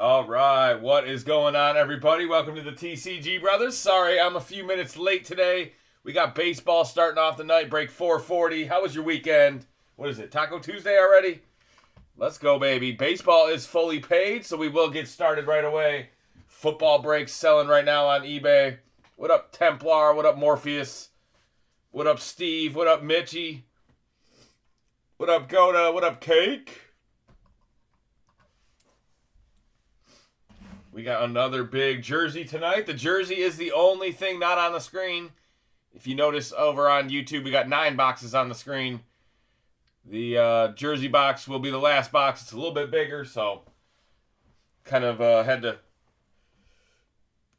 All right, what is going on, everybody? Welcome to the TCGbrothers. Sorry, I'm a few minutes late today. We got baseball starting off the night, break 4:40. How was your weekend? What is it, Taco Tuesday already? Let's go, baby. Baseball is fully paid, so we will get started right away. Football breaks selling right now on eBay. What up, Templar? What up, Morpheus? What up, Steve? What up, Mitchie? What up, Goda? What up, Cake? We got another big jersey tonight. The jersey is the only thing not on the screen. If you notice over on YouTube, we got 9 boxes on the screen. The jersey box will be the last box. It's a little bit bigger, so kind of had to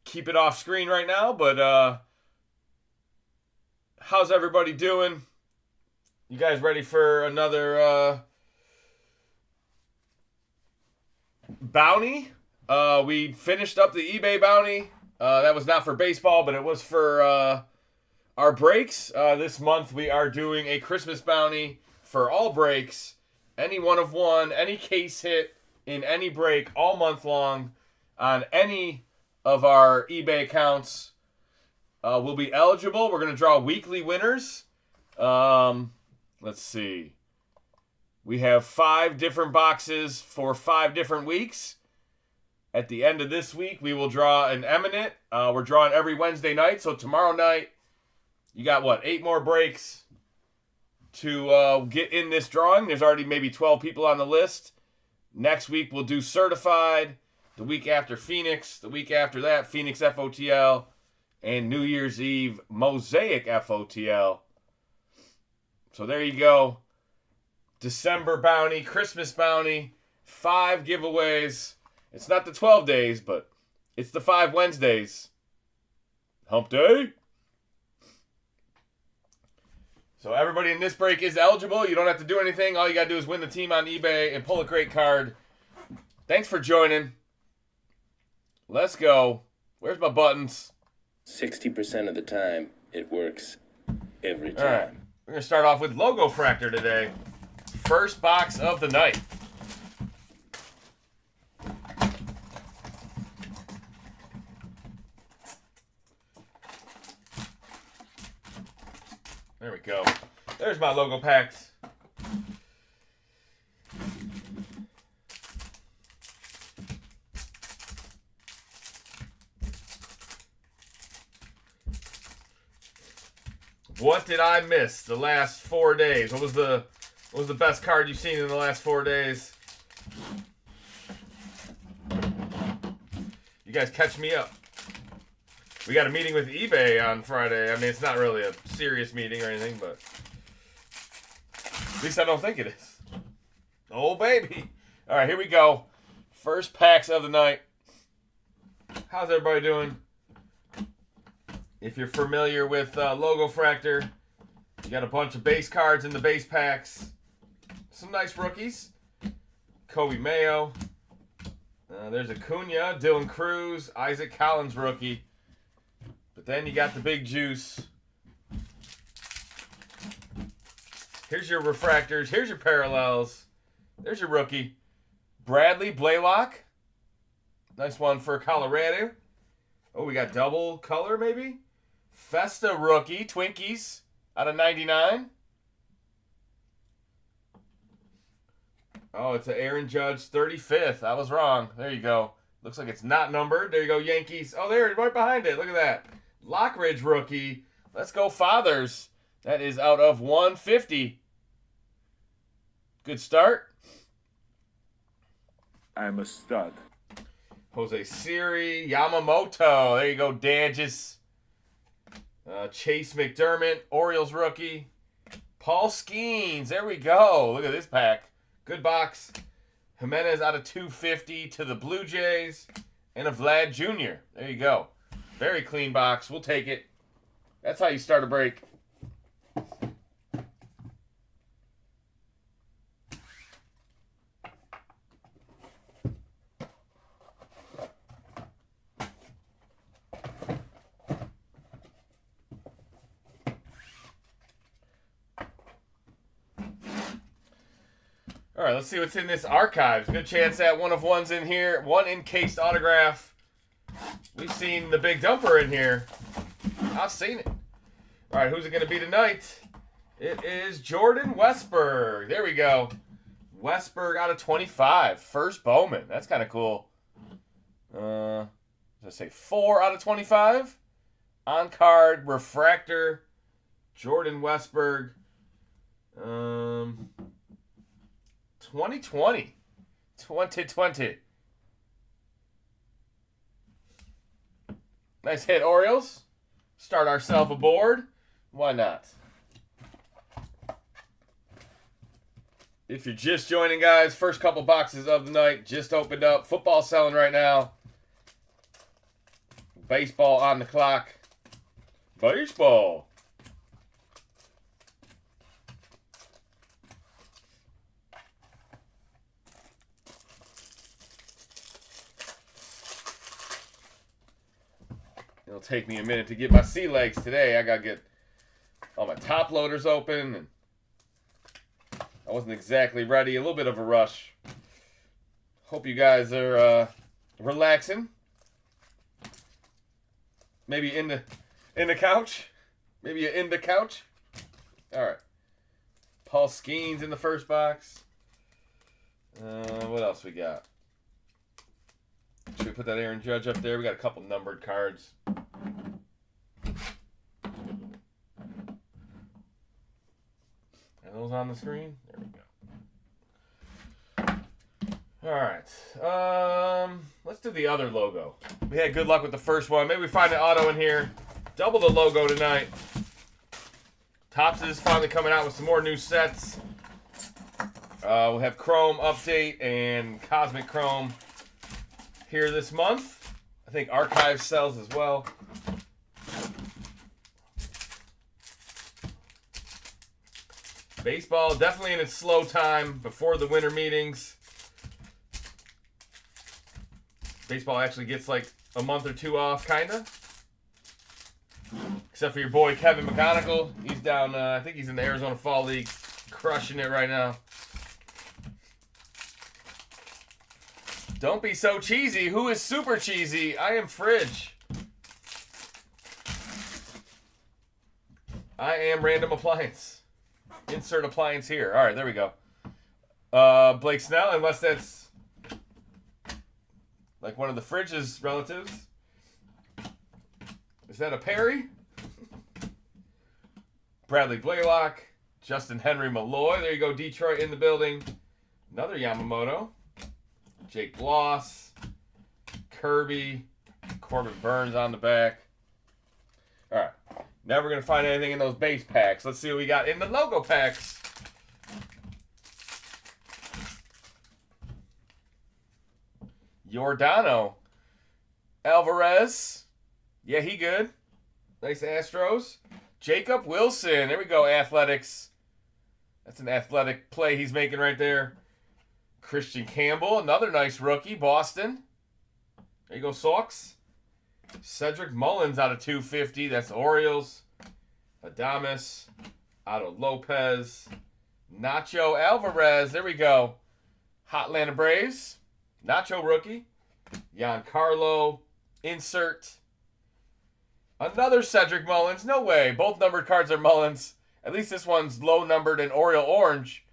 keep it off screen right now. But how's everybody doing? You guys ready for another bounty? We finished up the eBay bounty. That was not for baseball, but it was for our breaks. This month we are doing a Christmas bounty for all breaks. Any one of one, any case hit in any break all month long on any of our eBay accounts will be eligible. We're going to draw weekly winners. Let's see. We have 5 different boxes for 5 different weeks. At the end of this week, we will draw an eminent. We're drawing every Wednesday night. So tomorrow night, you got what? 8 more breaks to get in this drawing. There's already maybe 12 people on the list. Next week, we'll do certified. The week after, Phoenix. The week after that, Phoenix FOTL. And New Year's Eve, Mosaic FOTL. So there you go. December bounty, Christmas bounty, 5 giveaways. It's not the 12 days, but it's the 5 Wednesdays. Hump day. So everybody in this break is eligible. You don't have to do anything. All you got to do is win the team on eBay and pull a great card. Thanks for joining. Let's go. Where's my buttons? 60% of the time, it works every time. All right. We're going to start off with Logo Fractor today. First box of the night. There we go. There's my logo packs. What did I miss the last 4 days? What was the best card you've seen in the last 4 days? You guys catch me up. We got a meeting with eBay on Friday. I mean, it's not really a serious meeting or anything, but at least I don't think it is. Oh, baby. All right, here we go. First packs of the night. How's everybody doing? If you're familiar with Logo Fractor, you got a bunch of base cards in the base packs. Some nice rookies. Kobe Mayo. There's Acuna, Dylan Cruz, Isaac Collins rookie. But then you got the big juice. Here's your refractors. Here's your parallels. There's your rookie. Bradley Blaylock. Nice one for Colorado. Oh, we got double color maybe. Festa rookie. Twinkies out of 99. Oh, it's an Aaron Judge 35th. I was wrong. There you go. Looks like it's not numbered. There you go, Yankees. Oh, there, right behind it. Look at that. Lockridge rookie. Let's go, Fathers. That is out of 150. Good start. I'm a stud. Jose Siri. Yamamoto. There you go, Dodges. Chase McDermott. Orioles rookie. Paul Skeens. There we go. Look at this pack. Good box. Jimenez out of 250 to the Blue Jays. And a Vlad Jr. There you go. Very clean box. We'll take it. That's how you start a break. All right, let's see what's in this archives. Good chance that one of one's in here. One encased autograph. We've seen the big dumper in here. I've seen it. All right, who's it going to be tonight? It is Jordan Westberg. There we go. Westberg out of 25. First Bowman. That's kind of cool. Let's say 4 out of 25. On card, refractor, Jordan Westberg. 2020. 2020. Nice hit, Orioles. Start ourselves aboard. Why not? If you're just joining, guys, first couple boxes of the night just opened up. Football selling right now. Baseball on the clock. Baseball. It'll take me a minute to get my sea legs today. I gotta get all my top loaders open, and I wasn't exactly ready. A little bit of a rush. Hope you guys are relaxing. Maybe in the couch. Maybe you're in the couch. All right. Paul Skeens in the first box. What else we got? Should we put that Aaron Judge up there? We got a couple numbered cards. Are those on the screen? There we go. All right. Let's do the other logo. We had good luck with the first one. Maybe we find an auto in here. Double the logo tonight. Topps is finally coming out with some more new sets. We'll have Chrome Update and Cosmic Chrome here this month. I think Archive sells as well. Baseball definitely in its slow time before the winter meetings. Baseball actually gets like a month or two off, kind of. Except for your boy Kevin McGonigal. He's down, I think he's in the Arizona Fall League, crushing it right now. Don't be so cheesy. Who is super cheesy? I am Fridge. I am Random Appliance. Insert appliance here. All right, there we go. Blake Snell, unless that's like one of the Fridge's relatives. Is that a Perry? Bradley Blaylock. Justin Henry Malloy. There you go, Detroit in the building. Another Yamamoto. Jake Bloss. Kirby. Corbin Burns on the back. All right. Never going to find anything in those base packs. Let's see what we got in the logo packs. Giordano. Alvarez. Yeah, he good. Nice Astros. Jacob Wilson. There we go, Athletics. That's an athletic play he's making right there. Christian Campbell. Another nice rookie. Boston. There you go, Sox. Cedric Mullins out of 250. That's Orioles. Adames. Otto Lopez. Nacho Alvarez. There we go. Hotlanta Braves. Nacho rookie. Giancarlo. Insert. Another Cedric Mullins. No way. Both numbered cards are Mullins. At least this one's low numbered and Oriole orange.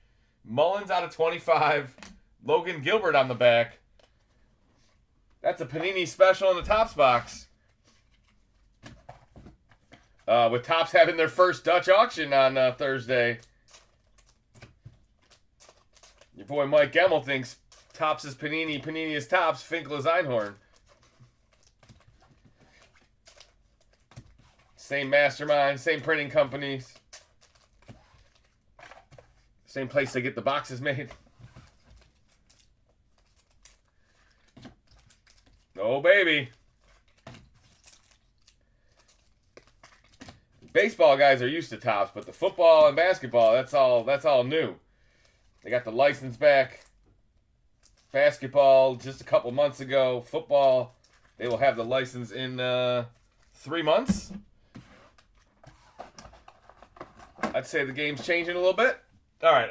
Mullins out of 25. Logan Gilbert on the back. That's a Panini special in the Topps box. With Topps having their first Dutch auction on Thursday. Your boy Mike Gemmel thinks Topps is Panini, Panini is Topps, Finkel is Einhorn. Same mastermind, same printing companies. Same place they get the boxes made. Oh, baby. Baseball guys are used to Topps, but the football and basketball, that's all new. They got the license back. Basketball just a couple months ago. Football, they will have the license in 3 months. I'd say the game's changing a little bit. All right.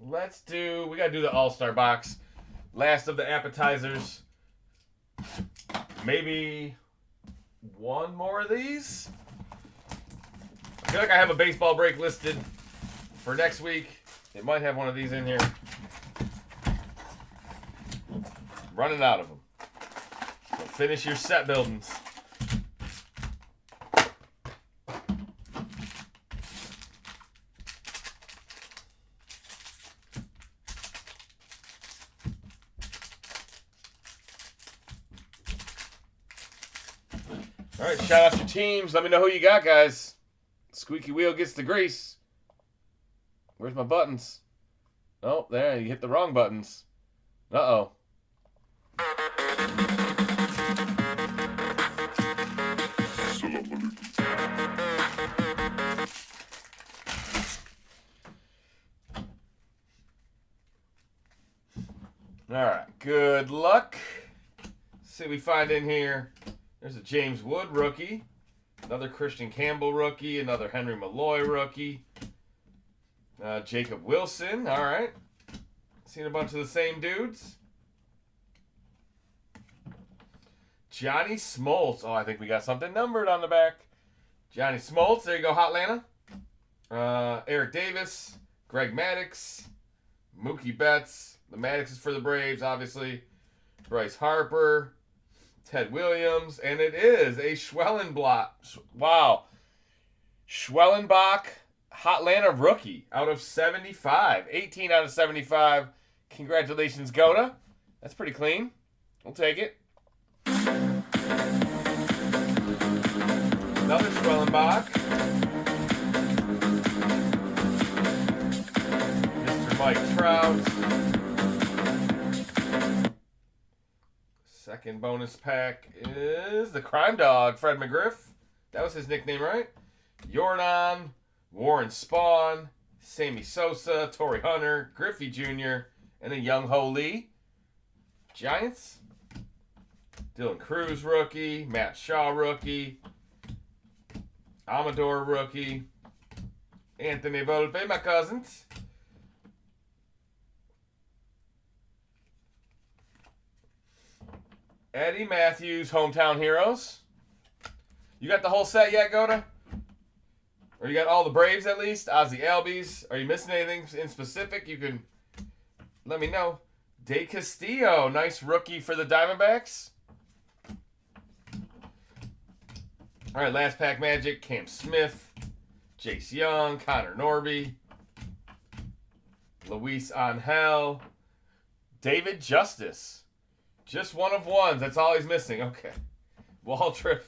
We got to do the All-Star box. Last of the appetizers. Maybe one more of these. I feel like I have a baseball break listed for next week. It might have one of these in here. Running out of them. So finish your set buildings. All right, shout out your teams. Let me know who you got, guys. Squeaky wheel gets the grease. Where's my buttons? Oh, there, you hit the wrong buttons. Uh-oh. All right, good luck. See what we find in here. There's a James Wood rookie, another Christian Campbell rookie, another Henry Malloy rookie, Jacob Wilson. All right, seen a bunch of the same dudes. Johnny Smoltz. Oh, I think we got something numbered on the back. Johnny Smoltz. There you go, Hotlanta. Eric Davis, Greg Maddux, Mookie Betts. The Maddux is for the Braves, obviously. Bryce Harper, Ted Williams, and it is a Schwellenbach. Wow. Schwellenbach Hotlanta rookie out of 75. 18 out of 75. Congratulations, Goda. That's pretty clean. We'll take it. Another Schwellenbach. Mr. Mike Trout. Second bonus pack is the Crime Dog, Fred McGriff. That was his nickname, right? Jordan, Warren Spahn, Sammy Sosa, Torrey Hunter, Griffey Jr., and a Young Ho Lee. Giants. Dylan Cruz rookie, Matt Shaw rookie, Amador rookie, Anthony Volpe, my cousins. Eddie Matthews, Hometown Heroes. You got the whole set yet, Goda? Or you got all the Braves at least? Ozzie Albies. Are you missing anything in specific? You can let me know. De Castillo, nice rookie for the Diamondbacks. All right, last pack magic. Cam Smith, Jace Young, Connor Norby, Luis Angel, David Justice. Just one of ones. That's all he's missing. Okay. Wall trip.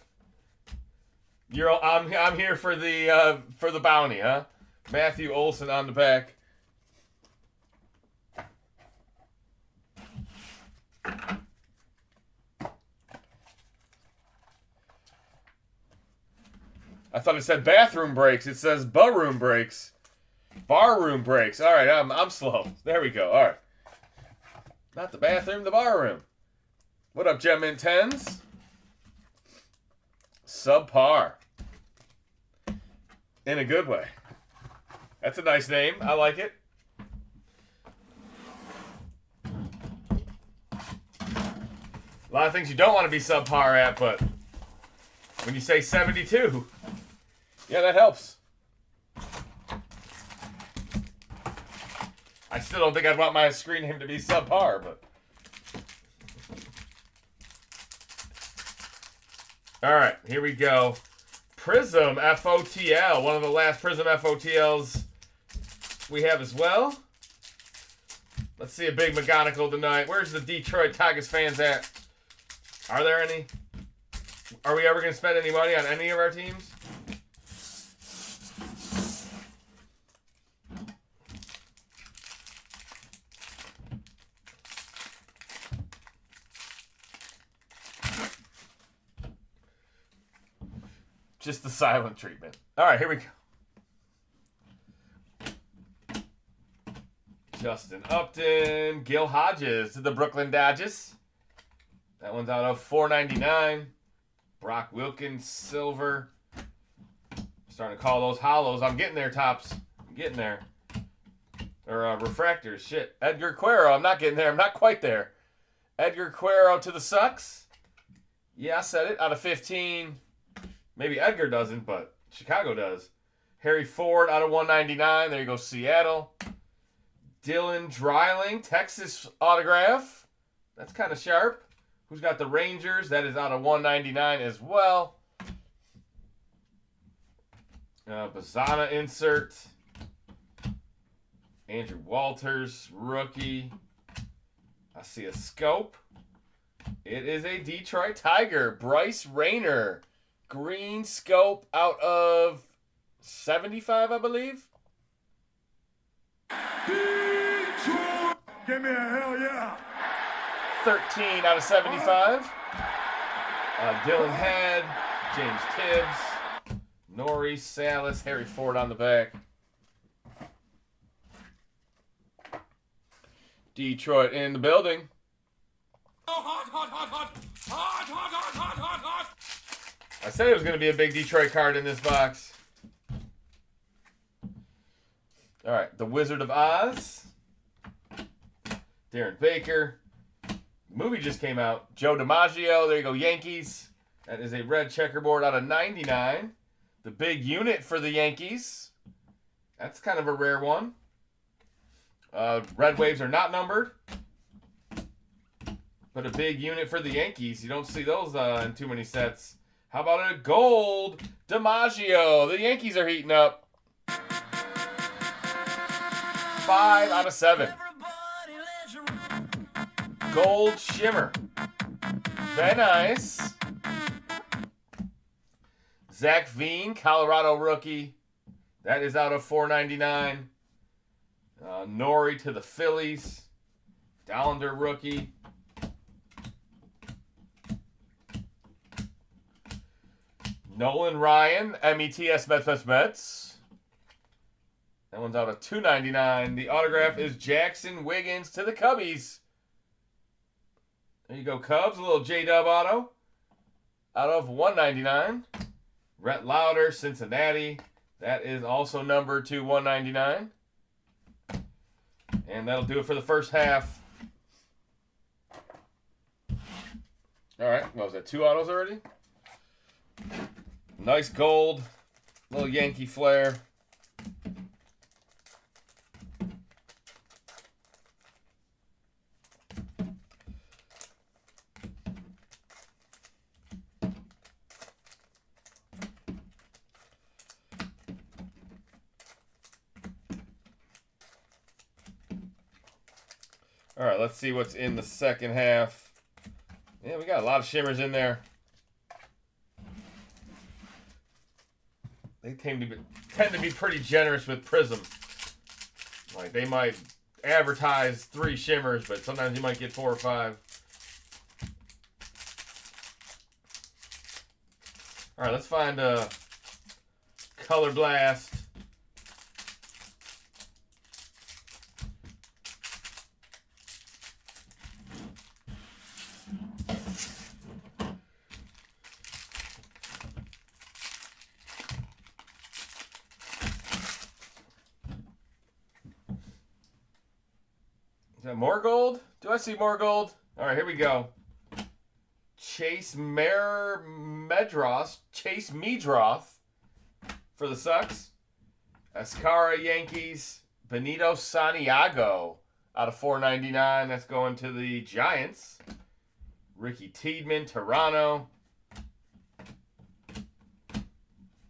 I'm here for the bounty, huh? Matthew Olson on the back. I thought it said bathroom breaks. It says barroom breaks. Barroom breaks. All right, I'm slow. There we go. All right. Not the bathroom, the barroom. What up, Gem in 10s? Subpar. In a good way. That's a nice name. I like it. A lot of things you don't want to be subpar at, but when you say 72, yeah, that helps. I still don't think I'd want my screen name to be subpar, but... All right, here we go. Prism FOTL, one of the last Prism FOTLs we have as well. Let's see a big McGonagall tonight. Where's the Detroit Tigers fans at? Are there any? Are we ever going to spend any money on any of our teams? Just the silent treatment. All right, here we go. Justin Upton, Gil Hodges to the Brooklyn Dodgers. That one's out of $4.99. Brock Wilkins, silver. Starting to call those hollows. I'm getting there, Tops. I'm getting there. Or refractors. Shit. Edgar Cuero. I'm not getting there. I'm not quite there. Edgar Cuero to the Sox. Yeah, I said it. Out of 15. Maybe Edgar doesn't, but Chicago does. Harry Ford out of 199. There you go, Seattle. Dylan Dreiling, Texas autograph. That's kind of sharp. Who's got the Rangers? That is out of 199 as well. Bazana insert. Andrew Walters, rookie. I see a scope. It is a Detroit Tiger. Bryce Rayner. Green scope out of 75, I believe. Detroit! Give me a hell yeah! 13 out of 75. Dylan Head, James Tibbs, Nori Salas, Harry Ford on the back. Detroit in the building. I said it was going to be a big Detroit card in this box. All right, the Wizard of Oz. Darren Baker. The movie just came out. Joe DiMaggio. There you go, Yankees. That is a red checkerboard out of 99. The big unit for the Yankees. That's kind of a rare one. Red Waves are not numbered. But a big unit for the Yankees. You don't see those in too many sets. How about a gold DiMaggio? The Yankees are heating up. 5 out of 7. Gold shimmer. Very nice. Zach Veen, Colorado rookie. That is out of 499. Nori to the Phillies. Dollander rookie. Nolan Ryan, METS Mets. That one's out of 299. The autograph is Jackson Wiggins to the Cubbies. There you go, Cubs. A little J-Dub auto. Out of 199. Rhett Lauder, Cincinnati. That is also numbered to 199. And that'll do it for the first half. All right. What was that? 2 autos already? Nice gold. Little Yankee flair. All right, let's see what's in the second half. Yeah, we got a lot of shimmers in there. They tend to be pretty generous with Prism. Like, they might advertise 3 shimmers, but sometimes you might get 4 or 5. All right, let's find a Color Blast. Is that more gold? Do I see more gold? All right, here we go. Chase Medroth for the Sox. Escara Yankees. Benito Santiago out of 499. That's going to the Giants. Ricky Tiedemann, Toronto.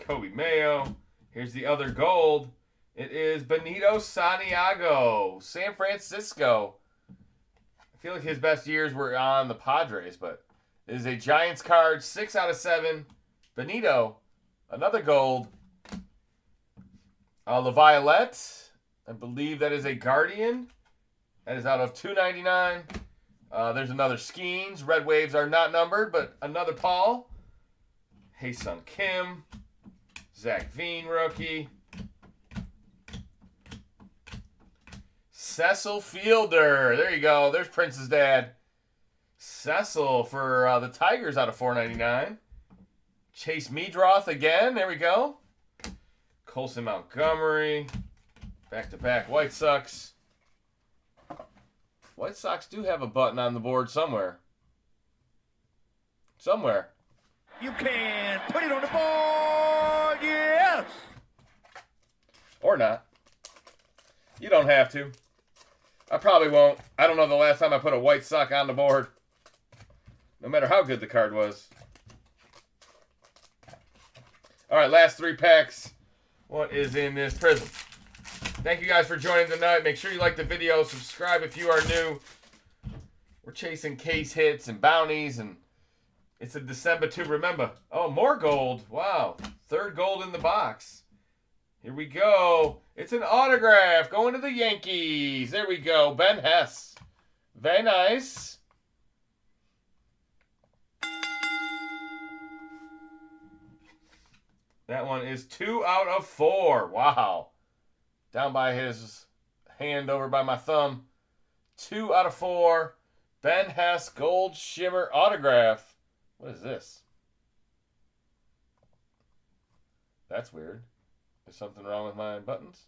Kobe Mayo. Here's the other gold. It is Benito Santiago, San Francisco. I feel like his best years were on the Padres, but it is a Giants card, 6 out of 7. Benito, another gold. LaViolette, I believe that is a Guardian. That is out of 299. There's another Skeens. Red Waves are not numbered, but another Paul. Hae-Sung Kim. Zach Veen, rookie. Cecil Fielder. There you go. There's Prince's dad. Cecil for the Tigers out of 499. Chase Medroth again. There we go. Colson Montgomery. Back-to-back White Sox. White Sox do have a button on the board somewhere. Somewhere. You can put it on the board, yes! Or not. You don't have to. I probably won't. I don't know the last time I put a White Sox on the board. No matter how good the card was. Alright, last 3 packs. What is in this prism? Thank you guys for joining tonight. Make sure you like the video. Subscribe if you are new. We're chasing case hits and bounties, and it's a December to remember. Oh, more gold. Wow. 3rd gold in the box. Here we go. It's an autograph going to the Yankees. There we go. Ben Hess. Very nice. That one is 2 out of 4. Wow. Down by his hand over by my thumb. 2 out of 4. Ben Hess Gold Shimmer Autograph. What is this? That's weird. Is something wrong with my buttons?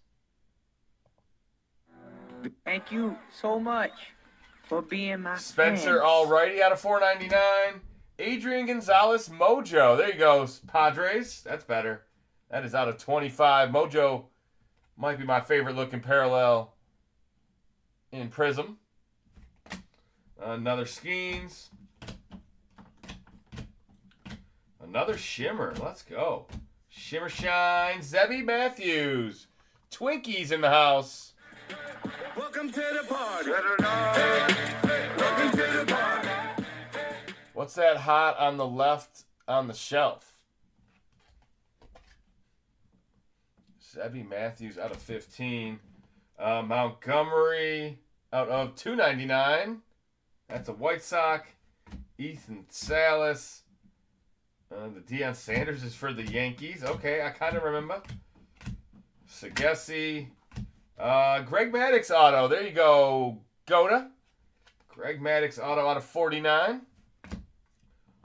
Thank you so much for being my Spencer friend. Alrighty out of 499. Adrian Gonzalez Mojo. There you go, Padres. That's better. That is out of 25. Mojo might be my favorite looking parallel in Prism. Another Skeens. Another Shimmer. Let's go. Shimmer Shine. Zebby Matthews. Twinkies in the house. Welcome to the party. Welcome to the party. What's that hot on the left on the shelf? Zebby Matthews out of 15. Montgomery out of 299. That's a White Sox. Ethan Salas. The Deion Sanders is for the Yankees. Okay, I kind of remember. Sagesi. Greg Maddux auto. There you go, Goda. Greg Maddux auto out of 49.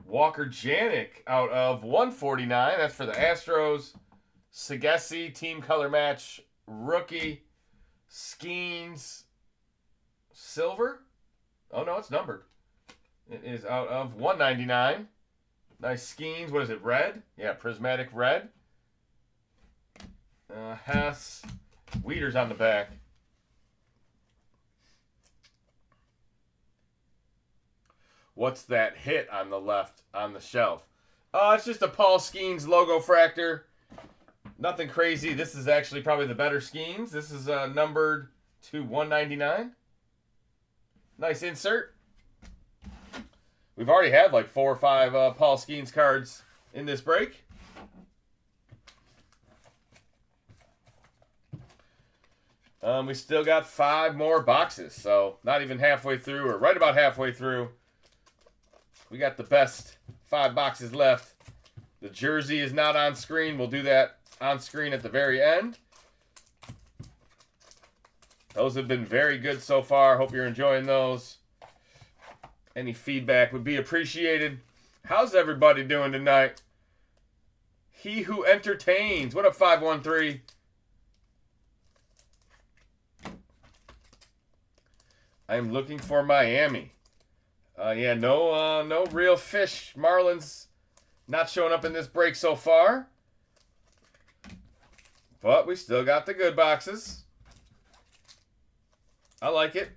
Walker Janik out of 149. That's for the Astros. Sagesi, team color match, rookie. Skeens, silver. Oh, no, it's numbered. It is out of 199. Nice Skeens. What is it, red? Yeah, prismatic red. Hess. Weeders on the back. What's that hit on the left on the shelf? It's just a Paul Skeens logo fractor. Nothing crazy. This is actually probably the better Skeens. This is numbered to 199. Nice insert. We've already had like 4 or 5 Paul Skeens cards in this break. We still got 5 more boxes, so not even halfway through, or right about halfway through. We got the best 5 boxes left. The jersey is not on screen. We'll do that on screen at the very end. Those have been very good so far. Hope you're enjoying those. Any feedback would be appreciated. How's everybody doing tonight? He who entertains. What up, 513? I'm looking for Miami. Yeah, no real fish. Marlins not showing up in this break so far. But we still got the good boxes. I like it.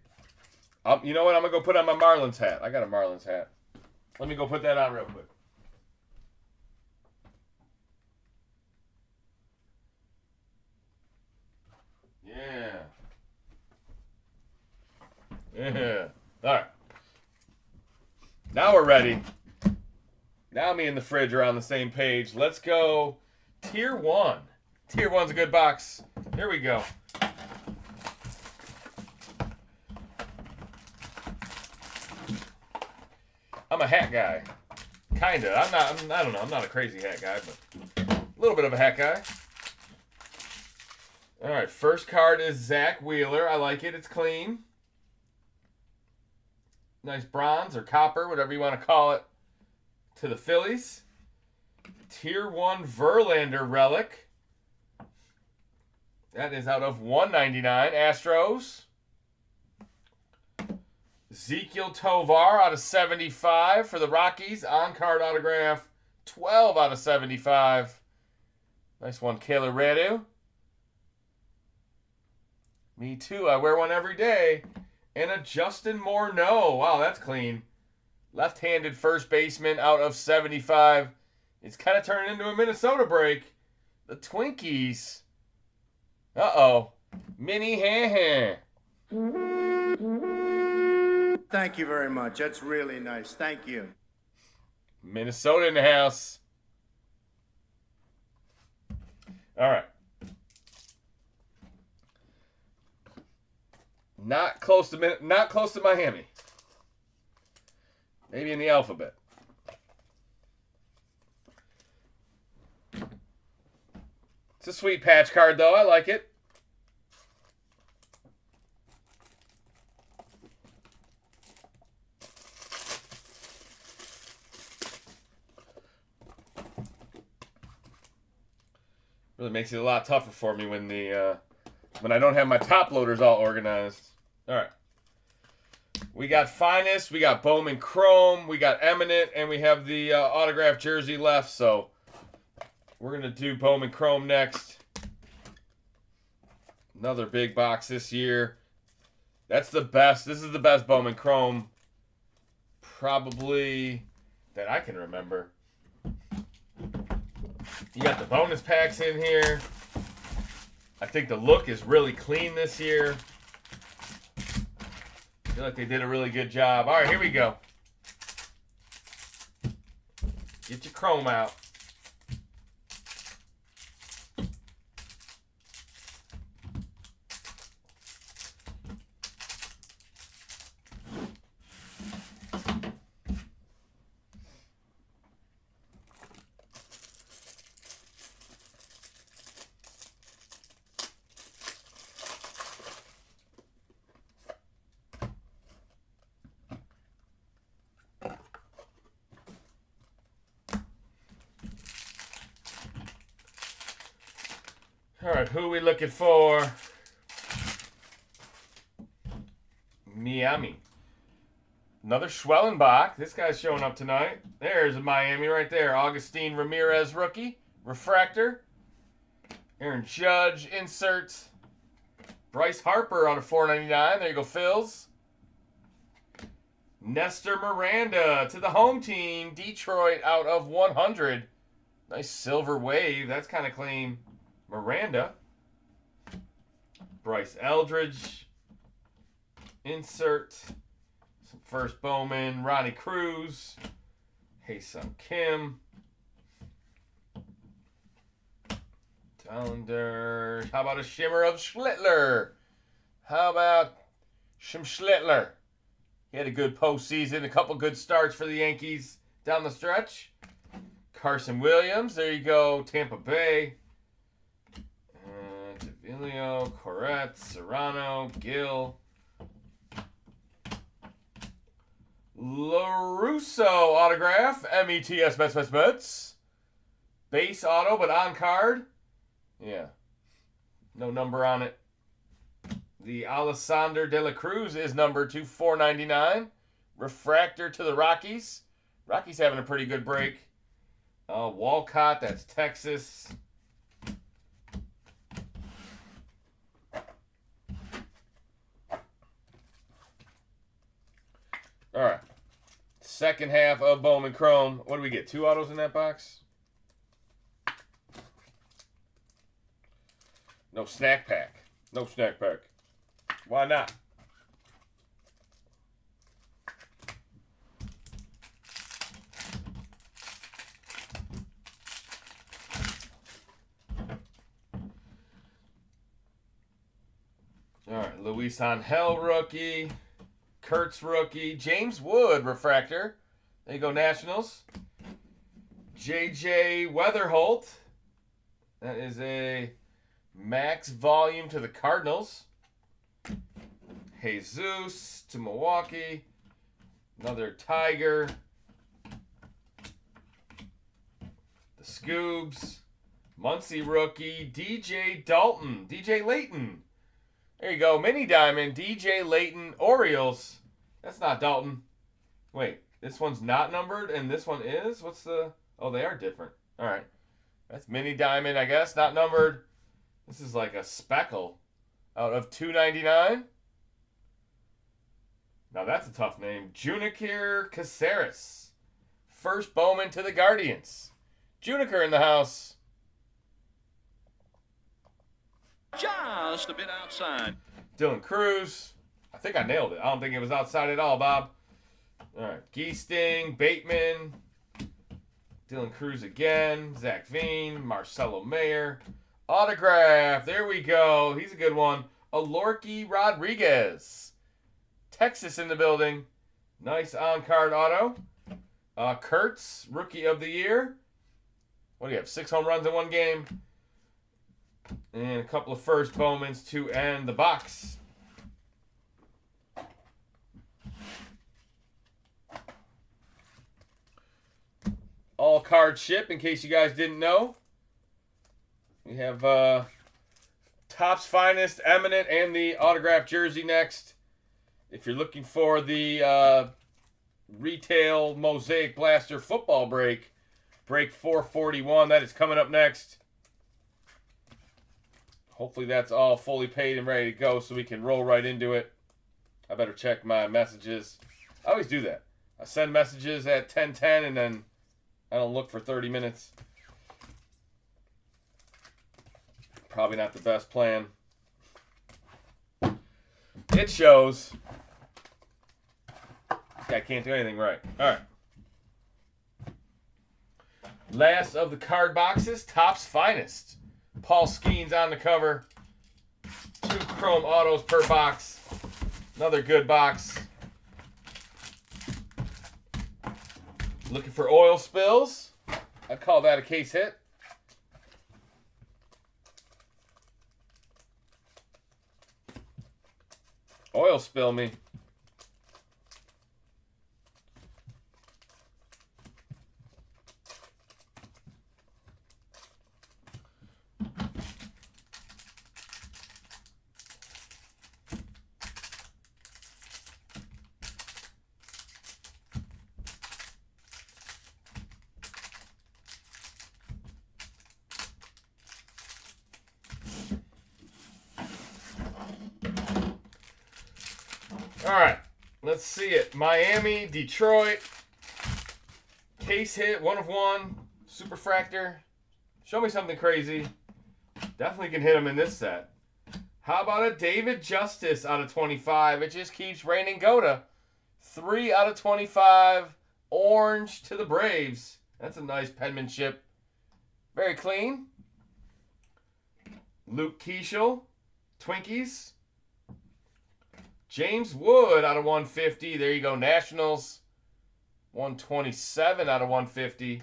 You know what? I'm going to go put on my Marlins hat. I got a Marlins hat. Let me go put that on real quick. Yeah. Yeah. All right. Now we're ready. Now me and the fridge are on the same page. Let's go Tier 1. Tier 1's a good box. Here we go. I'm a hat guy. Kinda. I don't know. I'm not a crazy hat guy, but a little bit of a hat guy. All right. First card is Zach Wheeler. I like it. It's clean. Nice bronze or copper, whatever you want to call it, to the Phillies. Tier 1 Verlander relic. That is out of 199. Astros. Ezekiel Tovar out of 75 for the Rockies. On-card autograph, 12 out of 75. Nice one, Kayla Redu. Me too. I wear one every day. And a Justin Morneau. Wow, that's clean. Left-handed first baseman out of 75. It's kind of turning into a Minnesota break. The Twinkies. Uh-oh. Mini Han. Thank you very much. That's really nice. Thank you. Minnesota in the house. All right. Not close to Miami. Maybe in the alphabet. It's a sweet patch card, though. I like it. Really makes it a lot tougher for me when I don't have my top loaders all organized. All right. We got Finest, we got Bowman Chrome, we got Eminent, and we have the autographed jersey left. So we're going to do Bowman Chrome next. Another big box this year. That's the best. This is the best Bowman Chrome probably that I can remember. You got the bonus packs in here. I think the look is really clean this year. I feel like they did a really good job. All right, here we go. Get your chrome out. All right, who are we looking for? Miami. Another Schwellenbach. This guy's showing up tonight. There's a Miami right there. Augustine Ramirez rookie. Refractor. Aaron Judge insert. Bryce Harper on a $4.99. There you go, Phils. Nestor Miranda to the home team. Detroit out of 100. Nice silver wave. That's kind of clean. Miranda. Bryce Eldridge. Insert. Some first Bowman. Ronnie Cruz. Hae-Sung Kim. Downder. How about a shimmer of Schlittler? How about Schlittler? He had a good postseason. A couple good starts for the Yankees down the stretch. Carson Williams. There you go. Tampa Bay. Vilio, Corrette, Serrano, Gill. LaRusso autograph. METS Mets. Base auto, but on card. Yeah. No number on it. The Alessandro De La Cruz is numbered to $4.99. Refractor to the Rockies. Rockies having a pretty good break. Walcott, that's Texas. All right. Second half of Bowman Chrome. What do we get? 2 autos in that box? No snack pack. No snack pack. Why not? All right. Luis Angel rookie. Kurtz rookie. James Wood refractor. There you go, Nationals. J.J. Weatherholt. That is a max volume to the Cardinals. Jesus to Milwaukee. Another Tiger. The Scoobs. Muncie rookie, DJ Layton. There you go. Mini diamond, DJ Layton, Orioles. That's not Dalton. Wait, this one's not numbered and this one is? What's the... Oh, they are different. All right. That's mini diamond, I guess. Not numbered. This is like a speckle out of $2.99. Now that's a tough name. Juniker Caceres. First Bowman to the Guardians. Juniker in the house. Just a bit outside. Dylan Cruz. I think I nailed it. I don't think it was outside at all, Bob. All right. Geesting, Bateman. Dylan Cruz again. Zach Veen. Marcelo Mayer. Autograph. There we go. He's a good one. Alorki Rodriguez. Texas in the building. Nice on-card auto. Kurtz, Rookie of the Year. What do you have? 6 home runs in one game. And a couple of first Bowmans to end the box. All card ship, in case you guys didn't know. We have Topps Finest, Eminent, and the autographed jersey next. If you're looking for the retail Mosaic Blaster football break 441, that is coming up next. Hopefully that's all fully paid and ready to go so we can roll right into it. I better check my messages. I always do that. I send messages at 10:10 and then I don't look for 30 minutes. Probably not the best plan. It shows. I can't do anything right. All right. Last of the card boxes, Topps Finest. Paul Skeens on the cover. 2 chrome autos per box. Another good box. Looking for oil spills. I'd call that a case hit. Oil spill me. All right, let's see it. Miami, Detroit. Case hit, 1 of 1. Superfractor. Show me something crazy. Definitely can hit him in this set. How about a David Justice out of 25? It just keeps raining Gota. 3 out of 25. Orange to the Braves. That's a nice penmanship. Very clean. Luke Keeschel. Twinkies. James Wood out of 150. There you go, Nationals. 127 out of 150.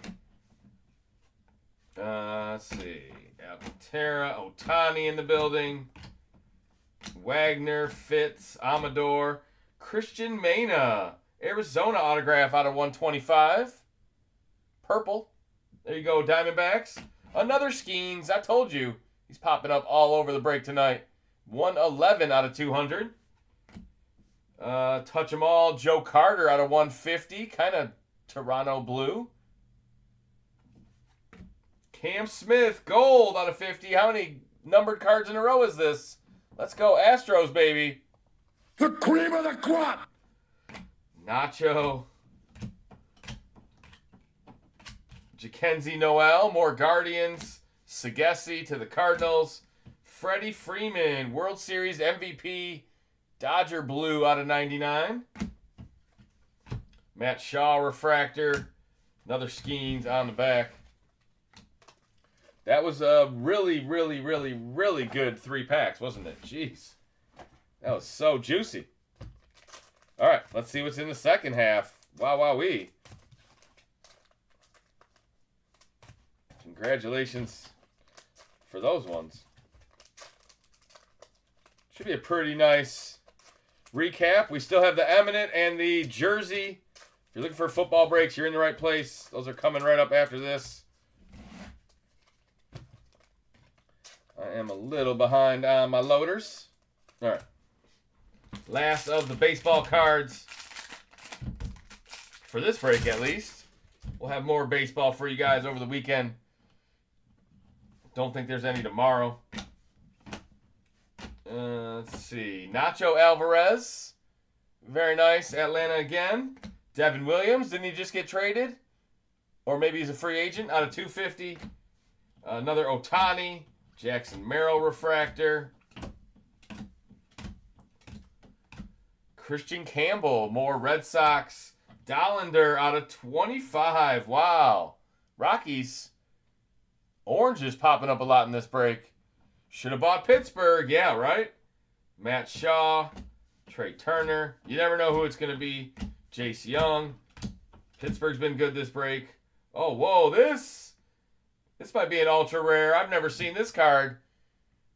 Let's see. Alcantara, Otani in the building. Wagner, Fitz, Amador. Christian Mena. Arizona autograph out of 125. Purple. There you go, Diamondbacks. Another Skeens. I told you. He's popping up all over the break tonight. 111 out of 200. Touch 'em all. Joe Carter out of 150. Kind of Toronto blue. Cam Smith, gold out of 50. How many numbered cards in a row is this? Let's go Astros, baby. The cream of the crop. Nacho. Jackenzie Noel, more Guardians. Sagesi to the Cardinals. Freddie Freeman, World Series MVP. Dodger blue out of 99. Matt Shaw refractor. Another Skeens on the back. That was a really, really, really, really good 3 packs, wasn't it? Jeez. That was so juicy. All right, let's see what's in the second half. Wow-wee. Congratulations for those ones. Should be a pretty nice recap. We still have the Eminent and the jersey. If you're looking for football breaks, you're in the right place. Those are coming right up after this. I am a little behind on my loaders. All right. Last of the baseball cards. For this break, at least. We'll have more baseball for you guys over the weekend. Don't think there's any tomorrow. Let's see. Nacho Alvarez. Very nice. Atlanta again. Devin Williams. Didn't he just get traded? Or maybe he's a free agent out of 250. Another Ohtani. Jackson Merrill refractor. Christian Campbell. More Red Sox. Dollander out of 25. Wow. Rockies. Orange is popping up a lot in this break. Should have bought Pittsburgh. Yeah, right? Matt Shaw. Trey Turner. You never know who it's going to be. Jace Young. Pittsburgh's been good this break. Oh, whoa. This might be an ultra rare. I've never seen this card.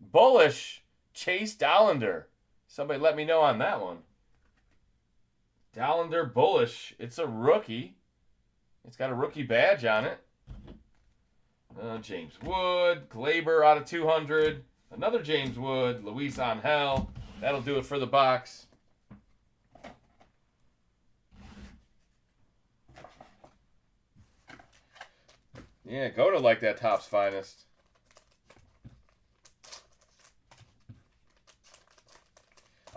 Bullish. Chase Dollander. Somebody let me know on that one. Dollander Bullish. It's a rookie. It's got a rookie badge on it. James Wood. Glaber out of 200. Another James Wood. Luis Angel. That'll do it for the box. Yeah, go to like that Topps Finest.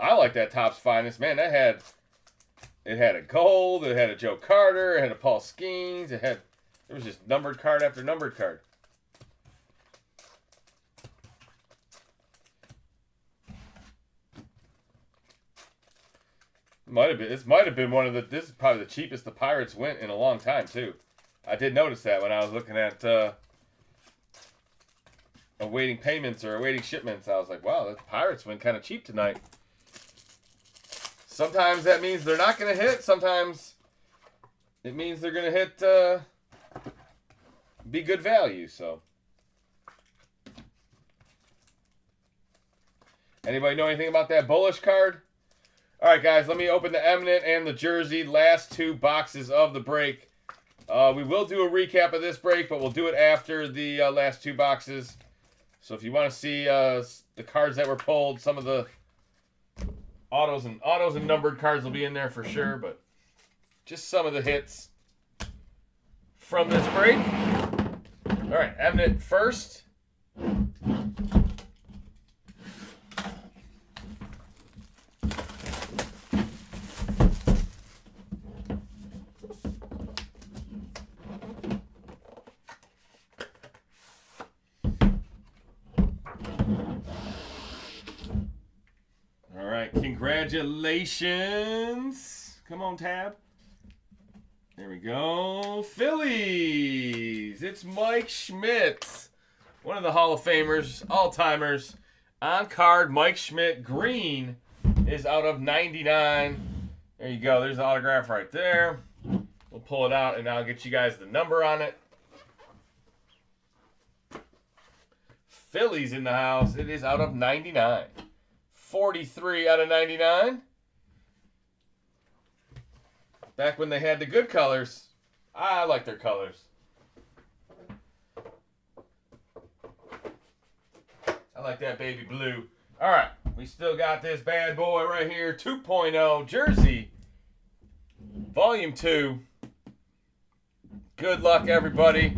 I like that Topps Finest. Man, it had a gold, it had a Joe Carter, it had a Paul Skeens, there was just numbered card after numbered card. This might have been this is probably the cheapest the Pirates went in a long time too. I did notice that when I was looking at awaiting payments or awaiting shipments. I was like, wow, the Pirates went kind of cheap tonight. Sometimes that means they're not going to hit. Sometimes it means they're going to hit, be good value. So, anybody know anything about that bullish card? All right, guys, let me open the Eminent and the Jersey. Last two boxes of the break. We will do a recap of this break, but we'll do it after the last two boxes. So if you want to see the cards that were pulled, some of the autos and numbered cards will be in there for sure, but just some of the hits from this break. All right, Eminent first. Congratulations. Come on, Tab. There we go. Phillies. It's Mike Schmidt. One of the Hall of Famers, all-timers. On card, Mike Schmidt. Green is out of 99. There you go. There's the autograph right there. We'll pull it out, and I'll get you guys the number on it. Phillies in the house. It is out of 99. 43 out of 99. Back when they had the good colors. I like their colors. I like that baby blue. All right. We still got this bad boy right here. 2.0 Jersey. Volume 2. Good luck, everybody.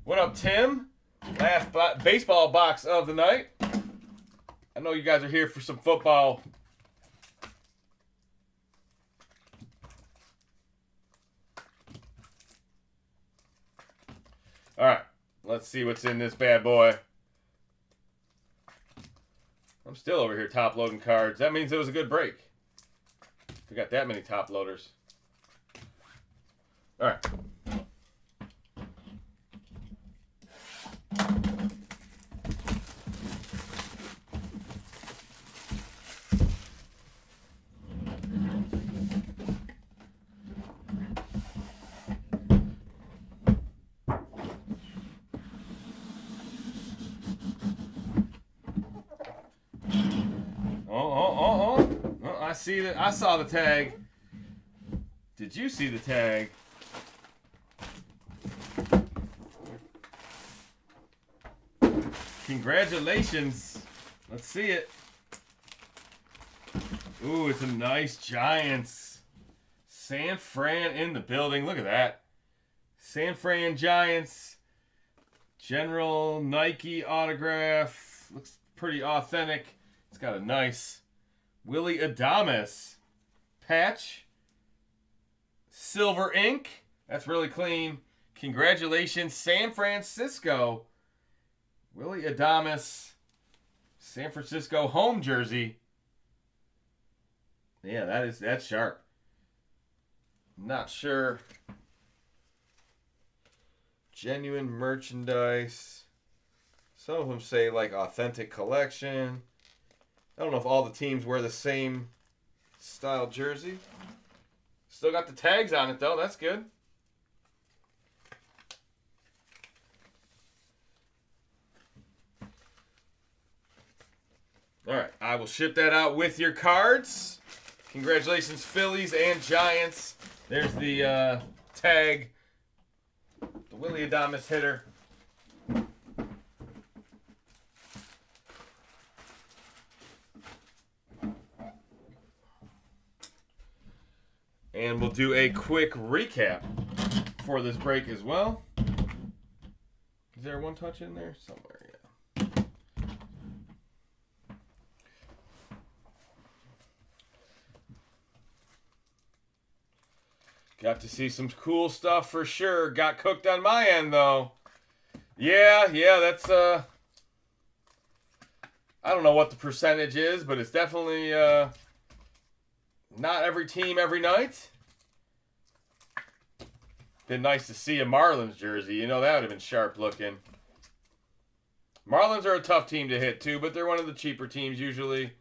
What up, Tim? Last baseball box of the night. I know you guys are here for some football. All right, let's see what's in this bad boy. I'm still over here top loading cards. That means it was a good break. We got that many top loaders. All right. I saw the tag. Did you see the tag? Congratulations. Let's see it. Ooh, it's a nice Giants. San Fran in the building. Look at that. San Fran Giants. General Nike autograph. Looks pretty authentic. It's got a nice Willie Adames patch. Silver ink. That's really clean. Congratulations, San Francisco. Willie Adames. San Francisco home jersey. Yeah, that's sharp. Not sure. Genuine merchandise. Some of them say like authentic collection. I don't know if all the teams wear the same style jersey. Still got the tags on it though. That's good. All right, I will ship that out with your cards. Congratulations, Phillies and Giants. There's the tag. The Willie Adames hitter. And we'll do a quick recap for this break as well. Is there one touch in there? Somewhere, yeah. Got to see some cool stuff for sure. Got cooked on my end, though. Yeah, that's, I don't know what the percentage is, but it's definitely, not every team every night. Been nice to see a Marlins jersey. You know, that would have been sharp looking. Marlins are a tough team to hit, too, but they're one of the cheaper teams usually.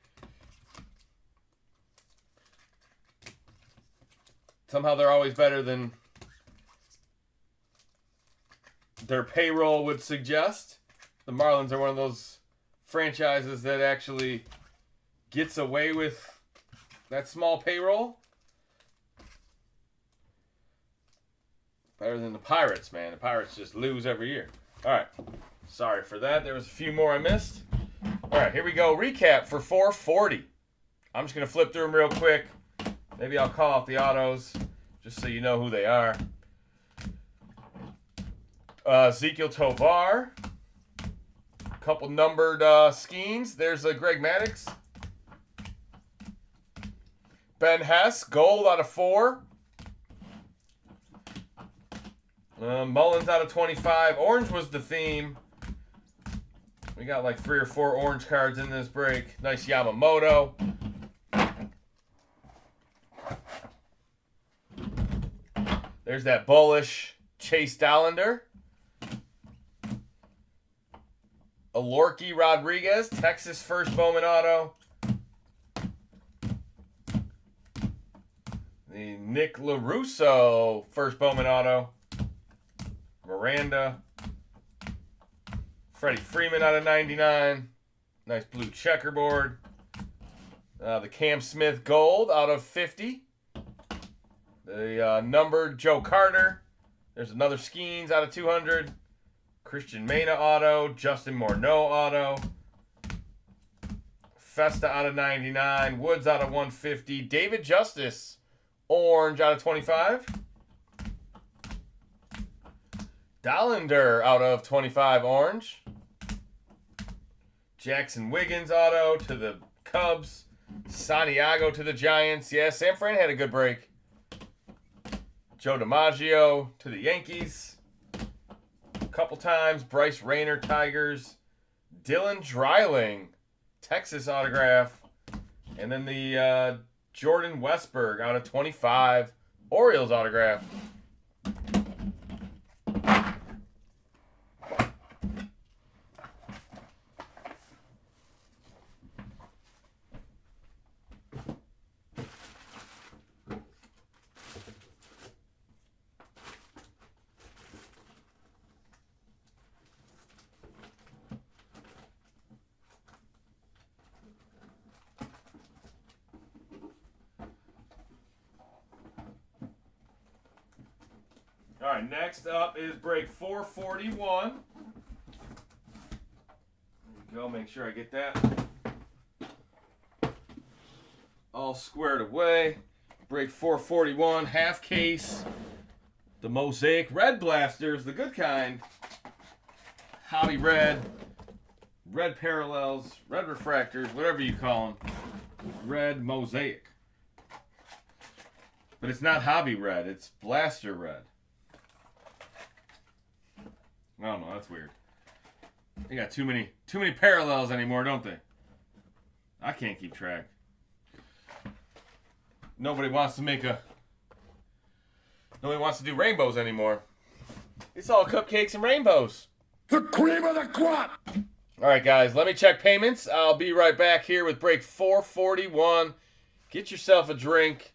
Somehow they're always better than their payroll would suggest. The Marlins are one of those franchises that actually gets away with that small payroll. Better than the Pirates, man. The Pirates just lose every year. All right. Sorry for that. There was a few more I missed. All right, here we go. Recap for 440. I'm just going to flip through them real quick. Maybe I'll call off the autos just so you know who they are. Ezekiel Tovar. A couple numbered Skeens. There's Greg Maddux. Ben Hess, gold out of 4. Mullins out of 25. Orange was the theme. We got like 3 or 4 orange cards in this break. Nice Yamamoto. There's that bullish Chase Dollander. Alorki Rodriguez, Texas first Bowman auto. The Nick LaRusso first Bowman auto. Miranda. Freddie Freeman out of 99. Nice blue checkerboard. The Cam Smith gold out of 50. The numbered Joe Carter. There's another Skeens out of 200. Christian Mena auto. Justin Morneau auto. Festa out of 99. Woods out of 150. David Justice orange out of 25. Dollander out of 25 orange. Jackson Wiggins auto to the Cubs. Santiago to the Giants. Yeah, San Fran had a good break. Joe DiMaggio to the Yankees. A couple times. Bryce Rayner, Tigers. Dylan Dreiling, Texas autograph. And then the Jordan Westberg out of 25. Orioles autograph. All right, next up is break 441. go. Make sure I get that all squared away. Break 441, half case. The Mosaic red blasters, the good kind. Hobby red. Red parallels, red refractors, whatever you call them. Red Mosaic. But it's not hobby red, it's blaster red. I don't know, that's weird. They got too many parallels anymore, don't they? I can't keep track. Nobody wants to do rainbows anymore. It's all cupcakes and rainbows. The cream of the crop! All right, guys, let me check payments. I'll be right back here with break 441. Get yourself a drink.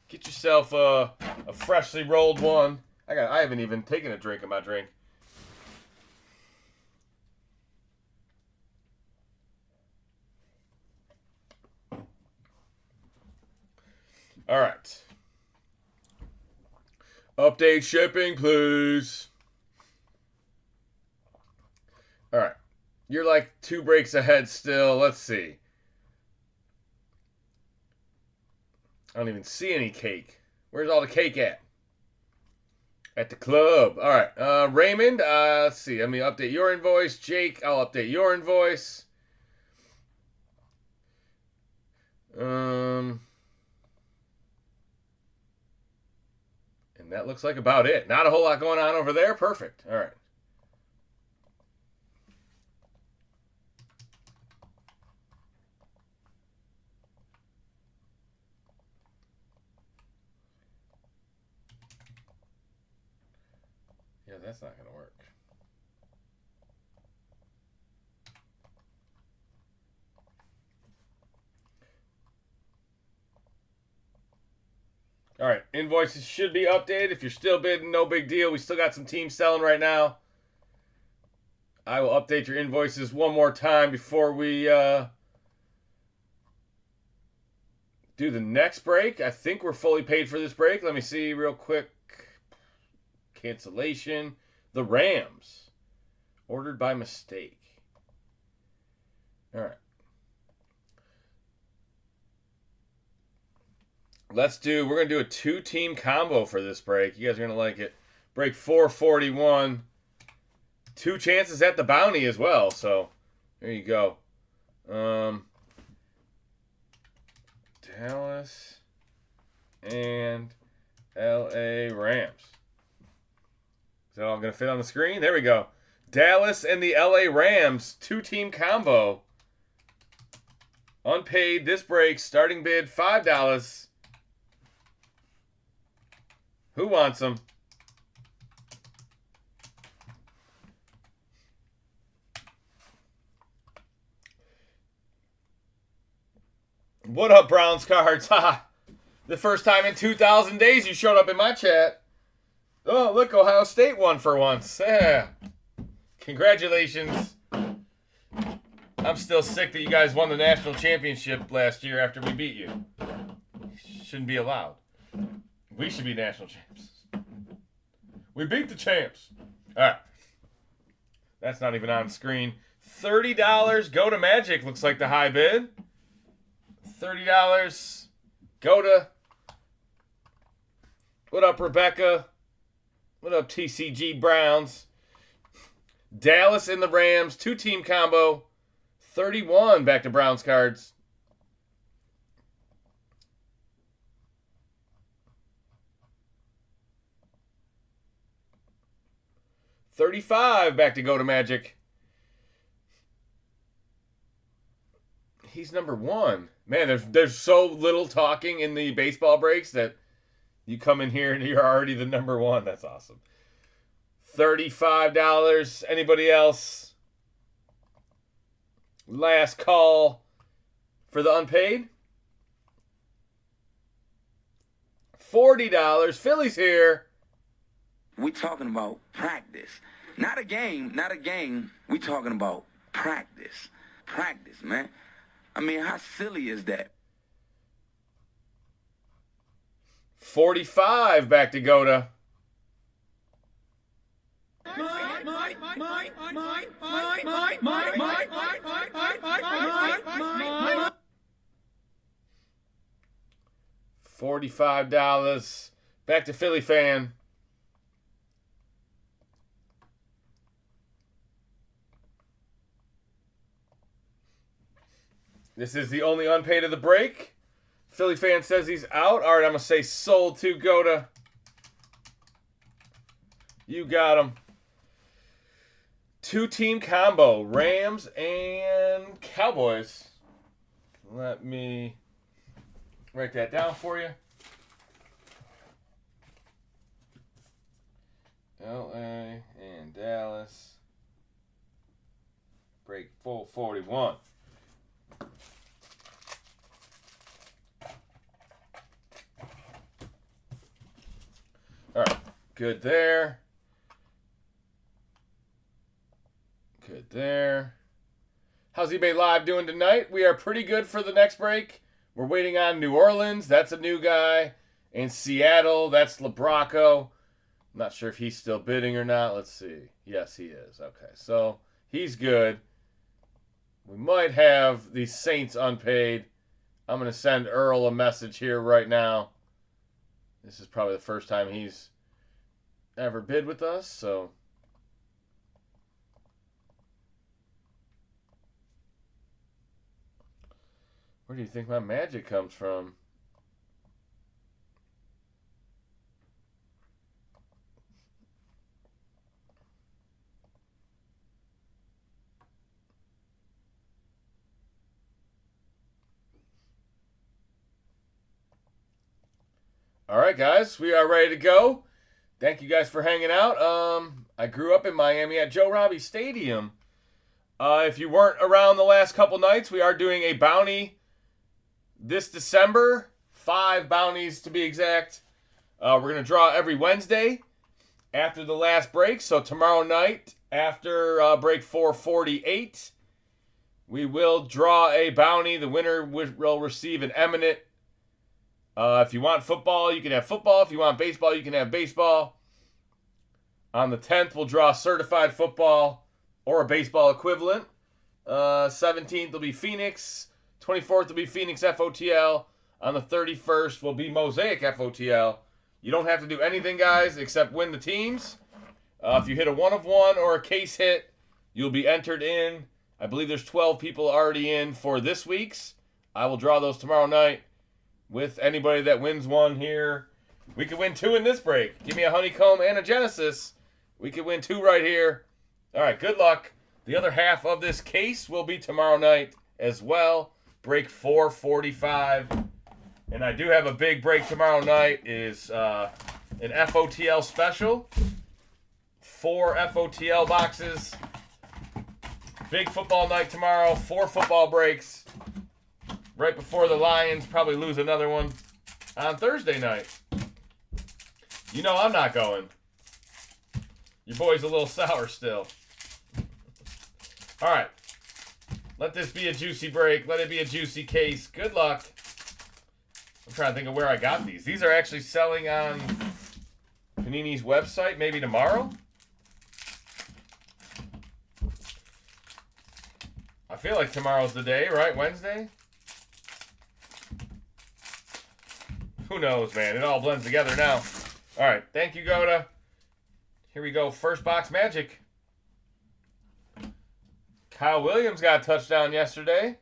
Get yourself a freshly rolled one. I haven't even taken a drink of my drink. All right. Update shipping, please. All right. You're like 2 breaks ahead still. Let's see. I don't even see any cake. Where's all the cake at? At the club. All right. Raymond, let's see. Let me update your invoice. Jake, I'll update your invoice. And that looks like about it. Not a whole lot going on over there. Perfect. All right. Yeah, that's not going to work. All right, invoices should be updated. If you're still bidding, no big deal. We still got some teams selling right now. I will update your invoices one more time before we do the next break. I think we're fully paid for this break. Let me see real quick. Cancellation. The Rams. Ordered by mistake. All right. We're going to do a 2-team combo for this break. You guys are going to like it. Break 441. 2 chances at the bounty as well. So, there you go. Dallas and LA Rams. Is that all going to fit on the screen? There we go. Dallas and the LA Rams. 2-team combo. Unpaid. This break. Starting bid $5. Who wants them? What up, Browns cards? Ha! The first time in 2,000 days you showed up in my chat. Oh, look, Ohio State won for once. Yeah. Congratulations. I'm still sick that you guys won the national championship last year after we beat you. Shouldn't be allowed. We should be national champs. We beat the champs. All right. That's not even on screen. $30. Go to Magic looks like the high bid. $30. Go to. What up, Rebecca? What up, TCG Browns? Dallas and the Rams. 2-team combo. 31 back to Browns cards. $35 back to Go to Magic. He's number 1. Man, there's so little talking in the baseball breaks that you come in here and you're already the number 1. That's awesome. $35. Anybody else? Last call for the unpaid. $40. Philly's here. We talking about practice. Not a game, not a game. We talking about practice. Practice, man. I mean, how silly is that? $45 back to Goda. $45. Back to Philly fan. This is the only unpaid of the break. Philly fan says he's out. All right, I'm going to say sold to Goda. You got him. 2-team combo. Rams and Cowboys. Let me write that down for you. LA and Dallas. Break 441. All right, good there. Good there. How's eBay Live doing tonight? We are pretty good for the next break. We're waiting on New Orleans. That's a new guy. And Seattle, that's Labraco. Not sure if he's still bidding or not. Let's see. Yes, he is. Okay, so he's good. We might have the Saints unpaid. I'm going to send Earl a message here right now. This is probably the first time he's ever bid with us, so... Where do you think my magic comes from? All right, guys, we are ready to go. Thank you guys for hanging out. I grew up in Miami at Joe Robbie Stadium. If you weren't around the last couple nights, we are doing a bounty this December. 5 bounties to be exact. We're going to draw every Wednesday after the last break. So tomorrow night, after break 448, we will draw a bounty. The winner will receive an eminent. If you want football, you can have football. If you want baseball, you can have baseball. On the 10th, we'll draw certified football or a baseball equivalent. 17th will be Phoenix. 24th will be Phoenix FOTL. On the 31st will be Mosaic FOTL. You don't have to do anything, guys, except win the teams. If you hit a 1 of 1 or a case hit, you'll be entered in. I believe there's 12 people already in for this week's. I will draw those tomorrow night with anybody that wins one here. We could win 2 in this break. Give me a Honeycomb and a Genesis. We could win 2 right here. All right, good luck. The other half of this case will be tomorrow night as well. Break 445. And I do have a big break tomorrow night. It is an FOTL special. 4 FOTL boxes. Big football night tomorrow. 4 football breaks. Right before the Lions probably lose another one on Thursday night. You know I'm not going. Your boy's a little sour still. All right. Let this be a juicy break. Let it be a juicy case. Good luck. I'm trying to think of where I got these. These are actually selling on Panini's website maybe tomorrow. I feel like tomorrow's the day, right? Wednesday? Who knows, man? It all blends together now. All right. Thank you, Goda. Here we go. First box magic. Kyle Williams got a touchdown yesterday.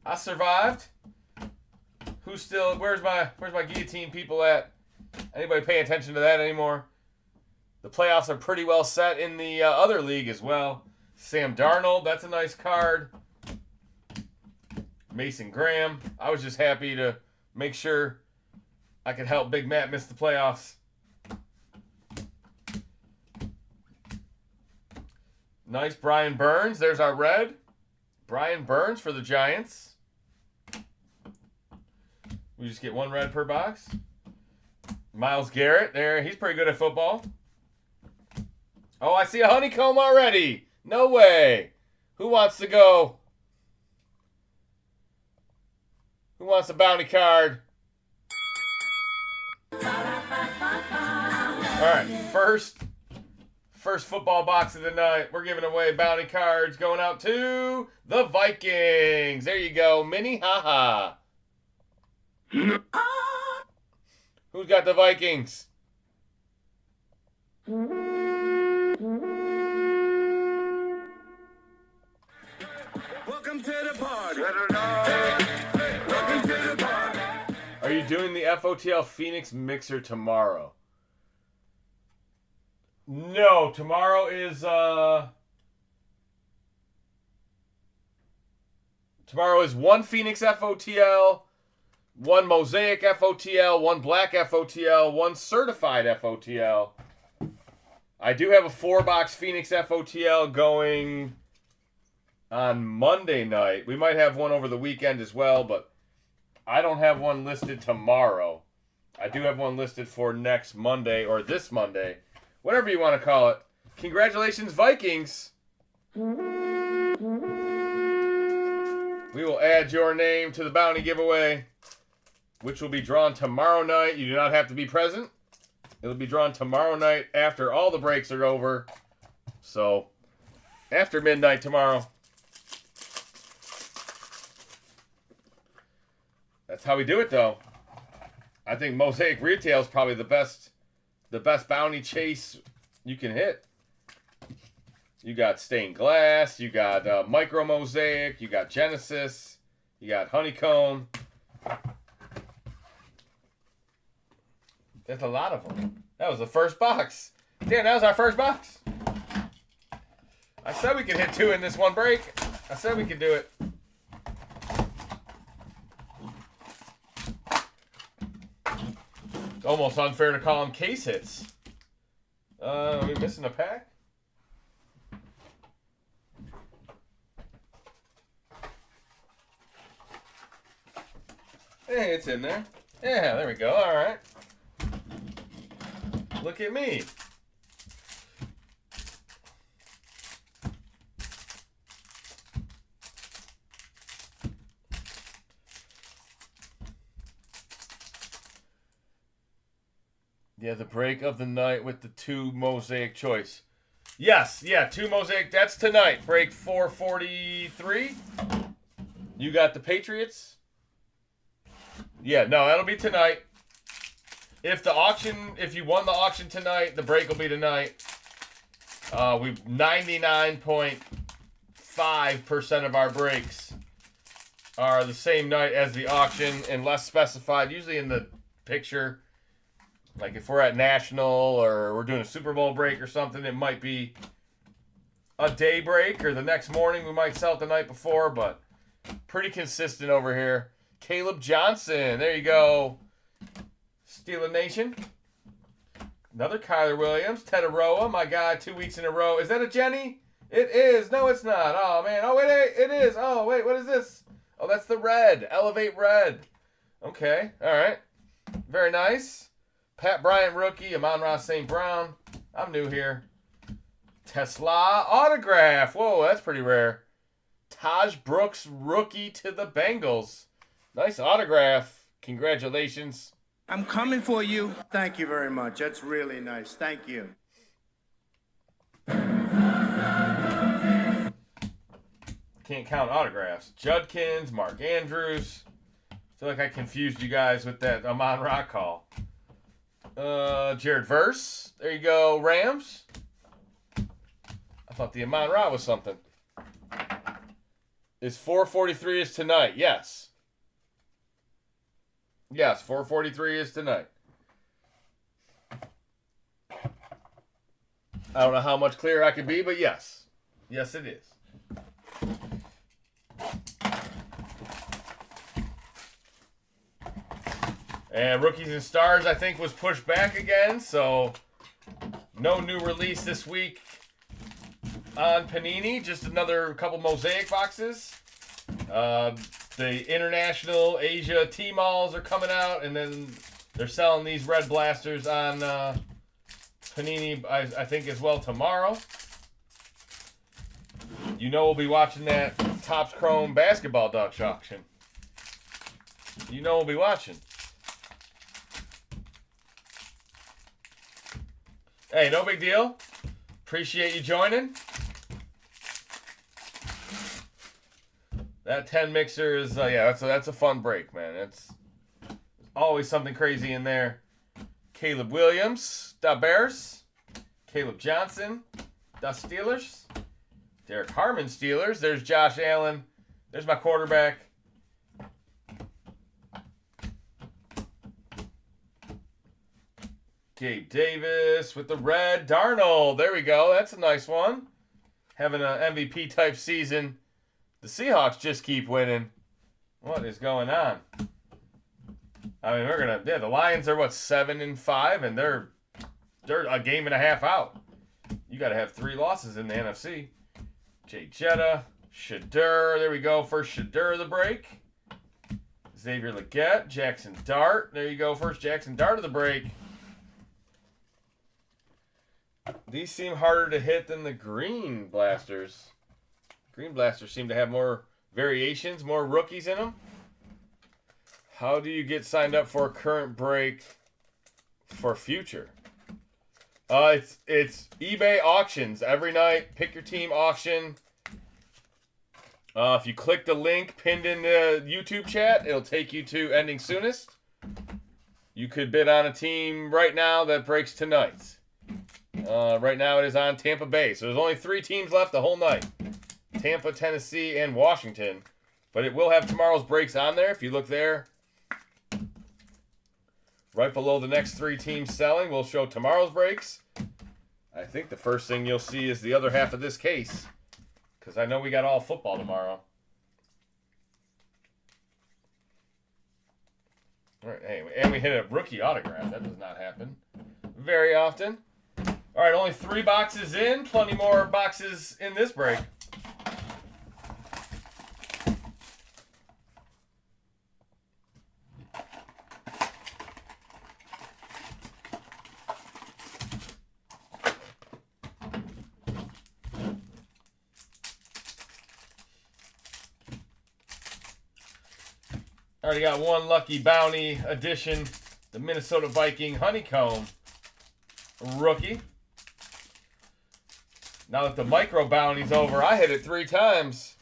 I survived. Who's still? Where's my guillotine people at? Anybody paying attention to that anymore? The playoffs are pretty well set in the other league as well. Sam Darnold, that's a nice card. Mason Graham. I was just happy to make sure I could help Big Matt miss the playoffs. Nice Brian Burns. There's our red. Brian Burns for the Giants. We just get 1 red per box. Myles Garrett there. He's pretty good at football. Oh, I see a honeycomb already. No way. Who wants to go? Who wants a bounty card? All right, first football box of the night. We're giving away bounty cards going out to the Vikings. There you go. Mini haha. Who's got the Vikings? Welcome to the party. Welcome to the party. Are you doing the FOTL Phoenix Mixer tomorrow? No, tomorrow is one Phoenix FOTL, one Mosaic FOTL, one Black FOTL, one Certified FOTL. I do have a 4-box Phoenix FOTL going on Monday night. We might have one over the weekend as well, but I don't have one listed tomorrow. I do have one listed for next Monday or this Monday, whatever you want to call it. Congratulations, Vikings. We will add your name to the bounty giveaway, which will be drawn tomorrow night. You do not have to be present. It'll be drawn tomorrow night after all the breaks are over. So, after midnight tomorrow. That's how we do it, though. I think Mosaic Retail is probably the best bounty chase you can hit. You got stained glass, you got micro mosaic, you got Genesis, you got honeycomb. That's a lot of them. That was the first box. Damn, that was our first box. I said we could hit 2 in this one break. I said we could do it. It's almost unfair to call them case hits. Are we missing a pack? Hey, it's in there. Yeah, there we go. All right. Look at me. Yeah, the break of the night with the 2 Mosaic choice. Yes, yeah, 2 Mosaic. That's tonight. Break 443. You got the Patriots? Yeah, no, that'll be tonight. If you won the auction tonight, the break will be tonight. We 99.5% of our breaks are the same night as the auction, unless specified. Usually in the picture, like if we're at National or we're doing a Super Bowl break or something, it might be a day break, or the next morning we might sell it the night before, but pretty consistent over here. Caleb Johnson, there you go. Steelers Nation. Another Kyler Williams. Tetaroa, my guy, 2 weeks in a row. Is that a Jenny? It is. No, it's not. Oh, man. Oh, wait, it is. Oh, wait, what is this? Oh, that's the red. Elevate red. Okay, all right. Very nice. Pat Bryant, rookie. Amon-Ra St. Brown. I'm new here. Tesla autograph. Whoa, that's pretty rare. Taj Brooks, rookie to the Bengals. Nice autograph. Congratulations. I'm coming for you. Thank you very much. That's really nice. Thank you. Can't count autographs. Judkins, Mark Andrews. I feel like I confused you guys with that Amon-Ra call. Jared Verse. There you go, Rams. I thought the Amon-Ra was something. Is 443 is tonight? Yes. Yes, 443 is tonight. I don't know how much clearer I could be, but yes. Yes, it is. And Rookies and Stars, I think, was pushed back again, so no new release this week on Panini. Just another couple Mosaic boxes. The International Asia T-Malls are coming out, and then they're selling these red blasters on Panini, I think, as well tomorrow. You know we'll be watching that Topps Chrome basketball Dutch auction. You know we'll be watching. Hey, no big deal. Appreciate you joining. That 10 mixer is, yeah, that's a fun break, man. Always something crazy in there. Caleb Williams, the Bears. Caleb Johnson, the Steelers. Derek Harmon, Steelers. There's Josh Allen. There's my quarterback. Gabe Davis with the red. Darnold. There we go. That's a nice one. Having an MVP type season. The Seahawks just keep winning. What is going on? I mean, the Lions are 7-5, and they're a game and a half out. You got to have 3 losses in the NFC. Jay Jetta, Shadur, there we go. First Shadur of the break. Xavier Legette, Jackson Dart, there you go. First Jackson Dart of the break. These seem harder to hit than the Green Blasters. Green Blasters seem to have more variations, more rookies in them. How do you get signed up for a current break for future? It's eBay auctions every night. Pick your team auction. If you click the link pinned in the YouTube chat, it'll take you to ending soonest. You could bid on a team right now that breaks tonight. Right now it is on Tampa Bay. So there's only 3 teams left the whole night. Tampa, Tennessee, and Washington. But it will have tomorrow's breaks on there. If you look there, right below the next 3 teams selling, we'll show tomorrow's breaks. I think the first thing you'll see is the other half of this case. Because I know we got all football tomorrow. All right, hey, and we hit a rookie autograph. That does not happen very often. All right, only 3 boxes in. Plenty more boxes in this break. Already got one lucky bounty edition. The Minnesota Viking Honeycomb rookie. Now that the micro bounty's over, I hit it 3 times.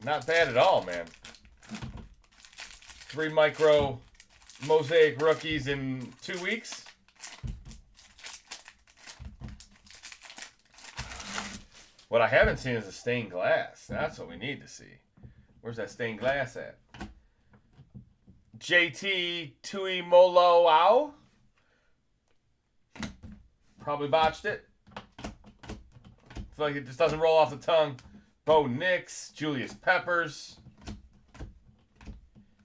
Not bad at all, man. 3 micro Mosaic rookies in 2 weeks. What I haven't seen is a stained glass. That's what we need to see. Where's that stained glass at? JT Tuimoloau. Probably botched it. Feel like it just doesn't roll off the tongue. Bo Nix, Julius Peppers,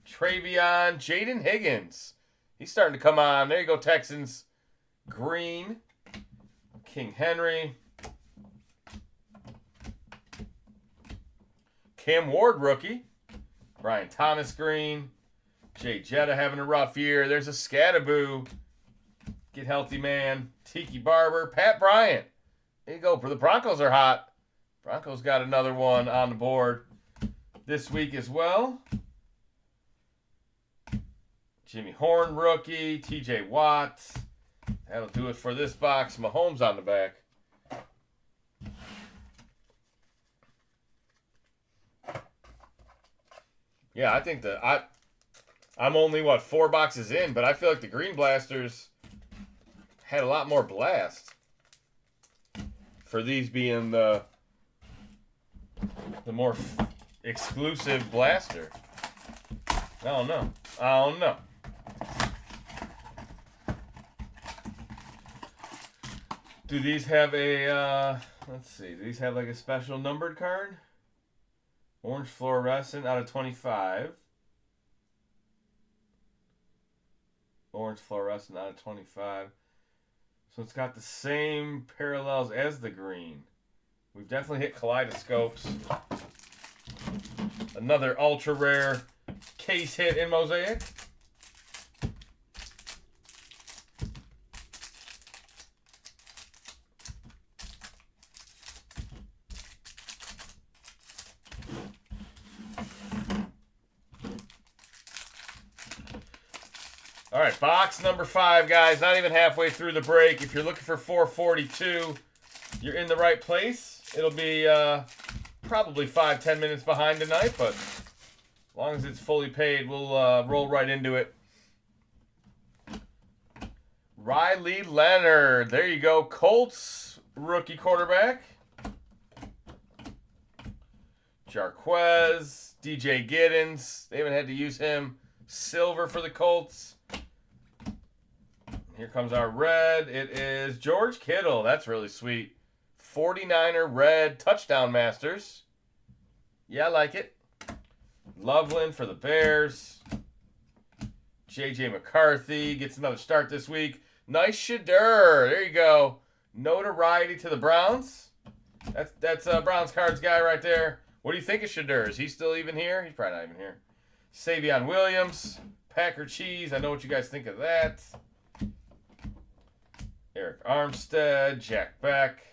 Travion, Jaden Higgins. He's starting to come on. There you go, Texans. Green, King Henry, Cam Ward rookie, Brian Thomas green, Jay Jetta having a rough year. There's a Scattaboo. Get healthy, man. Tiki Barber, Pat Bryant. There you go. The Broncos are hot. Broncos got another one on the board this week as well. Jimmy Horn rookie, TJ Watt. That'll do it for this box. Mahomes on the back. Yeah, I think I'm only 4 boxes in, but I feel like the Green Blasters had a lot more blast for these being the more exclusive blaster. I don't know. Do these have a let's see, do these have like a special numbered card? Orange fluorescent out of 25. Orange fluorescent out of 25. So it's got the same parallels as the green. We've definitely hit kaleidoscopes. Another ultra rare case hit in Mosaic. All right, box number 5, guys. Not even halfway through the break. If you're looking for 442, you're in the right place. It'll be probably 5-10 minutes behind tonight, but as long as it's fully paid, we'll roll right into it. Riley Leonard. There you go. Colts rookie quarterback. Jarquez. DJ Giddens. They haven't had to use him. Silver for the Colts. Here comes our red. It is George Kittle. That's really sweet. 49er red touchdown masters. Yeah, I like it. Loveland for the Bears. J.J. McCarthy gets another start this week. Nice Shadur. There you go. Notoriety to the Browns. That's Browns cards guy right there. What do you think of Shadur? Is he still even here? He's probably not even here. Savion Williams. Packer cheese. I know what you guys think of that. Eric Armstead. Jack Beck.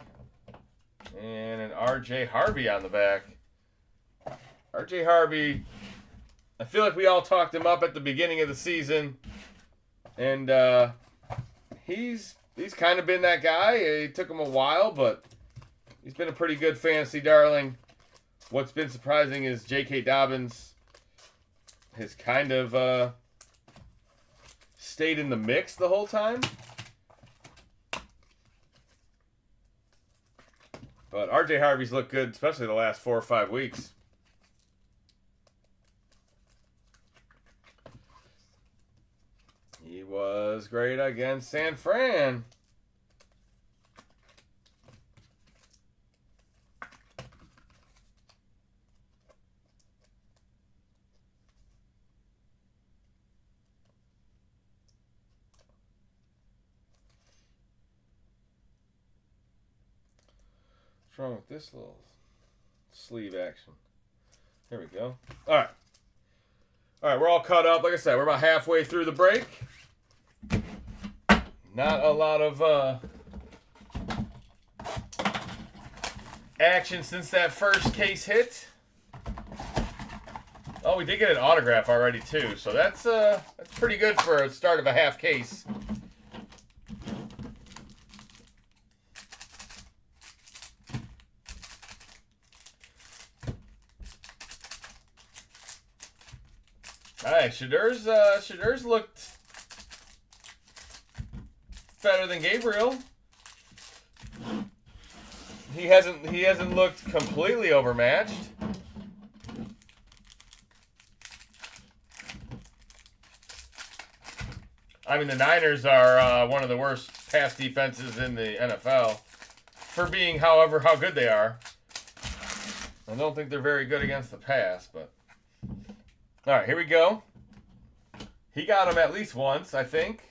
And an R.J. Harvey on the back. R.J. Harvey, I feel like we all talked him up at the beginning of the season. And he's kind of been that guy. It took him a while, but he's been a pretty good fantasy darling. What's been surprising is J.K. Dobbins has kind of stayed in the mix the whole time. But R.J. Harvey's looked good, especially the last 4 or 5 weeks. He was great against San Fran. What's wrong with this little sleeve action? There we go. All right. All right, we're all caught up. Like I said, we're about halfway through the break. Not a lot of action since that first case hit. Oh, we did get an autograph already too, so that's pretty good for a start of a half case. All right, Shadur's looked better than Gabriel. He hasn't looked completely overmatched. I mean, the Niners are one of the worst pass defenses in the NFL for being, however, how good they are. I don't think they're very good against the pass, but all right, here we go. He got him at least once, I think.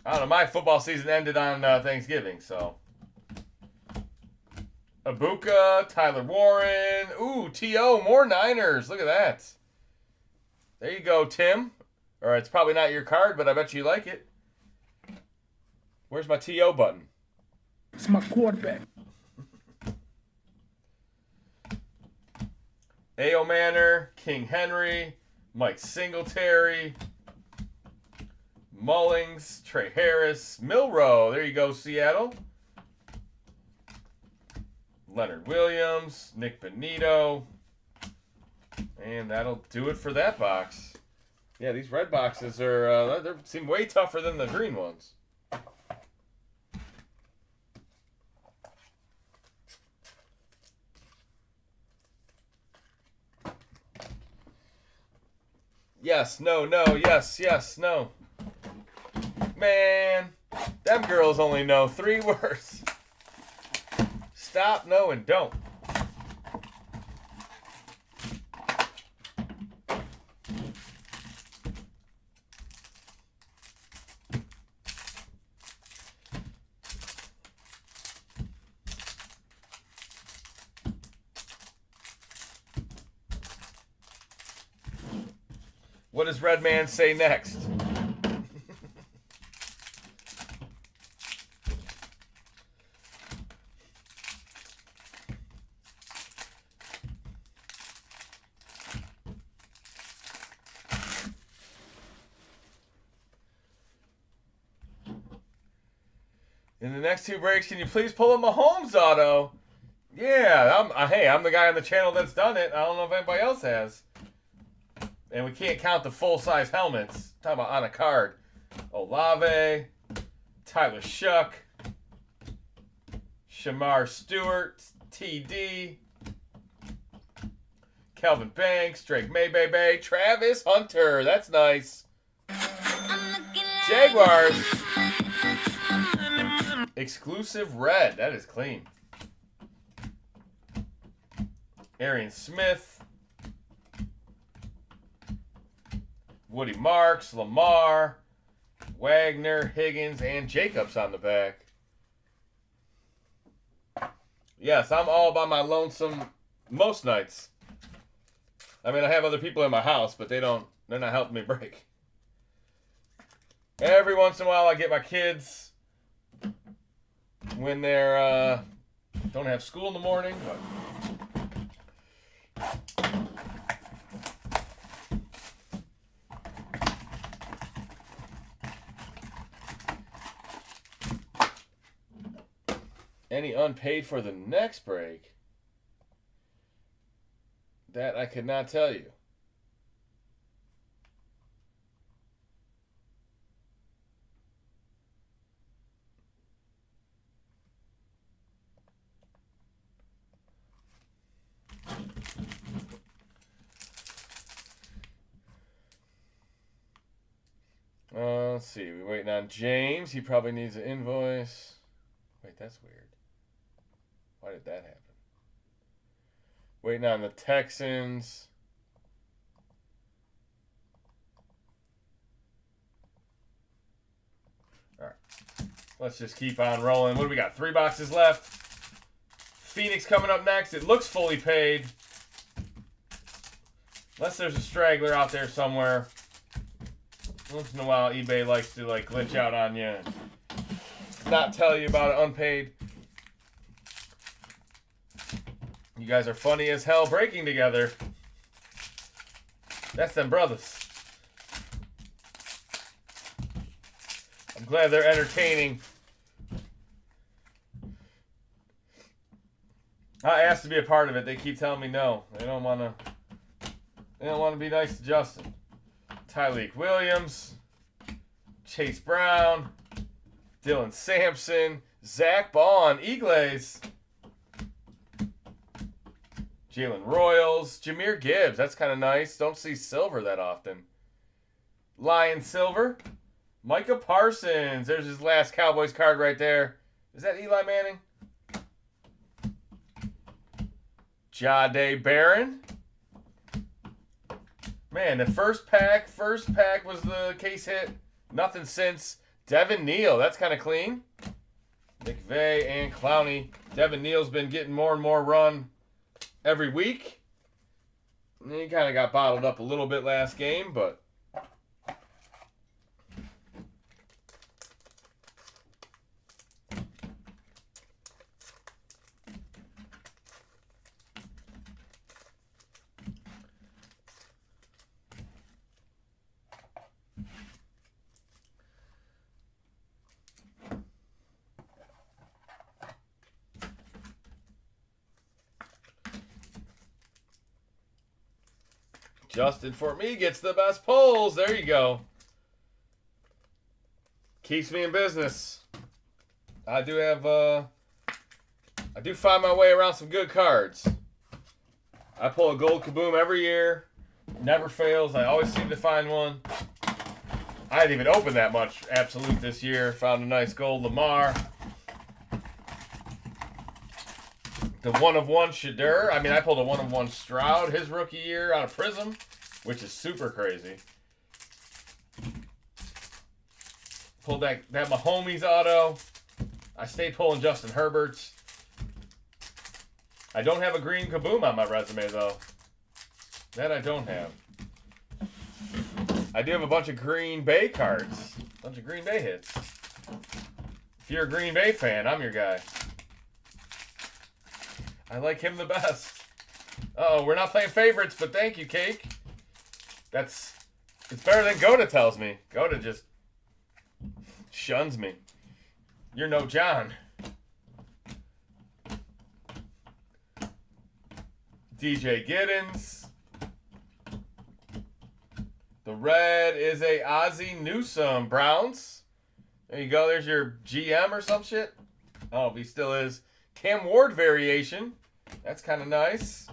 I don't know, my football season ended on Thanksgiving, so. Ibuka, Tyler Warren. Ooh, T.O., more Niners. Look at that. There you go, Tim. Or it's probably not your card, but I bet you like it. Where's my T.O. button? It's my quarterback. A.O. Manor, King Henry, Mike Singletary, Mullings, Trey Harris, Milrow. There you go, Seattle. Leonard Williams, Nick Benito. And that'll do it for that box. Yeah, these red boxes are they seem way tougher than the green ones. Yes, no, no, yes, yes, no. Man, them girls only know 3 words. Stop, no, and don't. What does Redman say next? In the next 2 breaks, can you please pull a Mahomes auto? Yeah, I'm the guy on the channel that's done it. I don't know if anybody else has. And we can't count the full-size helmets. I'm talking about on a card. Olave, Tyler Shuck, Shamar Stewart, TD, Kelvin Banks, Drake Maybay, Travis Hunter. That's nice. Jaguars. Exclusive red. That is clean. Arian Smith. Woody Marks, Lamar, Wagner, Higgins, and Jacobs on the back. Yes, I'm all by my lonesome most nights. I mean, I have other people in my house, but they're not helping me break. Every once in a while, I get my kids when they're don't have school in the morning. Any unpaid for the next break? That I could not tell you. Let's see. We're waiting on James. He probably needs an invoice. Wait, that's weird. Why did that happen? Waiting on the Texans. All right. Let's just keep on rolling. What do we got? 3 boxes left. Phoenix coming up next. It looks fully paid. Unless there's a straggler out there somewhere. Once in a while, eBay likes to glitch out on you and not tell you about it unpaid. You guys are funny as hell breaking together. That's them brothers. I'm glad they're entertaining. I asked to be a part of it. They keep telling me no. They don't want to be nice to Justin. Tyleek Williams, Chase Brown, Dylan Sampson, Zach Bond, Eagles, Jalen Royals, Jahmyr Gibbs. That's kind of nice. Don't see silver that often. Lion Silver, Micah Parsons. There's his last Cowboys card right there. Is that Eli Manning? Jahdae Barron. Man, the first pack was the case hit. Nothing since. Devin Neal, that's kind of clean. McVay and Clowney. Devin Neal's been getting more and more run every week. He kind of got bottled up a little bit last game, but Justin for me gets the best pulls. There you go. Keeps me in business. I do find my way around some good cards. I pull a gold kaboom every year. Never fails. I always seem to find one. I didn't even open that much Absolute this year. Found a nice gold Lamar. The 1-of-1 Shadur. I mean, I pulled a 1-of-1 Stroud his rookie year out of Prism, which is super crazy. Pulled that Mahomes auto. I stayed pulling Justin Herbert's. I don't have a green kaboom on my resume, though. That I don't have. I do have a bunch of Green Bay cards. A bunch of Green Bay hits. If you're a Green Bay fan, I'm your guy. I like him the best. Uh-oh, we're not playing favorites, but thank you, Cake. It's better than Goda tells me. Goda just shuns me. You're no John. DJ Giddens. The red is a Ozzie Newsome Browns. There you go. There's your GM or some shit. Oh, if he still is. Cam Ward variation. That's kind of nice.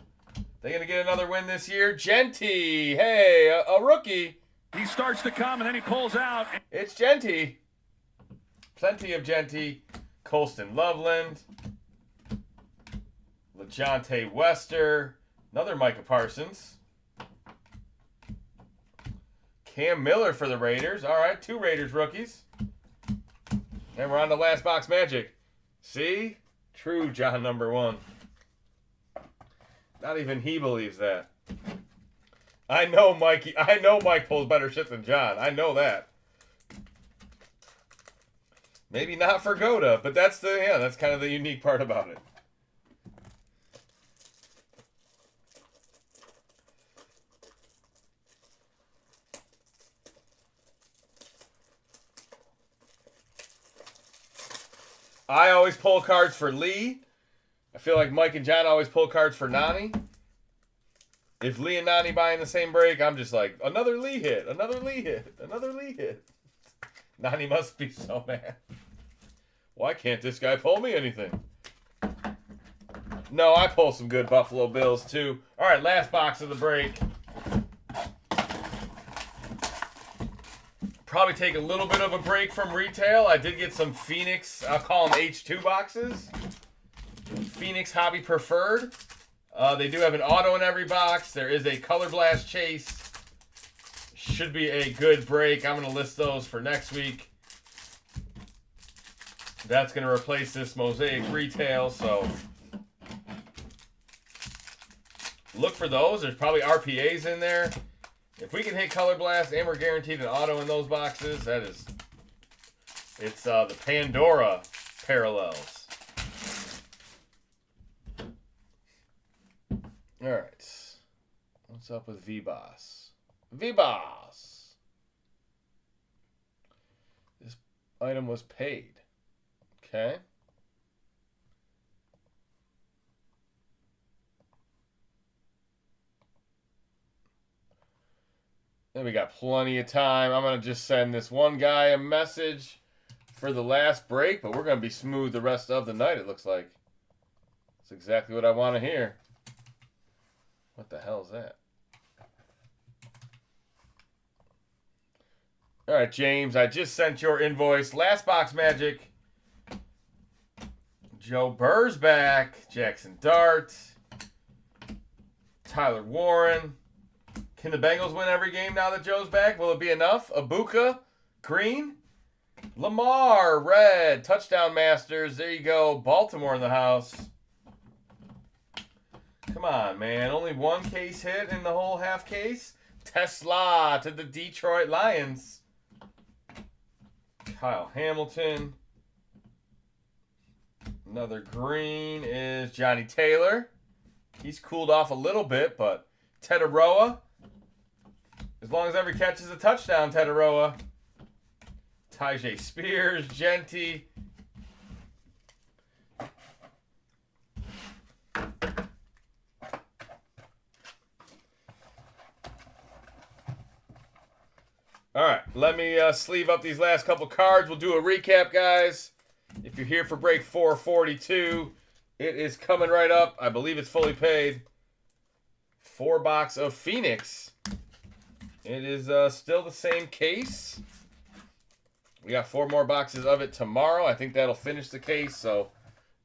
They going to get another win this year. Genty. Hey, a rookie. He starts to come and then he pulls out. It's Genty. Plenty of Genty. Colston Loveland. LeJonte Wester. Another Micah Parsons. Cam Miller for the Raiders. All right, 2 Raiders rookies. And we're on the last box magic. See? True John number 1. Not even he believes that. I know Mike pulls better shit than John. I know that. Maybe not for Goda, but that's kind of the unique part about it. I always pull cards for Lee. I feel like Mike and John always pull cards for Nani. If Lee and Nani buy in the same break, I'm just like, another Lee hit, another Lee hit, another Lee hit. Nani must be so mad. Why can't this guy pull me anything? No, I pull some good Buffalo Bills too. All right, last box of the break. Probably take a little bit of a break from retail. I did get some Phoenix, I'll call them H2 boxes. Phoenix Hobby Preferred. They do have an auto in every box. There is a Color Blast Chase. Should be a good break. I'm going to list those for next week. That's going to replace this Mosaic retail, so look for those. There's probably RPAs in there. If we can hit Color Blast and we're guaranteed an auto in those boxes, it's the Pandora parallels. All right. What's up with V-Boss? V-Boss! This item was paid. Okay. Then we got plenty of time. I'm going to just send this one guy a message for the last break, but we're going to be smooth the rest of the night, it looks like. That's exactly what I want to hear. What the hell is that? All right, James, I just sent your invoice. Last box magic. Joe Burr's back. Jackson Dart. Tyler Warren. Can the Bengals win every game now that Joe's back? Will it be enough? Abuka, green. Lamar, red. Touchdown Masters. There you go. Baltimore in the house. Come on, man. Only one case hit in the whole half case. Tesla to the Detroit Lions. Kyle Hamilton. Another green is Johnny Taylor. He's cooled off a little bit, but Tetaroa. As long as every catch is a touchdown, Tetaroa. Tyjae Spears, Genty. All right, let me sleeve up these last couple cards. We'll do a recap, guys. If you're here for break 442, it is coming right up. I believe it's fully paid. 4 box of Phoenix. It is still the same case. We got 4 more boxes of it tomorrow. I think that'll finish the case. So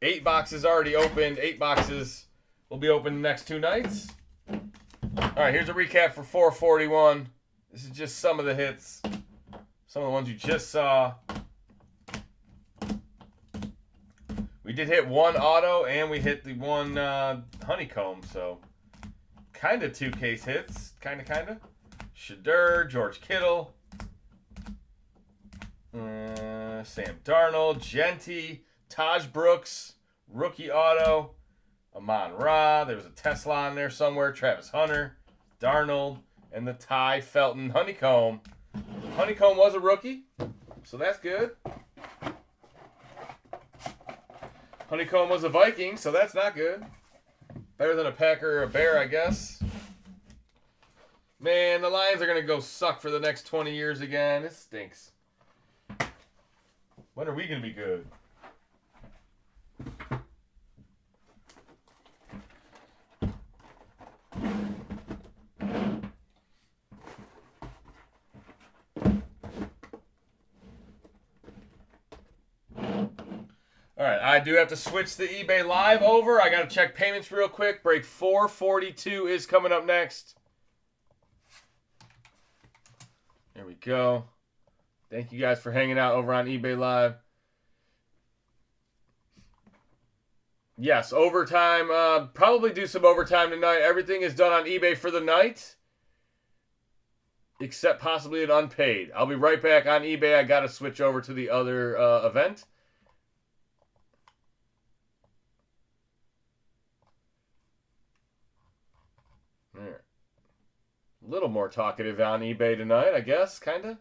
8 boxes already opened. 8 boxes will be open the next 2 nights. All right, here's a recap for 441. This is just some of the hits. Some of the ones you just saw. We did hit 1 auto and we hit the 1 honeycomb. So kind of 2 case hits. Kind of. Shadur, George Kittle. Sam Darnold, Genty, Taj Brooks, rookie auto, Amon Ra. There was a Tesla in there somewhere. Travis Hunter, Darnold, and the Ty Felton Honeycomb. Honeycomb was a rookie, so that's good. Honeycomb was a Viking, so that's not good. Better than a Packer or a Bear, I guess. Man, the Lions are going to go suck for the next 20 years again. It stinks. When are we going to be good? All right, I do have to switch the eBay Live over. I got to check payments real quick. Break 442 is coming up next. There we go. Thank you guys for hanging out over on eBay Live. Yes, overtime. Probably do some overtime tonight. Everything is done on eBay for the night, except possibly an unpaid. I'll be right back on eBay. I got to switch over to the other event. There. A little more talkative on eBay tonight, I guess, kind of.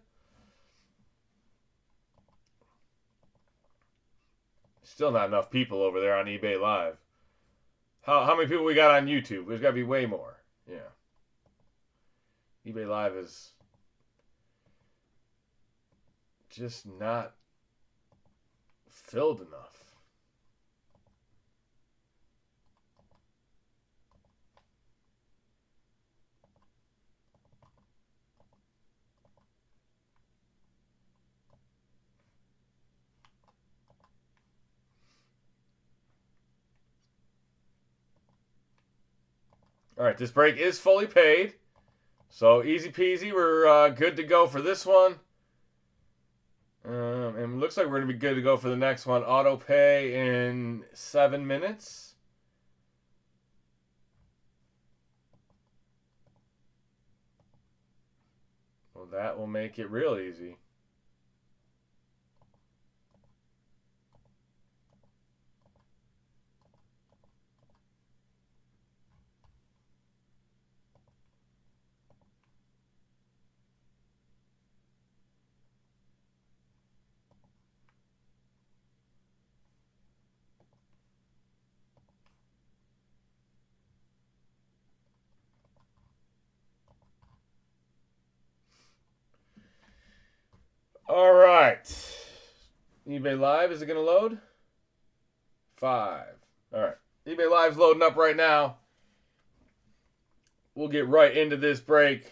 Still not enough people over there on eBay Live. How many people we got on YouTube? There's got to be way more. Yeah. eBay Live is just not filled enough. All right, this break is fully paid. So easy peasy. We're good to go for this one. And it looks like we're going to be good to go for the next one. Auto pay in 7 minutes. Well, that will make it real easy. All right. eBay Live, is it going to load? 5. All right. eBay Live's loading up right now. We'll get right into this break.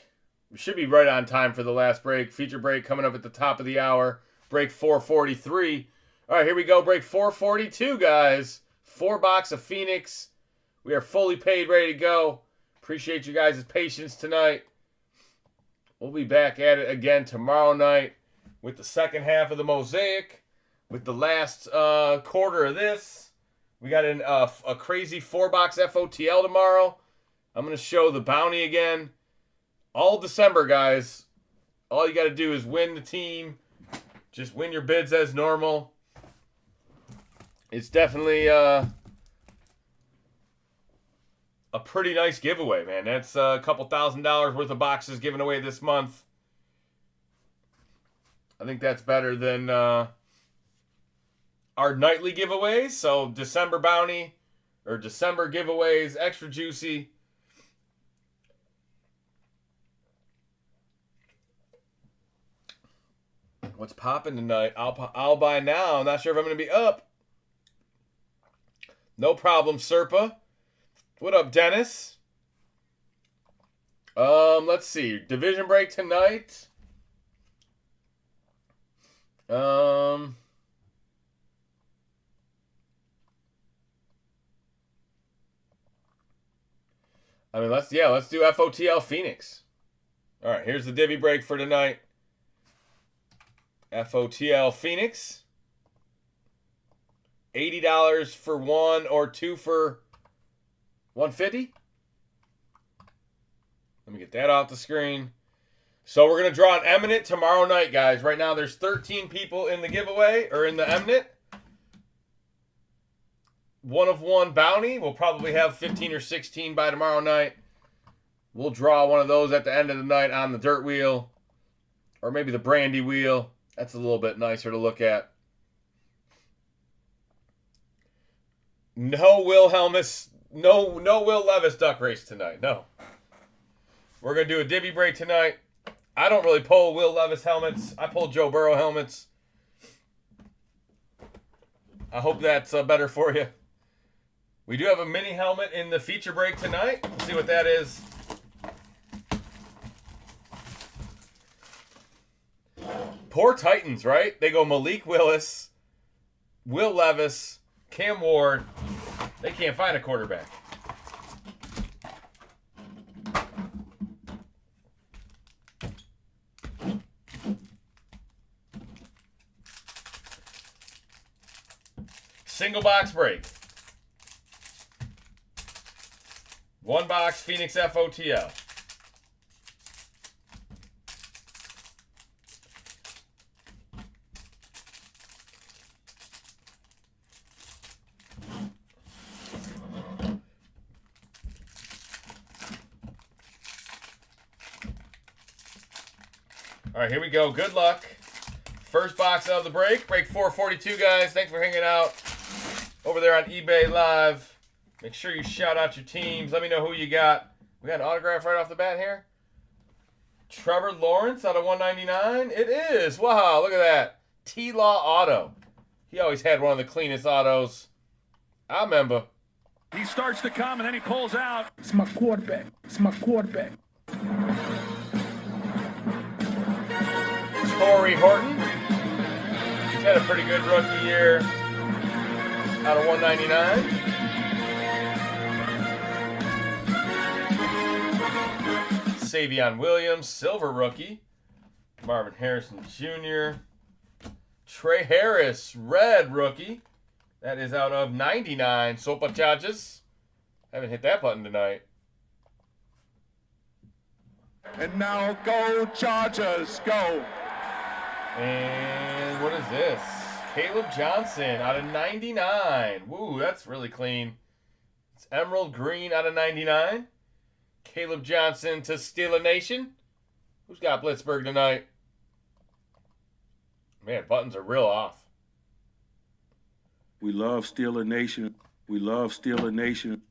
We should be right on time for the last break. Feature break coming up at the top of the hour. Break 443. All right, here we go. Break 442, guys. 4 box of Phoenix. We are fully paid, ready to go. Appreciate you guys' patience tonight. We'll be back at it again tomorrow night with the second half of the Mosaic, with the last quarter of this. We got a crazy 4-box FOTL tomorrow. I'm going to show the bounty again. All December, guys. All you got to do is win the team. Just win your bids as normal. It's definitely a pretty nice giveaway, man. That's a couple $1,000s worth of boxes given away this month. I think that's better than our nightly giveaways. So December bounty or December giveaways, extra juicy. What's popping tonight? I'll buy now. I'm not sure if I'm going to be up. No problem, Serpa. What up, Dennis? Let's see. Division break tonight. I mean, let's do FOTL Phoenix. All right, here's the divvy break for tonight. FOTL Phoenix. $80 for 1 or 2 for $150. Let me get that off the screen. So we're going to draw an Eminent tomorrow night, guys. Right now there's 13 people in the giveaway, or in the Eminent. 1 of 1 bounty. We'll probably have 15 or 16 by tomorrow night. We'll draw one of those at the end of the night on the dirt wheel. Or maybe the brandy wheel. That's a little bit nicer to look at. No Wilhelmus No Will Levis duck race tonight. No. We're going to do a divvy break tonight. I don't really pull Will Levis helmets. I pull Joe Burrow helmets. I hope that's better for you. We do have a mini helmet in the feature break tonight. Let's see what that is. Poor Titans, right? They go Malik Willis, Will Levis, Cam Ward. They can't find a quarterback. Single box break. One box Phoenix FOTL. All right, here we go. Good luck. First box of the break. Break 442, guys. Thanks for hanging out over there on eBay Live. Make sure you shout out your teams. Let me know who you got. We got an autograph right off the bat here. Trevor Lawrence out of 199. It is. Wow, look at that. T-Law Auto. He always had one of the cleanest autos. I remember. He starts to come, and then he pulls out. It's my quarterback. It's my quarterback. Torrey Horton. He's had a pretty good rookie year out of 199. Savion Williams, silver rookie. Marvin Harrison Jr. Trey Harris, red rookie. That is out of 99. Sopa Charges. Haven't hit that button tonight. And now go Chargers, go. And what is this? Caleb Johnson out of 99. Woo, that's really clean. It's Emerald Green out of 99. Caleb Johnson to Steeler Nation. Who's got Blitzburg tonight? Man, buttons are real off. We love Steeler Nation. We love Steeler Nation.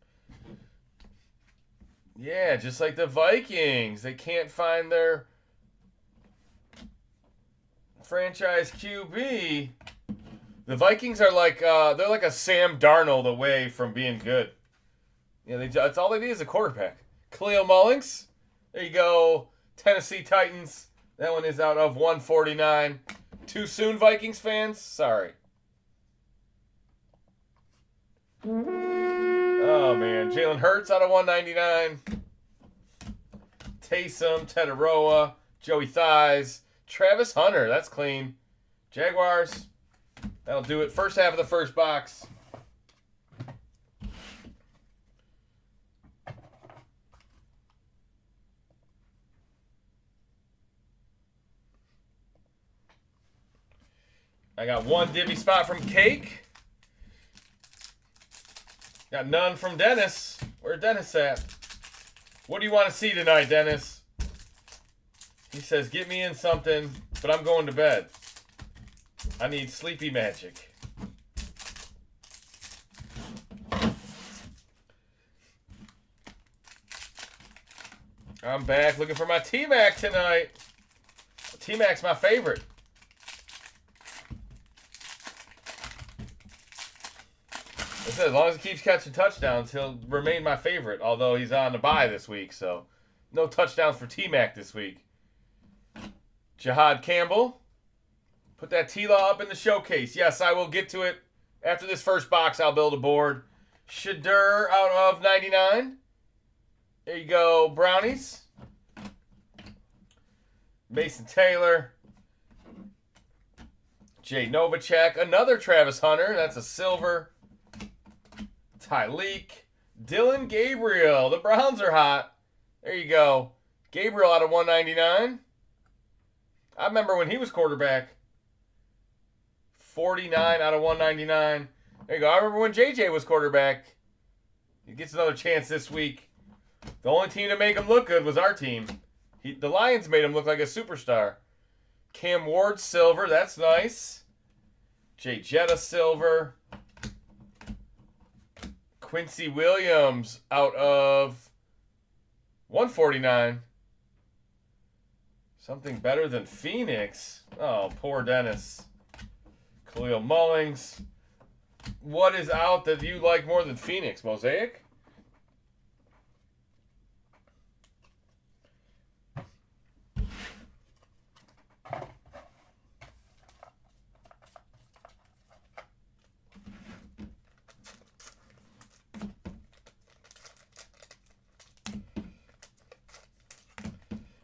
Yeah, just like the Vikings. They can't find their franchise QB. The Vikings are like, they're like a Sam Darnold away from being good. Yeah, that's all they need is a quarterback. Khalil Mullings. There you go. Tennessee Titans. That one is out of 149. Too soon, Vikings fans? Sorry. Oh, man. Jalen Hurts out of 199. Taysom, Tetaroa, Joey Thighs, Travis Hunter. That's clean. Jaguars. That'll do it. First half of the first box. I got one divvy spot from Cake. Got none from Dennis. Where's Dennis at? What do you want to see tonight, Dennis? He says, get me in something, but I'm going to bed. I need sleepy magic. I'm back looking for my T-Mac tonight. T-Mac's my favorite. I said, as long as he keeps catching touchdowns, he'll remain my favorite, although he's on the bye this week, so no touchdowns for T-Mac this week. Jahad Campbell. Put that T-Law up in the showcase. Yes, I will get to it. After this first box, I'll build a board. Shadur out of 99. There you go, Brownies. Mason Taylor. Jay Novacek. Another Travis Hunter. That's a silver. Tyleek. Dylan Gabriel. The Browns are hot. There you go. Gabriel out of 199. I remember when he was quarterback. 49 out of 199. There you go. I remember when JJ was quarterback. He gets another chance this week. The only team to make him look good was our team. The Lions made him look like a superstar. Cam Ward, silver. That's nice. Jay Jetta, silver. Quincy Williams out of 149. Something better than Phoenix. Oh, poor Dennis. Khalil Mullings. What is out that you like more than Phoenix? Mosaic?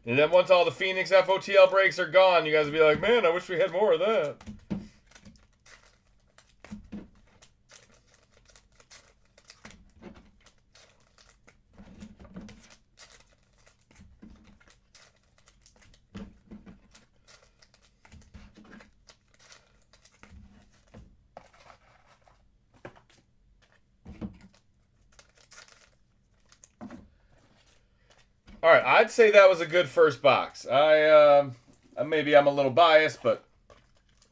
And then once all the Phoenix FOTL breaks are gone, you guys will be like, man, I wish we had more of that. All right, I'd say that was a good first box. Maybe I'm a little biased, but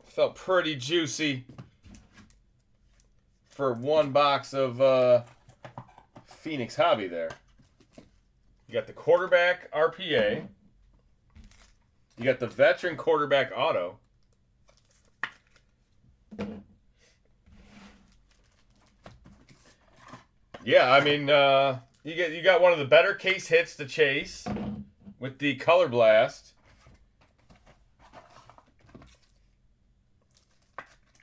felt pretty juicy for one box of Phoenix Hobby there. You got the quarterback RPA. You got the veteran quarterback auto. Yeah, I mean, you got one of the better case hits to chase with the Color Blast.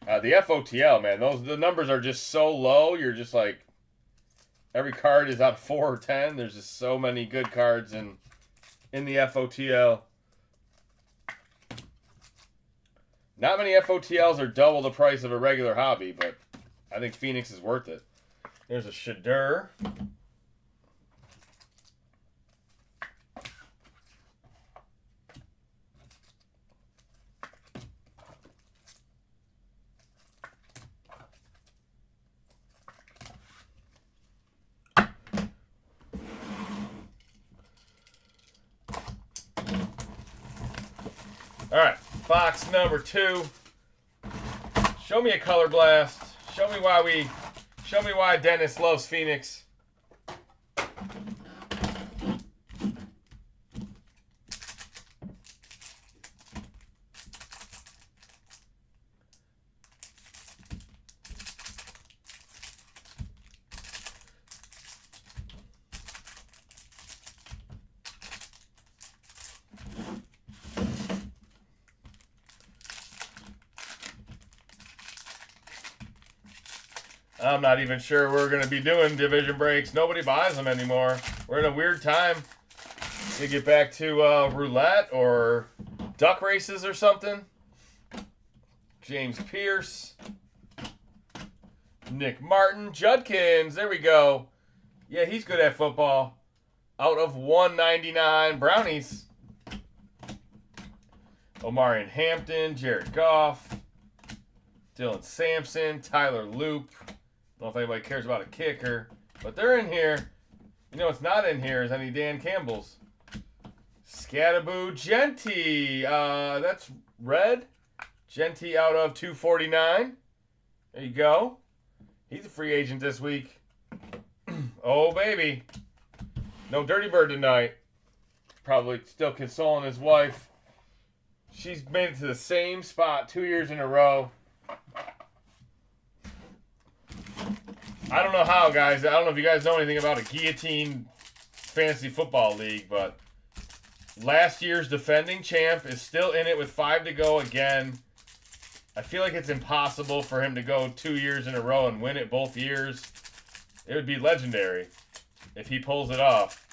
The FOTL, man, the numbers are just so low. You're just like, every card is out 4 or 10. There's just so many good cards in the FOTL. Not many FOTLs are double the price of a regular hobby, but I think Phoenix is worth it. There's a Shadur. All right, box number 2. Show me a Color Blast. Show me why Dennis loves Phoenix. I'm not even sure we're going to be doing division breaks. Nobody buys them anymore. We're in a weird time to get back to roulette or duck races or something. James Pierce. Nick Martin. Judkins. There we go. Yeah, he's good at football. Out of 199. Brownies. Omarion Hampton. Jared Goff. Dylan Sampson. Tyler Loop. I don't know if anybody cares about a kicker, but they're in here. You know what's not in here is any Dan Campbell's. Scattaboo Genty. That's red. Genty out of 249. There you go. He's a free agent this week. Oh, baby. No Dirty Bird tonight. Probably still consoling his wife. She's made it to the same spot 2 years in a row. I don't know how, guys. I don't know if you guys know anything about a guillotine fantasy football league, but last year's defending champ is still in it with 5 to go again. I feel like it's impossible for him to go 2 years in a row and win it both years. It would be legendary if he pulls it off.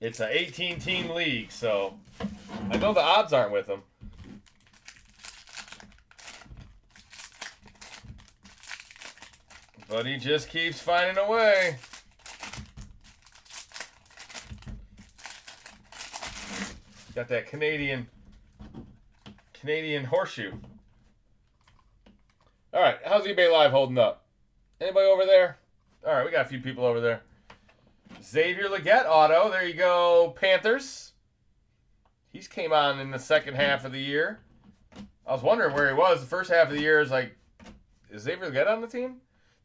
It's an 18-team league, so I know the odds aren't with him. But he just keeps finding a way. Got that Canadian horseshoe. All right, how's eBay Live holding up? Anybody over there? All right, we got a few people over there. Xavier Legette auto. There you go, Panthers. He's came on in the second half of the year. I was wondering where he was. The first half of the year is like, is Xavier Legette on the team?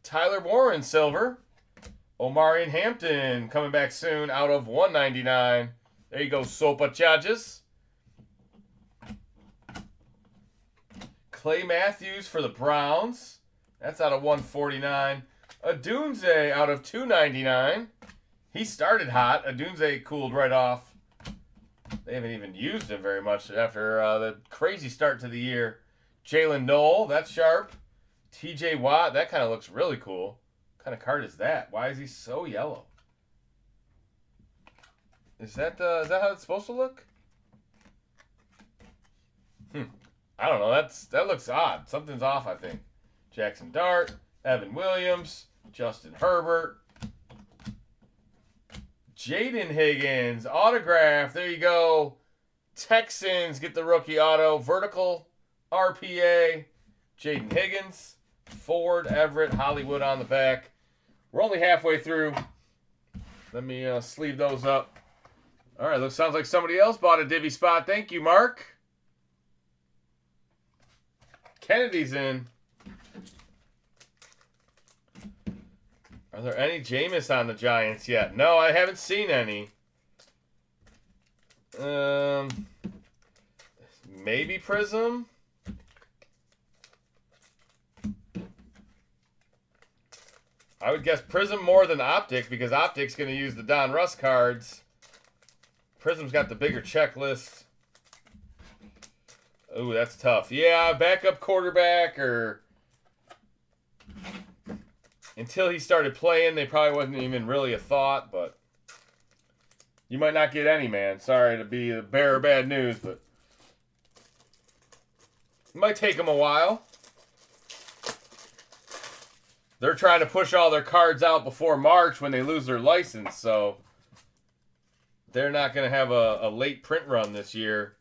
Tyler Warren, silver. Omarion Hampton coming back soon out of 199. There you go, Sopa Charges. Clay Matthews for the Browns. That's out of 149. Adunze out of 299. He started hot. Adunze cooled right off. They haven't even used him very much after the crazy start to the year. Jalen Knoll, that's sharp. TJ Watt, that kind of looks really cool. What kind of card is that? Why is he so yellow? Is that how it's supposed to look? I don't know. That looks odd. Something's off, I think. Jackson Dart, Evan Williams, Justin Herbert, Jaden Higgins, autograph. There you go. Texans get the rookie auto. Vertical RPA. Jaden Higgins. Ford, Everett, Hollywood on the back. We're only halfway through. Let me sleeve those up. All right, sounds like somebody else bought a divvy spot. Thank you, Mark. Kennedy's in. Are there any Jameis on the Giants yet? No, I haven't seen any. Maybe Prism. I would guess Prism more than Optic because Optic's going to use the Don Russ cards. Prism's got the bigger checklist. Ooh, that's tough. Yeah, backup quarterback or... Until he started playing, they probably wasn't even really a thought, but... You might not get any, man. Sorry to be the bearer of bad news, but... It might take them a while. They're trying to push all their cards out before March when they lose their license, so... They're not going to have a late print run this year.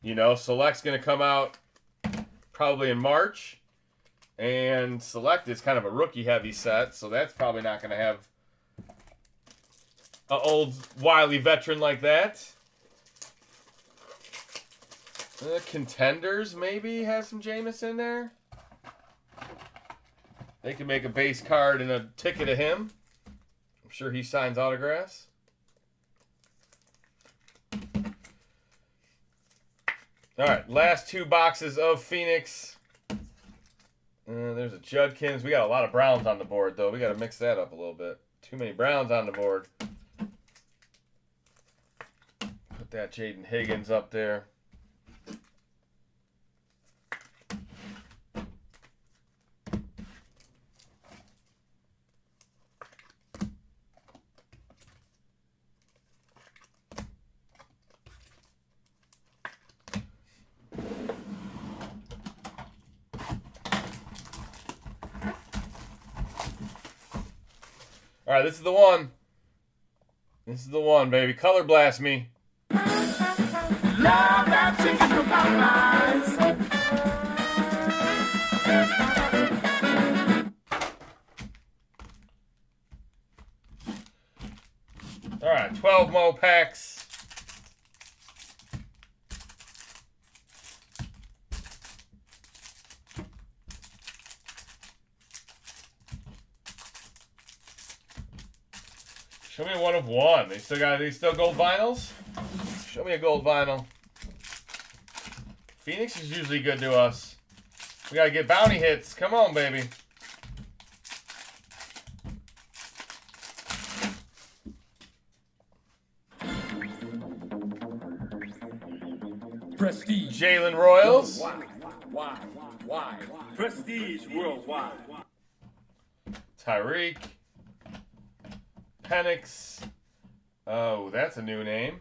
You know, Select's going to come out probably in March. And Select is kind of a rookie-heavy set, so that's probably not going to have an old, wily veteran like that. Contenders maybe has some Jameis in there. They can make a base card and a ticket of him. I'm sure he signs autographs. All right, last two boxes of Phoenix. There's a Judkins. We got a lot of Browns on the board, though. We got to mix that up a little bit. Too many Browns on the board. Put that Jaden Higgins up there. All right, this is the one. This is the one, baby. Color blast me. Love that chicken from Popeyes. All right, 12 mo packs. Show me a one of one. They still gold vinyls? Show me a gold vinyl. Phoenix is usually good to us. We gotta get bounty hits. Come on, baby. Prestige. Jalen Royals. Why? Prestige worldwide. Tyreek. Penix. Oh, that's a new name.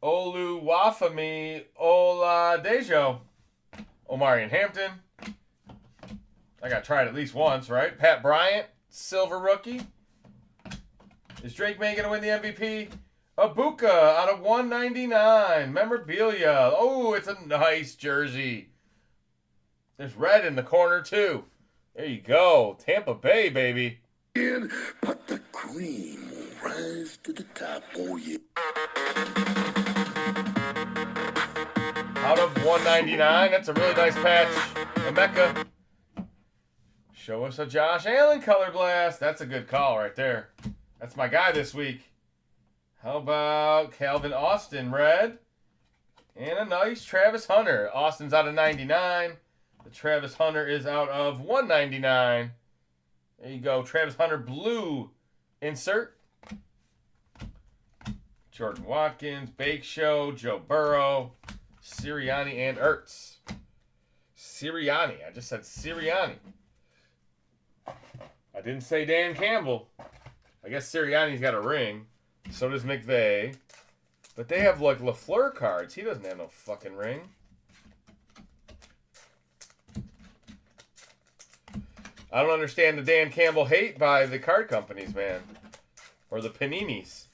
Oluwafemi Oladejo. Omarion Hampton. I got to try it at least once, right? Pat Bryant, silver rookie. Is Drake May going to win the MVP? Abuka out of 199. Memorabilia. Oh, it's a nice jersey. There's red in the corner, too. There you go. Tampa Bay, baby. But the cream will rise to the top. Oh, yeah. Out of 199. That's a really nice patch. Emeka. Show us a Josh Allen color blast. That's a good call right there. That's my guy this week. How about Calvin Austin, red? And a nice Travis Hunter. Austin's out of 99. The Travis Hunter is out of 199. There you go. Travis Hunter blue insert. Jordan Watkins, Bake Show, Joe Burrow, Sirianni, and Ertz. Sirianni. I just said Sirianni. I didn't say Dan Campbell. I guess Sirianni's got a ring. So does McVay. But they have, like, LaFleur cards. He doesn't have no fucking ring. I don't understand the Dan Campbell hate by the card companies, man. Or the Paninis.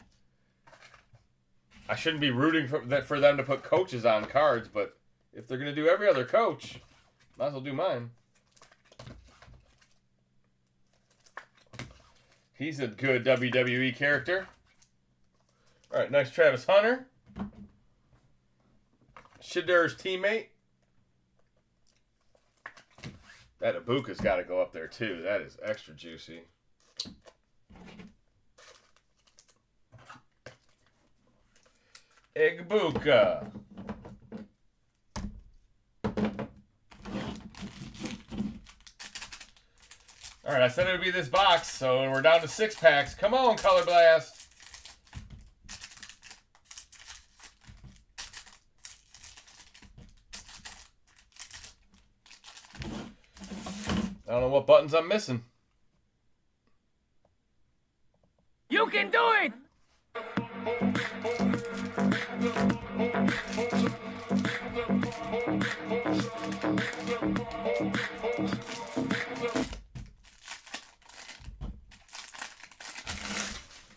I shouldn't be rooting for them to put coaches on cards, but if they're going to do every other coach, might as well do mine. He's a good WWE character. All right, nice Travis Hunter. Shadur's teammate. That Ibuka's got to go up there, too. That is extra juicy. Ibuka. All right, I said it would be this box, so we're down to 6 packs. Come on, Color Blast. I don't know what buttons I'm missing. You can do it!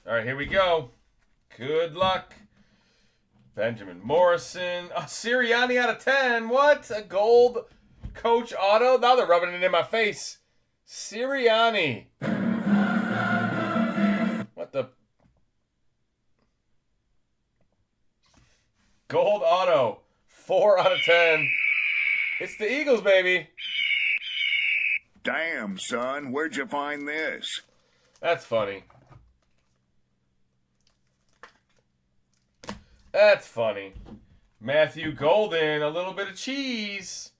All right, here we go. Good luck. Benjamin Morrison. Oh, Sirianni out of 10. What? A gold Coach auto? Now they're rubbing it in my face. Sirianni. What the? Gold auto. 4 out of 10. It's the Eagles, baby. Damn, son, where'd you find this? That's funny. That's funny. Matthew Golden, a little bit of cheese.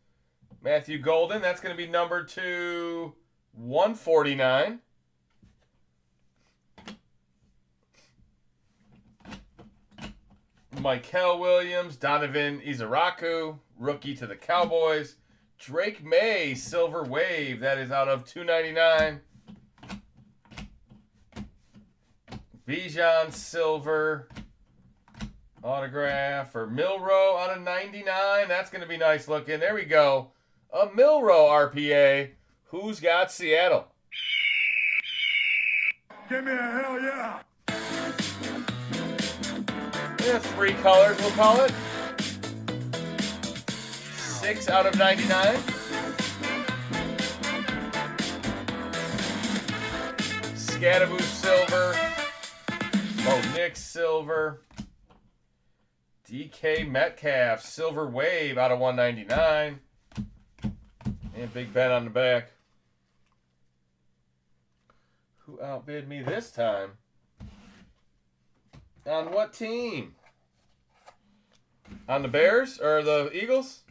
Matthew Golden, that's going to be numbered to 149. Mikel Williams, Donovan Izaraku, rookie to the Cowboys. Drake May, Silver Wave, that is out of 299. Bijan Silver autograph for Milrow out of 99. That's going to be nice looking. There we go. A Milrow RPA. Who's got Seattle? Give me a hell yeah! Yeah, 3 colors, we'll call it. 6 out of 99. Scadaboo Silver. Bo Nix Silver. DK Metcalf Silver Wave out of 199. And Big Ben on the back. Who outbid me this time? On what team? On the Bears or the Eagles?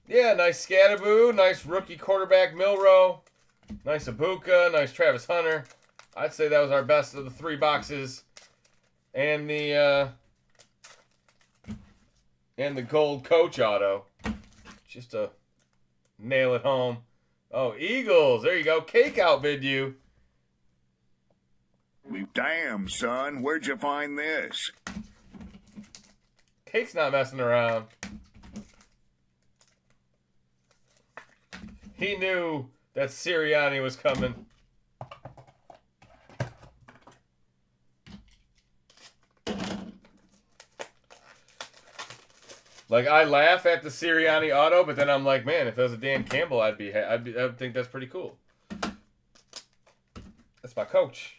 Yeah, nice Scadaboo. Nice rookie quarterback Milrow. Nice Ibuka. Nice Travis Hunter. I'd say that was our best of the 3 boxes. And the gold coach auto. Just to nail it home. Oh, Eagles. There you go. Cake outbid you. Damn, son, where'd you find this? Cake's not messing around. He knew that Sirianni was coming. Like, I laugh at the Sirianni auto, but then I'm like, man, if it was a Dan Campbell, I would think that's pretty cool. That's my coach.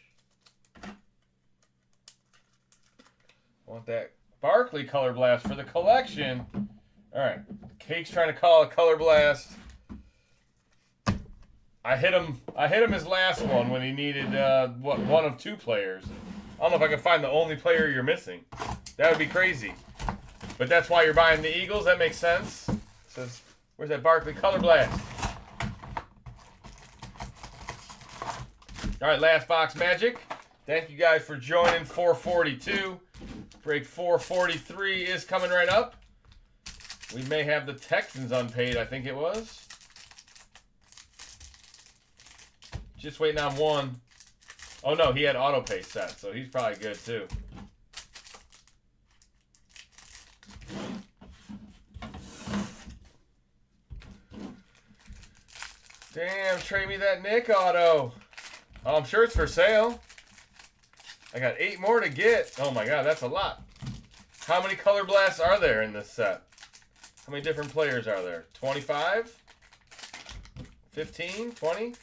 Want that Barkley color blast for the collection. All right. Cake's trying to call a color blast. I hit him his last one when he needed one of 2 players. I don't know if I can find the only player you're missing. That would be crazy. But that's why you're buying the Eagles. That makes sense. It says, where's that Barkley color blast? All right, last box magic. Thank you guys for joining 442. Break 443 is coming right up. We may have the Texans unpaid, I think it was. Just waiting on one. Oh, no, he had auto pay set, so he's probably good, too. Damn, trade me that Nick auto. Oh, I'm sure it's for sale. I got 8 more to get. Oh, my God, that's a lot. How many color blasts are there in this set? How many different players are there? 25? 15? 20?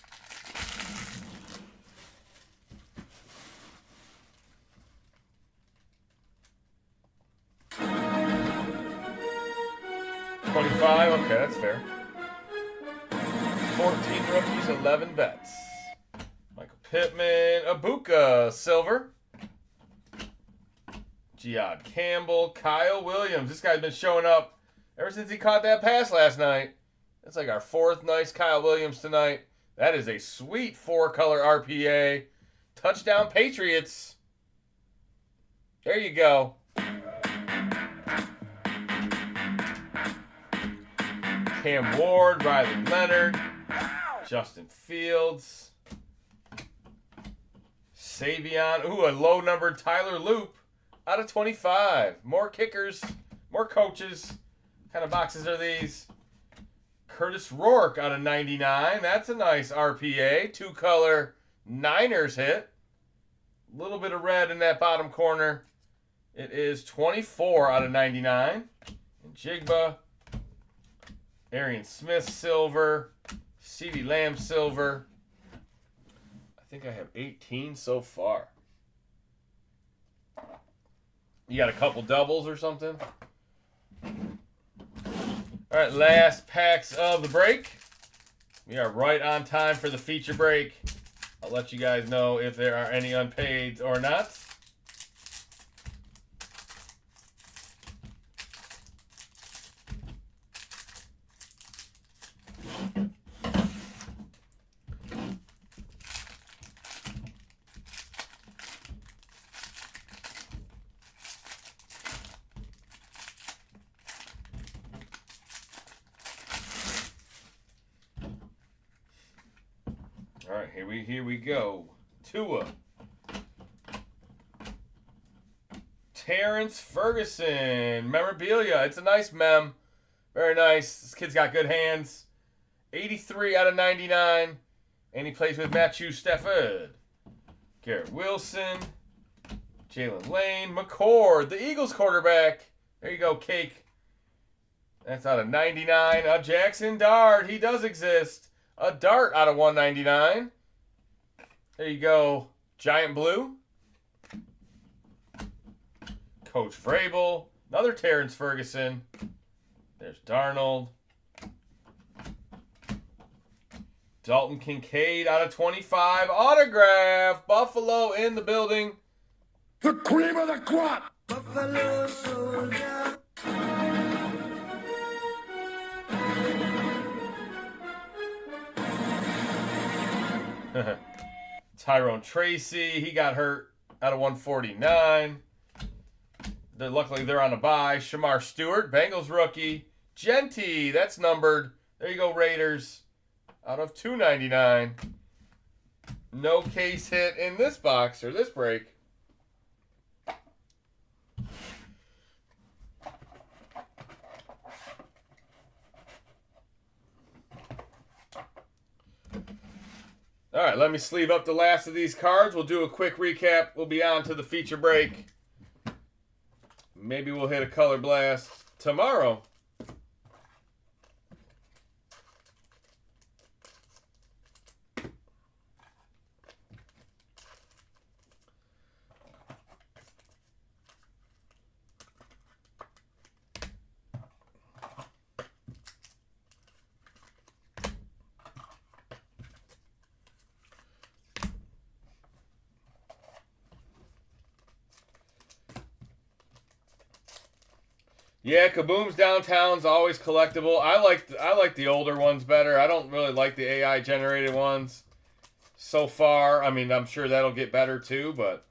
Okay, that's fair. 14 rookies, 11 vets. Michael Pittman, Ibuka, silver. Giad Campbell, Kyle Williams. This guy's been showing up ever since he caught that pass last night. That's like our 4th nice Kyle Williams tonight. That is a sweet 4-color RPA. Touchdown Patriots. There you go. Cam Ward, Riley Leonard, Justin Fields, Savion. Ooh, a low-numbered Tyler Loop out of 25. More kickers, more coaches. What kind of boxes are these? Curtis Rourke out of 99. That's a nice RPA. 2-color Niners hit. A little bit of red in that bottom corner. It is 24 out of 99. And Jigba. Arian Smith, silver. CeeDee Lamb, silver. I think I have 18 so far. You got a couple doubles or something? All right, last packs of the break. We are right on time for the feature break. I'll let you guys know if there are any unpaids or not. All right, here we go. Tua. Terrence Ferguson. Memorabilia. It's a nice mem. Very nice. This kid's got good hands. 83 out of 99. And he plays with Matthew Stafford. Garrett Wilson. Jalen Lane. McCord. The Eagles quarterback. There you go, Cake. That's out of 99. A Jackson Dart. He does exist. A Dart out of 199. There you go. Giant Blue. Coach Vrabel. Another Terrence Ferguson. There's Darnold. Dalton Kincaid out of 25. Autograph. Buffalo in the building. The cream of the crop. Buffalo Soldier. Tyrone Tracy, he got hurt out of 149. Luckily, they're on a bye. Shamar Stewart, Bengals rookie. Genty, that's numbered. There you go, Raiders. Out of 299. No case hit in this box or this break. All right, let me sleeve up the last of these cards. We'll do a quick recap. We'll be on to the feature break. Maybe we'll hit a color blast tomorrow. Yeah, Kaboom's Downtown's always collectible. I like the older ones better. I don't really like the AI generated ones so far. I mean, I'm sure that'll get better too, but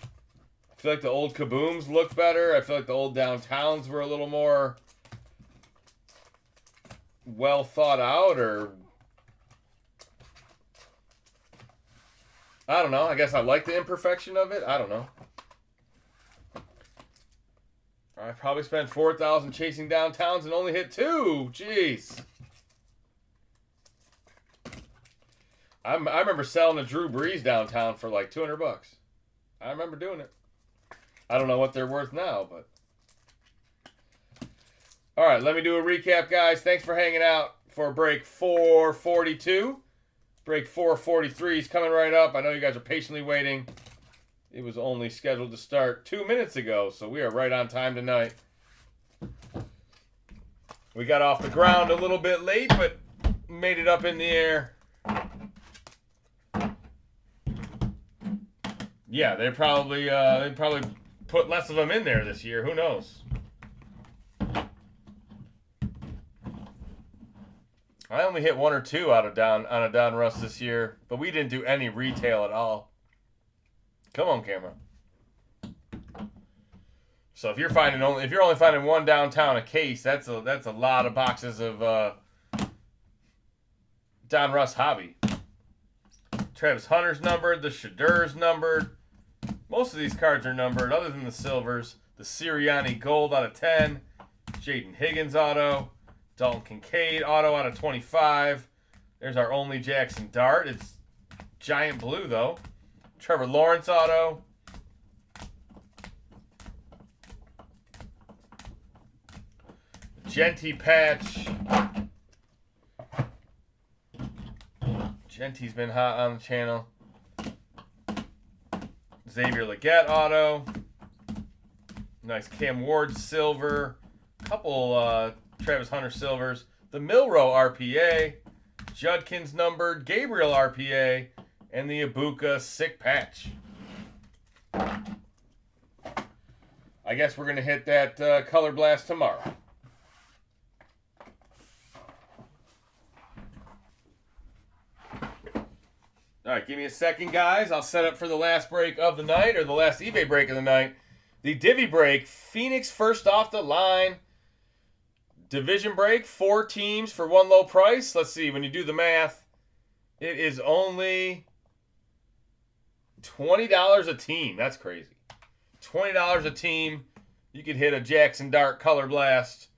I feel like the old Kabooms look better. I feel like the old Downtowns were a little more well thought out, or I don't know. I guess I like the imperfection of it. I don't know. I probably spent 4,000 chasing Downtowns and only hit 2. Jeez. I remember selling a Drew Brees Downtown for like $200. I remember doing it. I don't know what they're worth now, but. All right, let me do a recap, guys. Thanks for hanging out for break 442. Break 443 is coming right up. I know you guys are patiently waiting. It was only scheduled to start 2 minutes ago, so we are right on time tonight. We got off the ground a little bit late, but made it up in the air. Yeah, they probably put less of them in there this year. Who knows? I only hit 1 or 2 on a down rush this year, but we didn't do any retail at all. Come on, camera. So if you're only finding 1 downtown a case, that's a lot of boxes of Don Russ hobby. Travis Hunter's numbered, the Shadur's numbered. Most of these cards are numbered, other than the silvers. The Sirianni Gold out of 10, Jaden Higgins auto, Dalton Kincaid auto out of 25. There's our only Jackson Dart. It's giant blue though. Trevor Lawrence auto. Genty patch. Genty's been hot on the channel. Xavier Legette auto. Nice Cam Ward silver. Couple Travis Hunter silvers. The Milrow RPA. Judkins numbered. Gabriel RPA. And the Ibuka sick patch. I guess we're going to hit that Color Blast tomorrow. All right, give me a second, guys. I'll set up for the last break of the night, or the last eBay break of the night. The Divvy break. Phoenix first off the line. Division break. 4 teams for 1 low price. Let's see. When you do the math, it is only $20 a team. That's crazy. $20 a team. You could hit a Jackson Dart Color Blast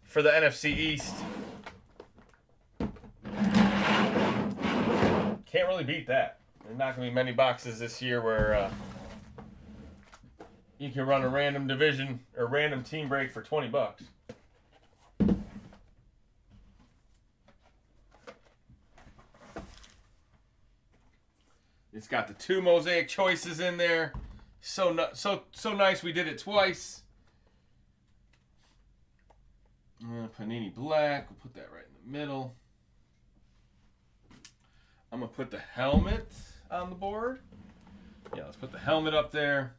for the NFC East. Can't really beat that. There's not going to be many boxes this year where you can run a random division or random team break for $20. It's got the 2 Mosaic choices in there. So nice we did it twice. Panini Black. We'll put that right in the middle. I'm going to put the helmet on the board. Yeah, let's put the helmet up there.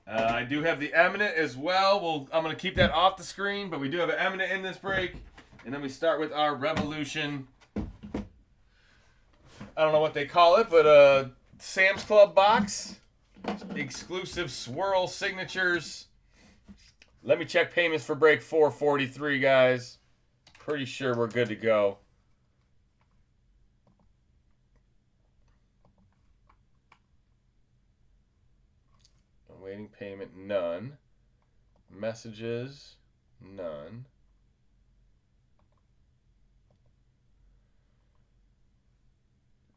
I do have the Eminent as well. I'm going to keep that off the screen, but we do have an Eminent in this break. And then we start with our Revolution. I don't know what they call it, but a Sam's Club box. Exclusive swirl signatures. Let me check payments for break 443, guys. Pretty sure we're good to go. Awaiting payment, none. Messages, none.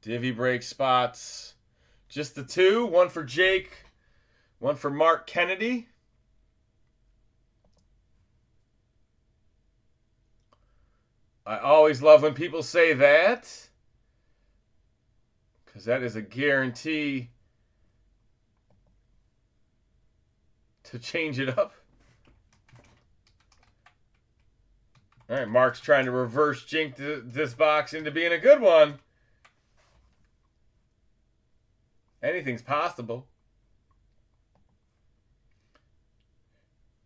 Divvy break spots. Just the 2. 1 for Jake. 1 for Mark Kennedy. I always love when people say that, because that is a guarantee to change it up. All right, Mark's trying to reverse jinx this box into being a good one. Anything's possible.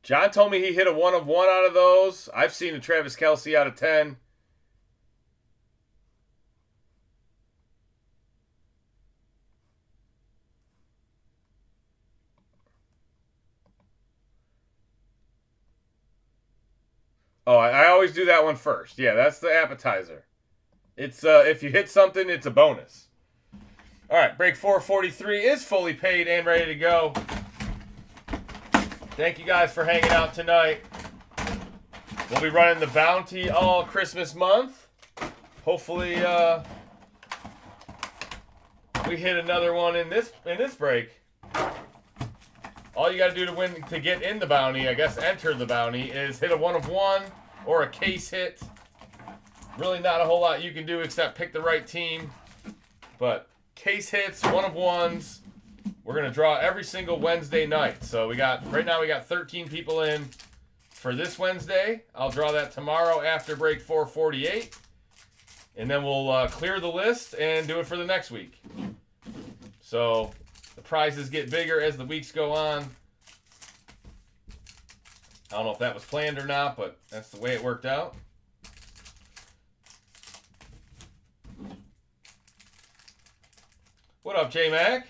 John told me he hit a 1 of 1 out of those. I've seen a Travis Kelce out of 10. Oh, I always do that one first. Yeah, that's the appetizer. It's if you hit something, it's a bonus. All right, break 443 is fully paid and ready to go. Thank you guys for hanging out tonight. We'll be running the bounty all Christmas month. Hopefully, we hit another one in this break. All you got to do to get in the bounty, I guess enter the bounty, is hit a 1 of 1 or a case hit. Really not a whole lot you can do except pick the right team. But case hits, 1 of 1s. We're going to draw every single Wednesday night. So right now we got 13 people in for this Wednesday. I'll draw that tomorrow after break 448. And then we'll clear the list and do it for the next week. So the prizes get bigger as the weeks go on. I don't know if that was planned or not, but that's the way it worked out. What up, J-Mac?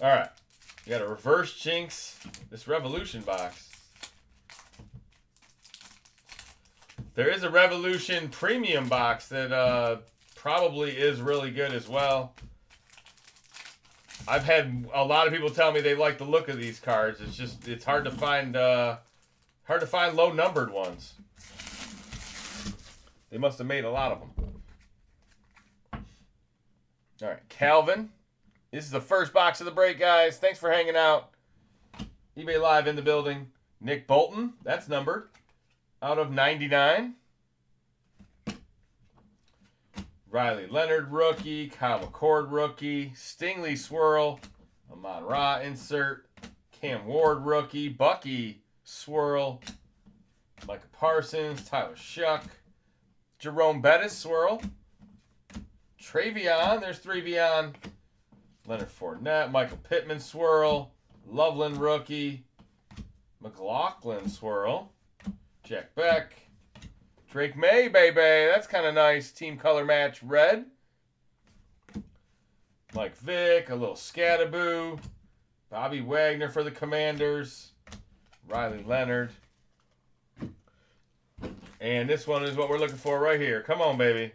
All right. You got a reverse jinx this Revolution box. There is a Revolution premium box that probably is really good as well. I've had a lot of people tell me they like the look of these cards. It's hard to find low numbered ones. They must have made a lot of them. All right, Calvin. This is the first box of the break, guys. Thanks for hanging out. eBay Live in the building. Nick Bolton, that's numbered. Out of 99. Riley Leonard rookie. Kyle McCord rookie. Stingley swirl. Amon Ra insert. Cam Ward rookie. Bucky swirl. Micah Parsons. Tyler Shuck. Jerome Bettis swirl. Travion. There's 3Vion. Leonard Fournette. Michael Pittman swirl. Loveland rookie. McLaughlin swirl. Jack Beck. Drake May, baby. That's kind of nice. Team color match red. Mike Vick. A little Scattaboo. Bobby Wagner for the Commanders. Riley Leonard. And this one is what we're looking for right here. Come on, baby.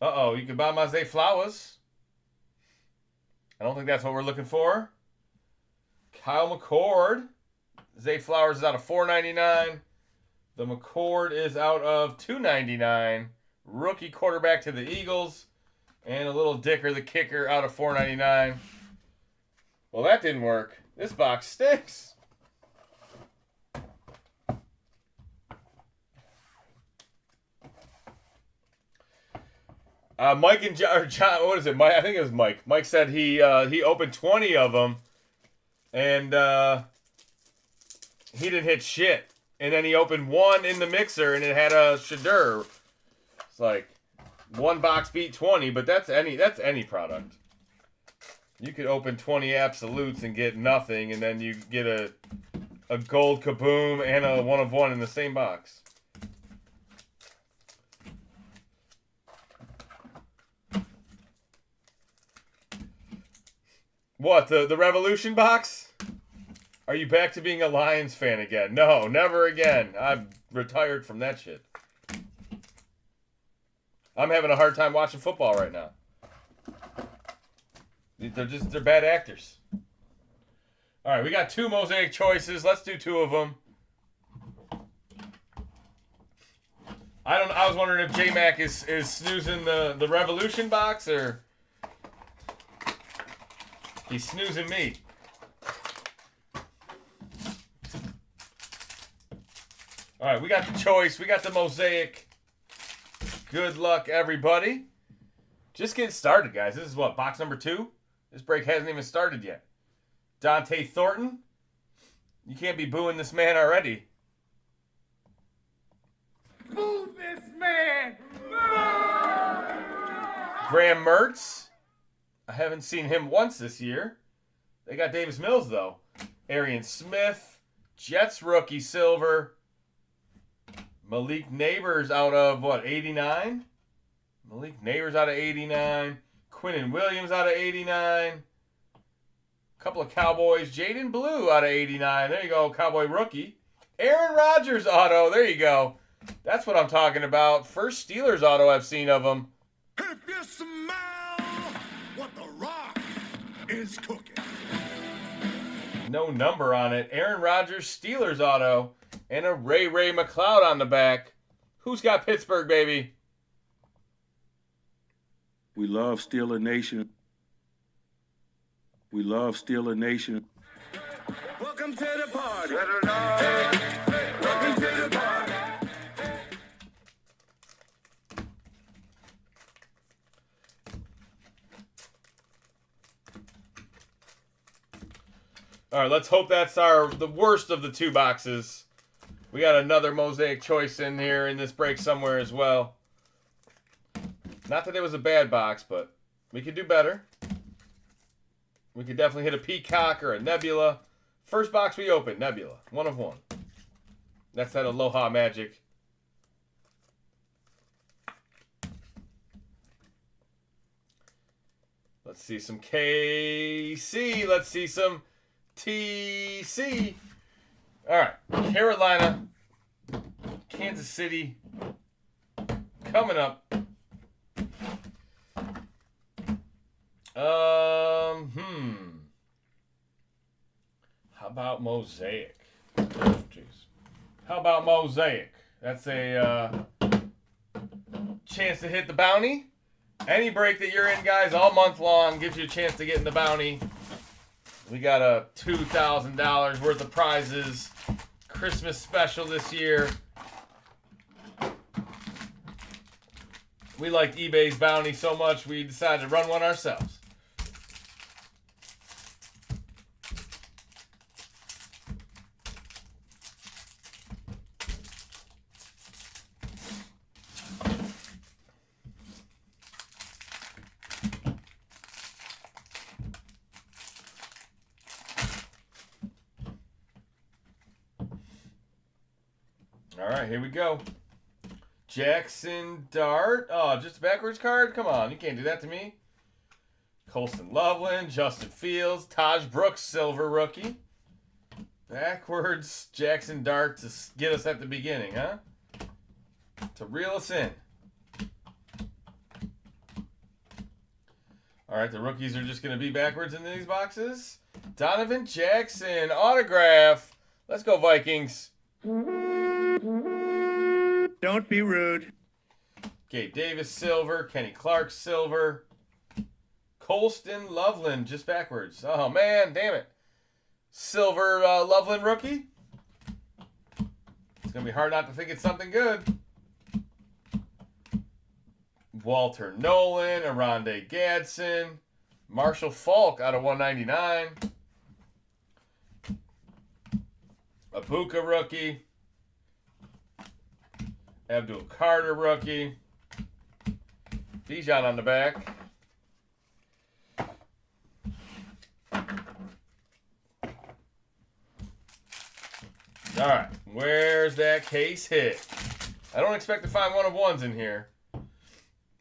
Uh-oh. You can buy my Zay Flowers. I don't think that's what we're looking for. Kyle McCord. Zay Flowers is out of $4.99. The McCord is out of $2.99. Rookie quarterback to the Eagles. And a little Dicker, the kicker, out of $4.99. Well, that didn't work. This box stinks. Mike and John, what is it? Mike, I think it was Mike. Mike said he opened 20 of them, and he didn't hit shit. And then he opened one in the mixer, and it had a Shadur. It's like one box beat 20, but that's any product. You could open 20 absolutes and get nothing, and then you get a gold kaboom and a 1 of 1 in the same box. What, the Revolution box? Are you back to being a Lions fan again? No, never again. I've retired from that shit. I'm having a hard time watching football right now. They're bad actors. All right, we got 2 Mosaic choices. Let's do 2 of them. I was wondering if J-Mac is snoozing the Revolution box, or he's snoozing me. All right, we got the choice. We got the Mosaic. Good luck, everybody. Just getting started, guys. This is what, box number 2? This break hasn't even started yet. Dante Thornton. You can't be booing this man already. Boo this man! Graham Mertz. I haven't seen him once this year. They got Davis Mills, though. Arian Smith. Jets rookie silver. Malik Neighbors out of, what, 89? Malik Neighbors out of 89. Quinnen Williams out of 89. Couple of Cowboys. Jaden Blue out of 89. There you go, Cowboy rookie. Aaron Rodgers auto. There you go. That's what I'm talking about. First Steelers auto I've seen of him. If you smell what the Rock is cooking. No number on it. Aaron Rodgers Steelers auto. And a Ray McLeod on the back. Who's got Pittsburgh, baby? We love Steeler Nation. We love Steeler Nation. Welcome to the party. Welcome to the party. All right, let's hope that's the worst of the two boxes. We got another Mosaic choice in here in this break somewhere as well. Not that it was a bad box, but we could do better. We could definitely hit a Peacock or a Nebula. First box we opened, Nebula. 1 of 1. That's that Aloha magic. Let's see some KC. Let's see some TC. All right, Carolina, Kansas City, coming up. How about Mosaic? Oh, jeez. How about Mosaic? That's a chance to hit the bounty. Any break that you're in, guys, all month long gives you a chance to get in the bounty. We got a $2,000 worth of prizes. Christmas special this year. We liked eBay's bounty so much we decided to run one ourselves. All right, here we go. Jackson Dart. Oh, just a backwards card? Come on, you can't do that to me. Colston Loveland, Justin Fields, Taj Brooks, silver rookie. Backwards Jackson Dart to get us at the beginning, huh? To reel us in. All right, the rookies are just going to be backwards in these boxes. Donovan Jackson, autograph. Let's go, Vikings. Don't be rude. Gabe Davis, silver. Kenny Clark, silver. Colston Loveland, just backwards. Oh, man, damn it. Silver Loveland rookie. It's going to be hard not to think it's something good. Walter Nolan, Aronde Gadsden. Marshall Falk out of 199. Abuka rookie. Abdul Carter rookie. Bijan on the back. All right, where's that case hit? I don't expect to find 1 of 1s in here.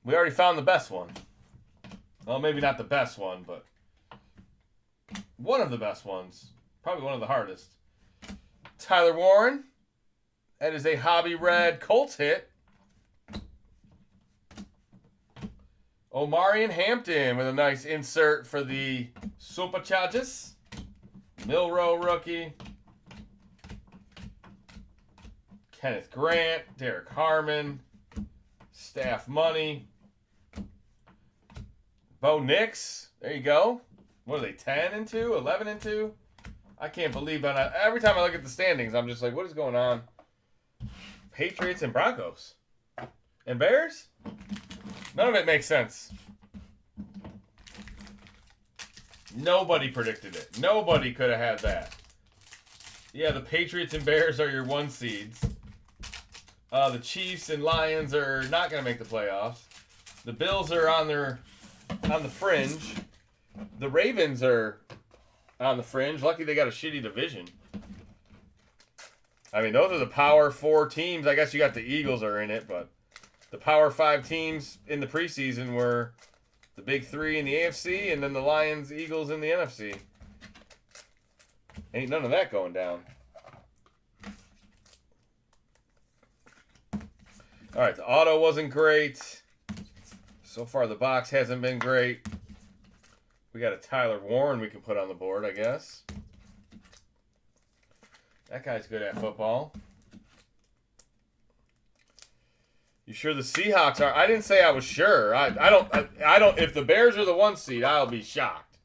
We already found the best one. Well, maybe not the best one, but one of the best ones. Probably one of the hardest. Tyler Warren. That is a Hobby Red Colts hit. Omarion Hampton with a nice insert for the Superchargers. Milrow rookie. Kenneth Grant, Derek Harmon, Staff Money. Bo Nix, there you go. What are they, 10 and 2, 11 and 2? I can't believe that. Every time I look at the standings, I'm just like, what is going on? Patriots and Broncos. And Bears? None of it makes sense. Nobody predicted it. Nobody could have had that. Yeah, the Patriots and Bears are your 1 seeds. The Chiefs and Lions are not going to make the playoffs. The Bills are on the fringe. The Ravens are on the fringe. Lucky they got a shitty division. I mean, those are the Power 4 teams. I guess you got the Eagles are in it, but the Power 5 teams in the preseason were the Big 3 in the AFC and then the Lions, Eagles in the NFC. Ain't none of that going down. All right, the auto wasn't great. So far, the box hasn't been great. We got a Tyler Warren we can put on the board, I guess. That guy's good at football. You sure the Seahawks are? I didn't say I was sure. I don't. If the Bears are the 1 seed, I'll be shocked.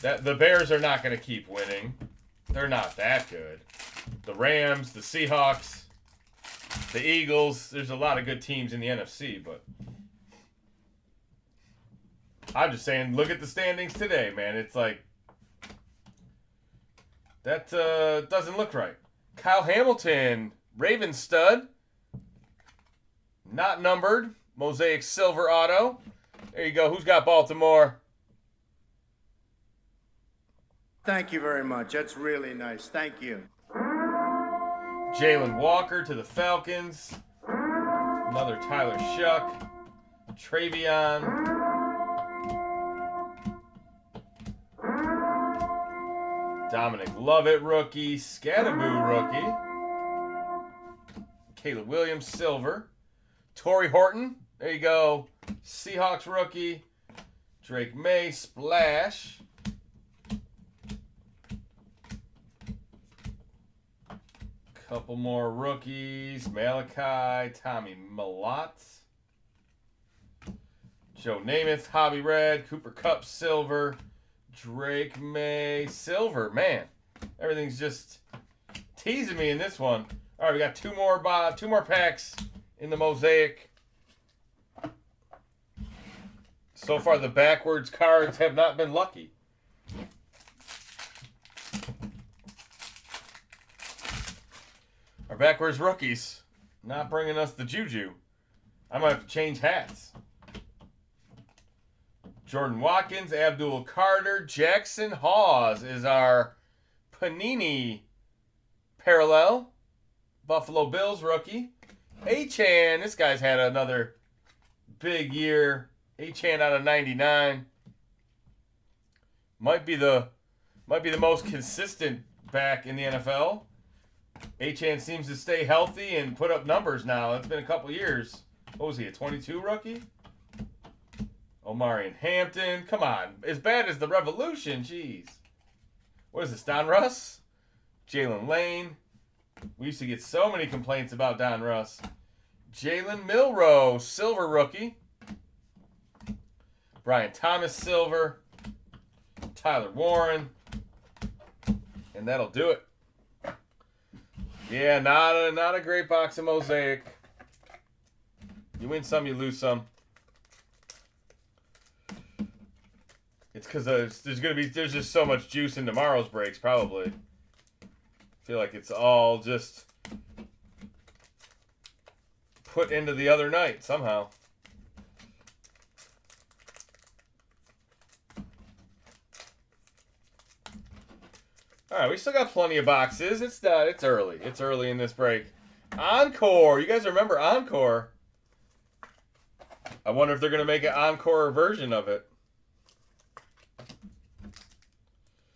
That the Bears are not going to keep winning. They're not that good. The Rams, the Seahawks, the Eagles. There's a lot of good teams in the NFC, but I'm just saying, look at the standings today, man. It's like that doesn't look right. Kyle Hamilton, Ravens stud. Not numbered. Mosaic silver auto. There you go. Who's got Baltimore? Thank you very much. That's really nice. Thank you. Jalen Walker to the Falcons. Another Tyler Shuck. Travion. Dominic Lovett rookie. Scattaboo rookie. Caleb Williams silver. Torrey Horton. There you go. Seahawks rookie. Drake May splash. Couple more rookies. Malachi, Tommy Malott. Joe Namath, Hobby Red. Cooper Kupp silver. Drake May silver. Man, everything's just teasing me in this one. All right, we got two more packs in the Mosaic. So far, the backwards cards have not been lucky. Our backwards rookies not bringing us the juju. I might have to change hats. Jordan Watkins, Abdul Carter, Jackson Hawes is our Panini parallel. Buffalo Bills rookie. Achan, this guy's had another big year. Achan out of 99. Might be the most consistent back in the NFL. Achan seems to stay healthy and put up numbers now. It's been a couple years. What was he, a 22 rookie? Omarion Hampton. Come on. As bad as the Revolution. Jeez. What is this, Don Russ? Jalen Lane. We used to get so many complaints about Don Russ. Jalen Milroe, silver rookie. Brian Thomas, silver. Tyler Warren. And that'll do it. Yeah, not a great box of Mosaic. You win some, you lose some. It's because there's just so much juice in tomorrow's breaks, probably. I feel like it's all just put into the other night somehow. All right, we still got plenty of boxes. It's early. It's early in this break. Encore. You guys remember Encore? I wonder if they're going to make an Encore version of it.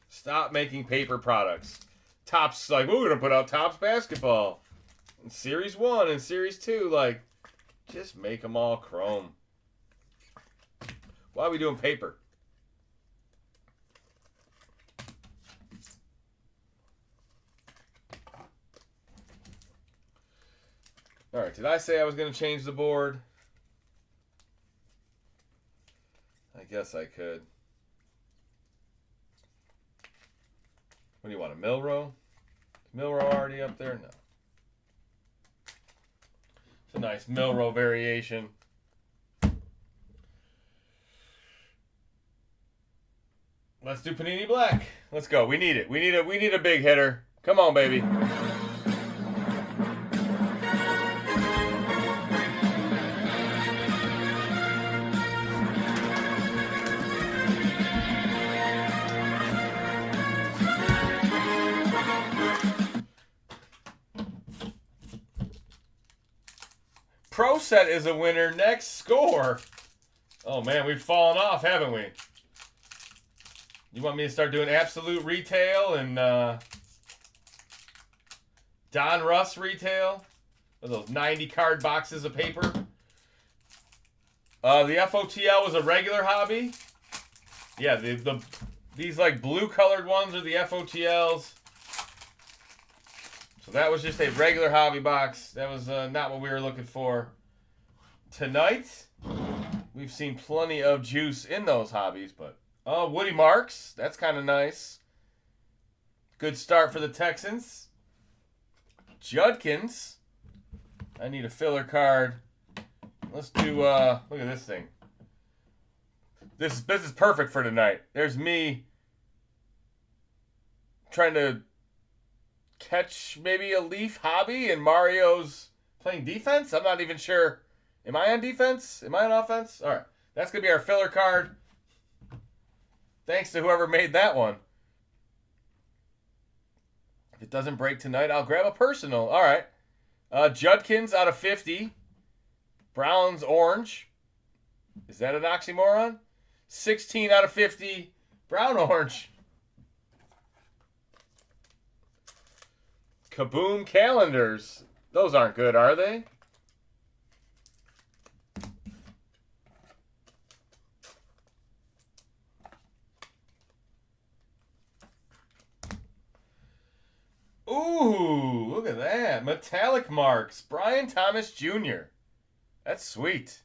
Stop making paper products. Topps, like, we're going to put out Topps basketball. In Series 1 and Series 2, like, just make them all chrome. Why are we doing paper? All right, did I say I was going to change the board? I guess I could. What do you want, a Milrow? Is Milrow already up there? No. It's a nice Milrow variation. Let's do Panini Black. Let's go. We need it. We need a big hitter. Come on, baby. Pro set is a winner. Next score. Oh, man, we've fallen off, haven't we? You want me to start doing absolute retail and Don Russ retail? With those 90 card boxes of paper. The FOTL was a regular hobby. Yeah, these like blue colored ones are the FOTLs. So that was just a regular hobby box. That was not what we were looking for. Tonight, we've seen plenty of juice in those hobbies, but Woody Marks, that's kind of nice. Good start for the Texans. Judkins. I need a filler card. Let's do, look at this thing. This is perfect for tonight. There's me trying to catch maybe a Leaf hobby, and Mario's playing defense. I'm not even sure. Am I on defense? Am I on offense? All right. That's going to be our filler card. Thanks to whoever made that one. If it doesn't break tonight, I'll grab a personal. All right. Judkins out of 50. Browns orange. Is that an oxymoron? 16 out of 50. Brown orange. Kaboom calendars. Those aren't good, are they? Ooh, look at that. Metallic marks. Brian Thomas Jr. That's sweet.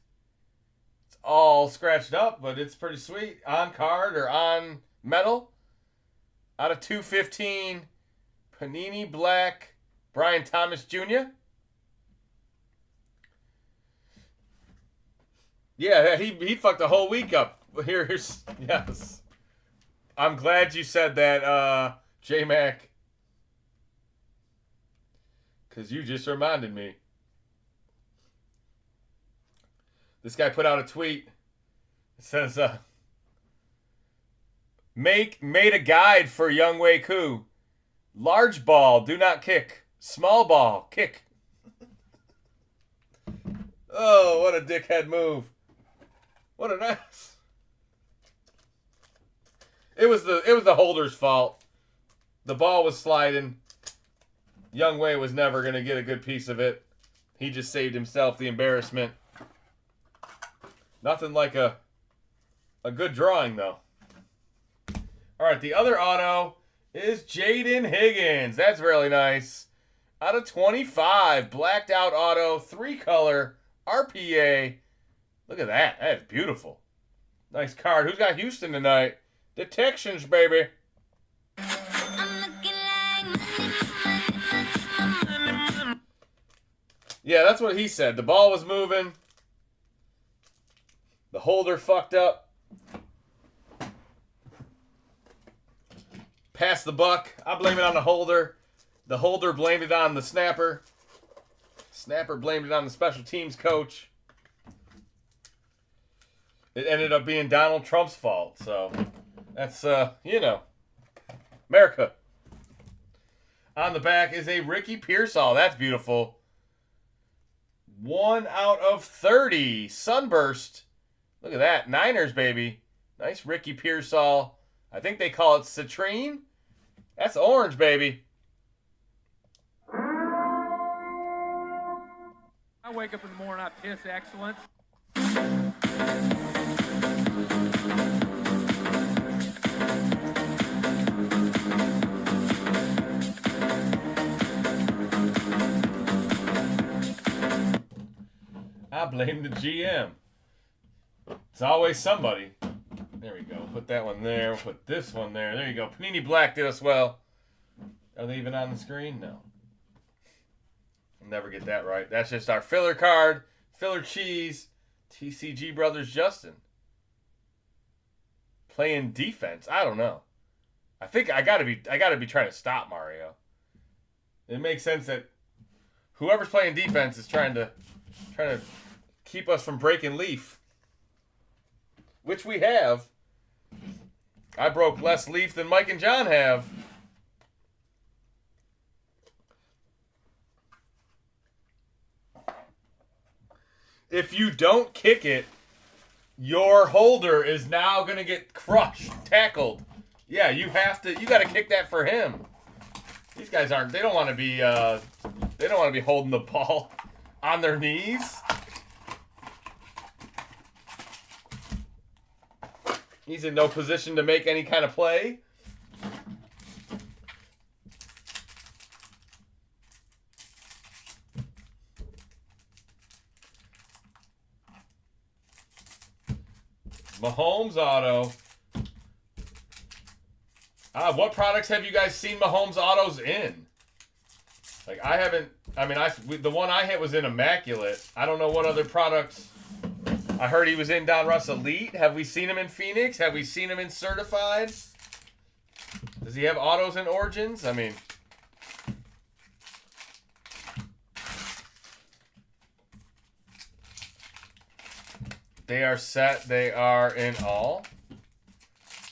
It's all scratched up, but it's pretty sweet. On card or on metal. Out of 215. Panini Black. Brian Thomas Jr. Yeah, he fucked the whole week up. Here's, yes. I'm glad you said that, J-Mac. Because you just reminded me. This guy put out a tweet. It says, made a guide for Young Wei Koo. Large ball, do not kick. Small ball, kick. Oh, what a dickhead move. What a nice. It was the holder's fault. The ball was sliding. Young Wei was never going to get a good piece of it. He just saved himself the embarrassment. Nothing like a good drawing, though. All right, the other auto is Jaden Higgins. That's really nice. Out of 25, blacked out auto, 3-color, RPA. Look at that. That is beautiful. Nice card. Who's got Houston tonight? The Texans, baby. Yeah, that's what he said. The ball was moving. The holder fucked up. Pass the buck. I blame it on the holder. The holder blamed it on the snapper. Snapper blamed it on the special teams coach. It ended up being Donald Trump's fault. So that's, America. On the back is a Ricky Pearsall. That's beautiful. 1 out of 30. Sunburst. Look at that. Niners, baby. Nice Ricky Pearsall. I think they call it citrine. That's orange, baby. I wake up in the morning, I piss excellence. I blame the GM. It's always somebody. There we go. Put that one there. We'll put this one there. There you go. Panini Black did us well. Are they even on the screen? No. I'll never get that right. That's just our filler card. Filler cheese. TCGbrothers Justin. Playing defense. I don't know. I think I gotta be trying to stop Mario. It makes sense that whoever's playing defense is trying to keep us from breaking Leaf. Which we have. I broke less Leaf than Mike and John have. If you don't kick it, your holder is now going to get crushed, tackled. Yeah, you got to kick that for him. These guys they don't want to be holding the ball on their knees. He's in no position to make any kind of play. Mahomes auto. What products have you guys seen Mahomes autos in? Like, I haven't. I mean, the one I hit was in Immaculate. I don't know what other products. I heard he was in Don Russ Elite. Have we seen him in Phoenix? Have we seen him in Certified? Does he have autos in Origins? I mean, they are set. They are in all.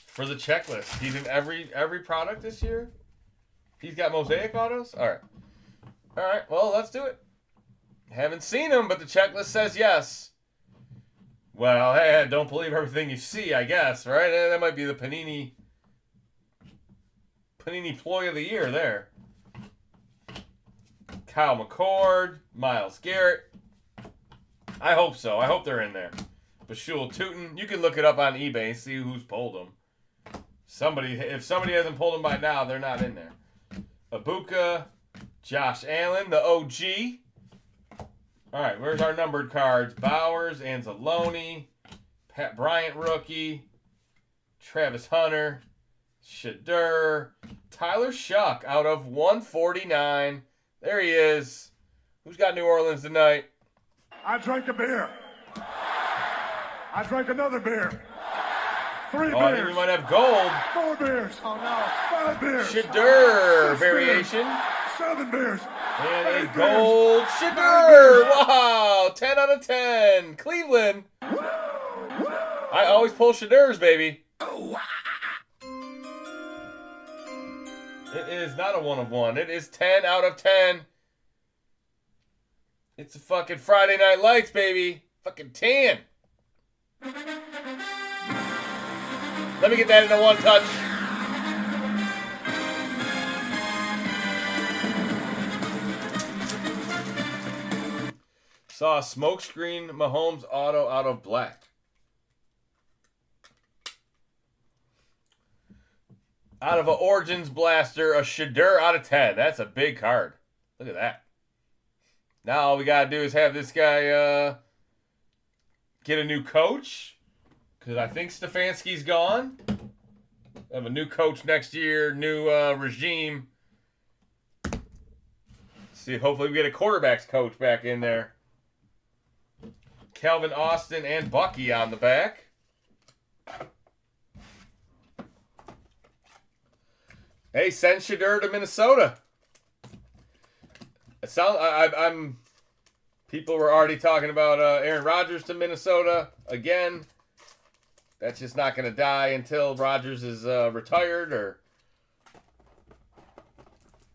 For the checklist. He's in every product this year? He's got Mosaic autos? Alright. Alright, well, let's do it. Haven't seen him, but the checklist says yes. Well, hey, don't believe everything you see, I guess, right? That might be the Panini ploy of the year there. Kyle McCord, Myles Garrett. I hope so. I hope they're in there. Bashul Tootin. You can look it up on eBay and see who's pulled them. If somebody hasn't pulled them by now, they're not in there. Ibuka, Josh Allen, the OG. All right, where's our numbered cards? Bowers, Anzalone, Pat Bryant rookie, Travis Hunter, Shadur, Tyler Shuck out of 149. There he is. Who's got New Orleans tonight? I drank a beer. I drank another beer. 3 I think beers. we might have gold. 4 beers. Oh no. 5 beers. Shadur 6 variation. Beers. 7 beers. And 8 a gold beers. Shadur. Wow. 10 out of 10. Cleveland. I always pull Shadurs, baby. It is not a 1 of 1. It is 10 out of 10. It's a fucking Friday Night Lights, baby. Fucking 10. Let me get that into one touch. Saw a smokescreen Mahomes auto out of black. Out of an Origins blaster, a Shadur out of 10. That's a big card. Look at that. Now all we got to do is have this guy get a new coach. Because I think Stefanski's gone. Have a new coach next year, new regime. See, hopefully we get a quarterbacks coach back in there. Calvin Austin and Bucky on the back. Hey, send Shadur to Minnesota. People were already talking about Aaron Rodgers to Minnesota again. That's just not going to die until Rodgers is retired, or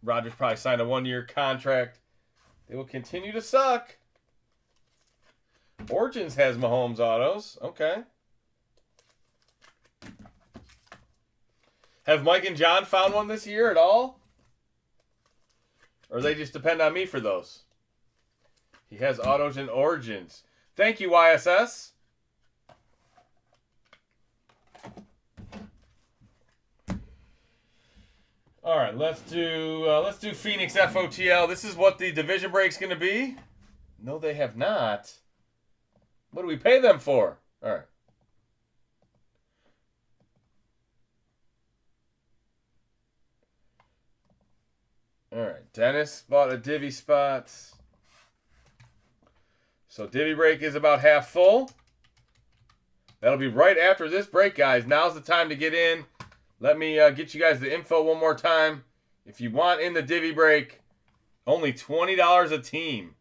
Rodgers probably signed a 1-year contract. They will continue to suck. Origins has Mahomes autos. Okay. Have Mike and John found one this year at all? Or they just depend on me for those? He has autos in Origins. Thank you, YSS. All right, let's do Phoenix FOTL. This is what the division break's going to be. No, they have not. What do we pay them for? All right. All right, Dennis bought a divvy spot. So divvy break is about half full. That'll be right after this break, guys. Now's the time to get in. Let me get you guys the info one more time. If you want in the divvy break, only $20 a team.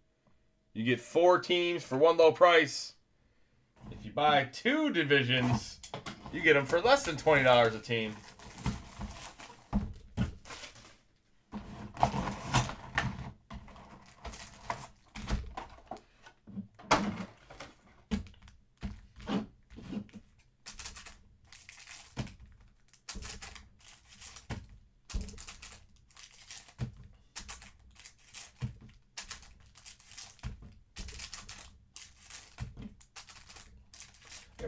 You get 4 teams for one low price. If you buy 2 divisions, you get them for less than $20 a team.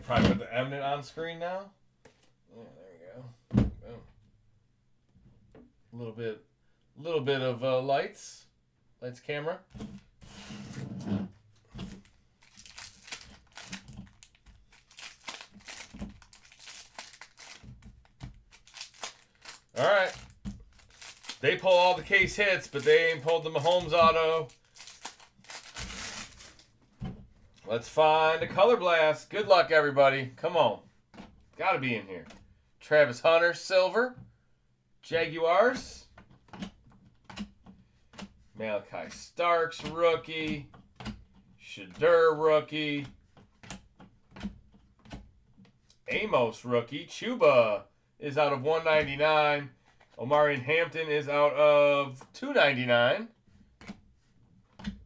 can probably put the Eminent on screen now. Yeah, there you go. Boom. A little bit of lights camera. All right. They pull all the case hits, but they ain't pulled the Mahomes auto. Let's find a color blast. Good luck, everybody. Come on. Got to be in here. Travis Hunter, silver. Jaguars. Malachi Starks, rookie. Shadur, rookie. Amos, rookie. Chuba is out of 199. Omari and Hampton is out of 299.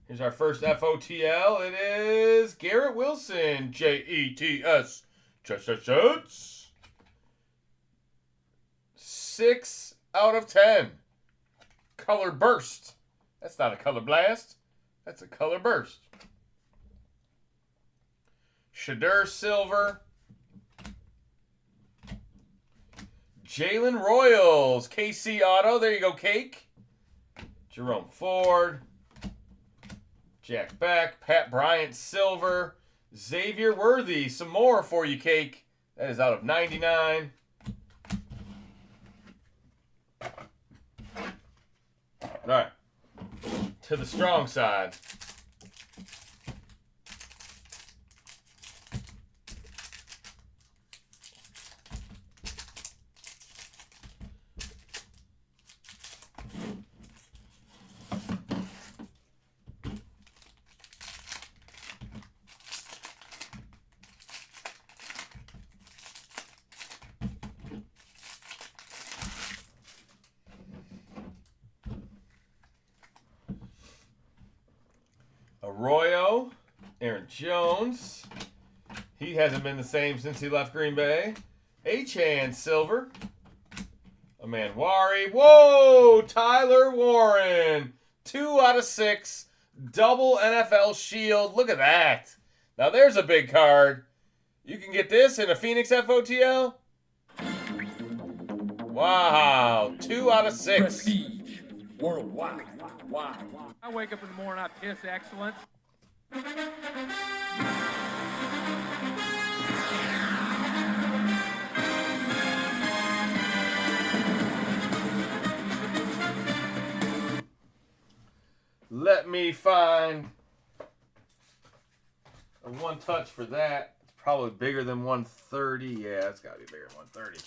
Here's our first FOTL. It is Garrett Wilson, JETS. Jets. 6 out of 10. Color burst. That's not a color blast. That's a color burst. Shadur silver. Jalen Royals, KC auto. There you go, Cake. Jerome Ford. Jack Beck. Pat Bryant silver. Xavier Worthy. Some more for you, Cake. That is out of 99. All right. To the strong side. Arroyo, Aaron Jones. He hasn't been the same since he left Green Bay. Achan silver. Amanwari. Whoa! Tyler Warren. 2 out of 6. Double NFL shield. Look at that. Now there's a big card. You can get this in a Phoenix FOTL. Wow. 2 out of 6. Prestige worldwide. Why? I wake up in the morning, I piss excellence. Let me find a one touch for that. It's probably bigger than 130. Yeah, it's got to be bigger than 130.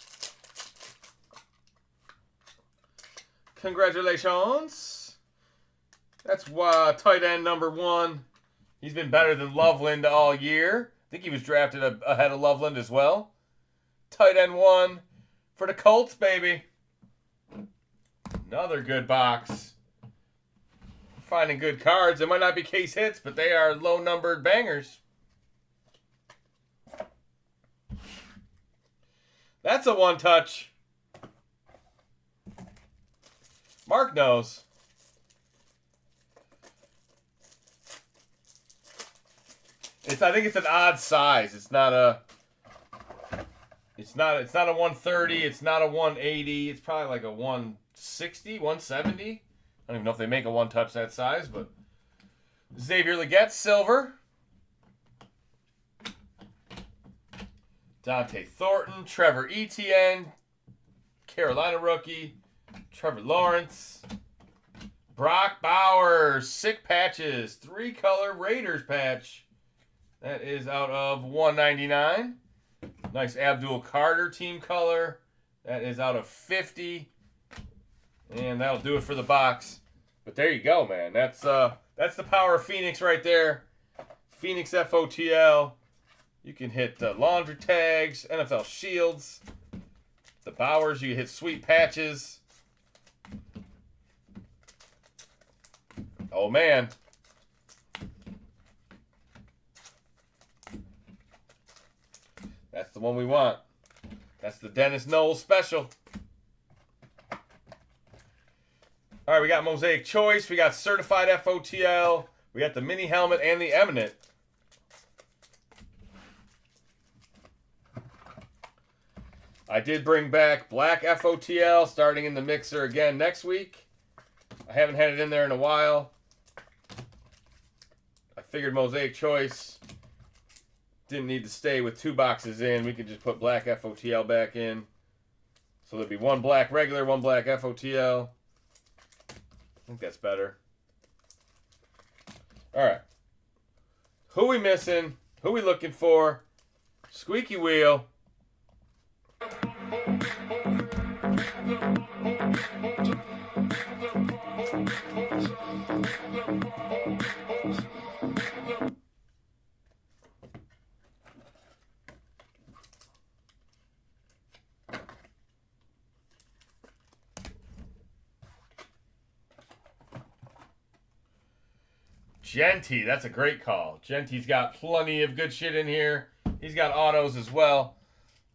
Congratulations. That's tight end number 1. He's been better than Loveland all year. I think he was drafted ahead of Loveland as well. Tight end 1 for the Colts, baby. Another good box. Finding good cards. They might not be case hits, but they are low-numbered bangers. That's a one-touch. Mark knows. I think it's an odd size. It's not a 130. It's not a 180. It's probably like a 160, 170. I don't even know if they make a one touch that size, but Xavier Legette silver. Dante Thornton, Trevor Etienne, Carolina rookie, Trevor Lawrence, Brock Bowers, sick patches, 3-color Raiders patch. That is out of 199. Nice Abdul Carter team color. That is out of 50. And that'll do it for the box. But there you go, man. That's the power of Phoenix right there. Phoenix FOTL. You can hit laundry tags, NFL shields. The Bowers, you can hit sweet patches. Oh, man. That's the one we want. That's the Dennis Knowles special. All right, we got Mosaic Choice. We got Certified FOTL. We got the Mini Helmet and the Eminent. I did bring back black FOTL starting in the mixer again next week. I haven't had it in there in a while. I figured Mosaic choice didn't need to stay with 2 boxes in. We could just put black FOTL back in. So there'd be 1 black regular, 1 black FOTL. I think that's better. All right. Who we missing? Who we looking for? Squeaky wheel. Genty, that's a great call. Genty's got plenty of good shit in here. He's got autos as well.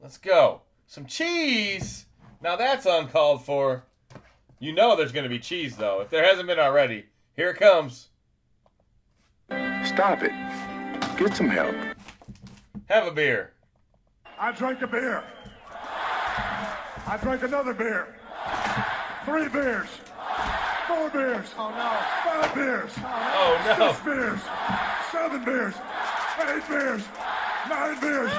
Let's go. Some cheese. Now that's uncalled for. You know there's going to be cheese, though. If there hasn't been already. Here it comes. Stop it. Get some help. Have a beer. I drank a beer. I drank another beer. 3 beers. 4 beers. Oh no. 5 beers. Oh no. 6 beers. 7 beers. 8 beers. 9 beers.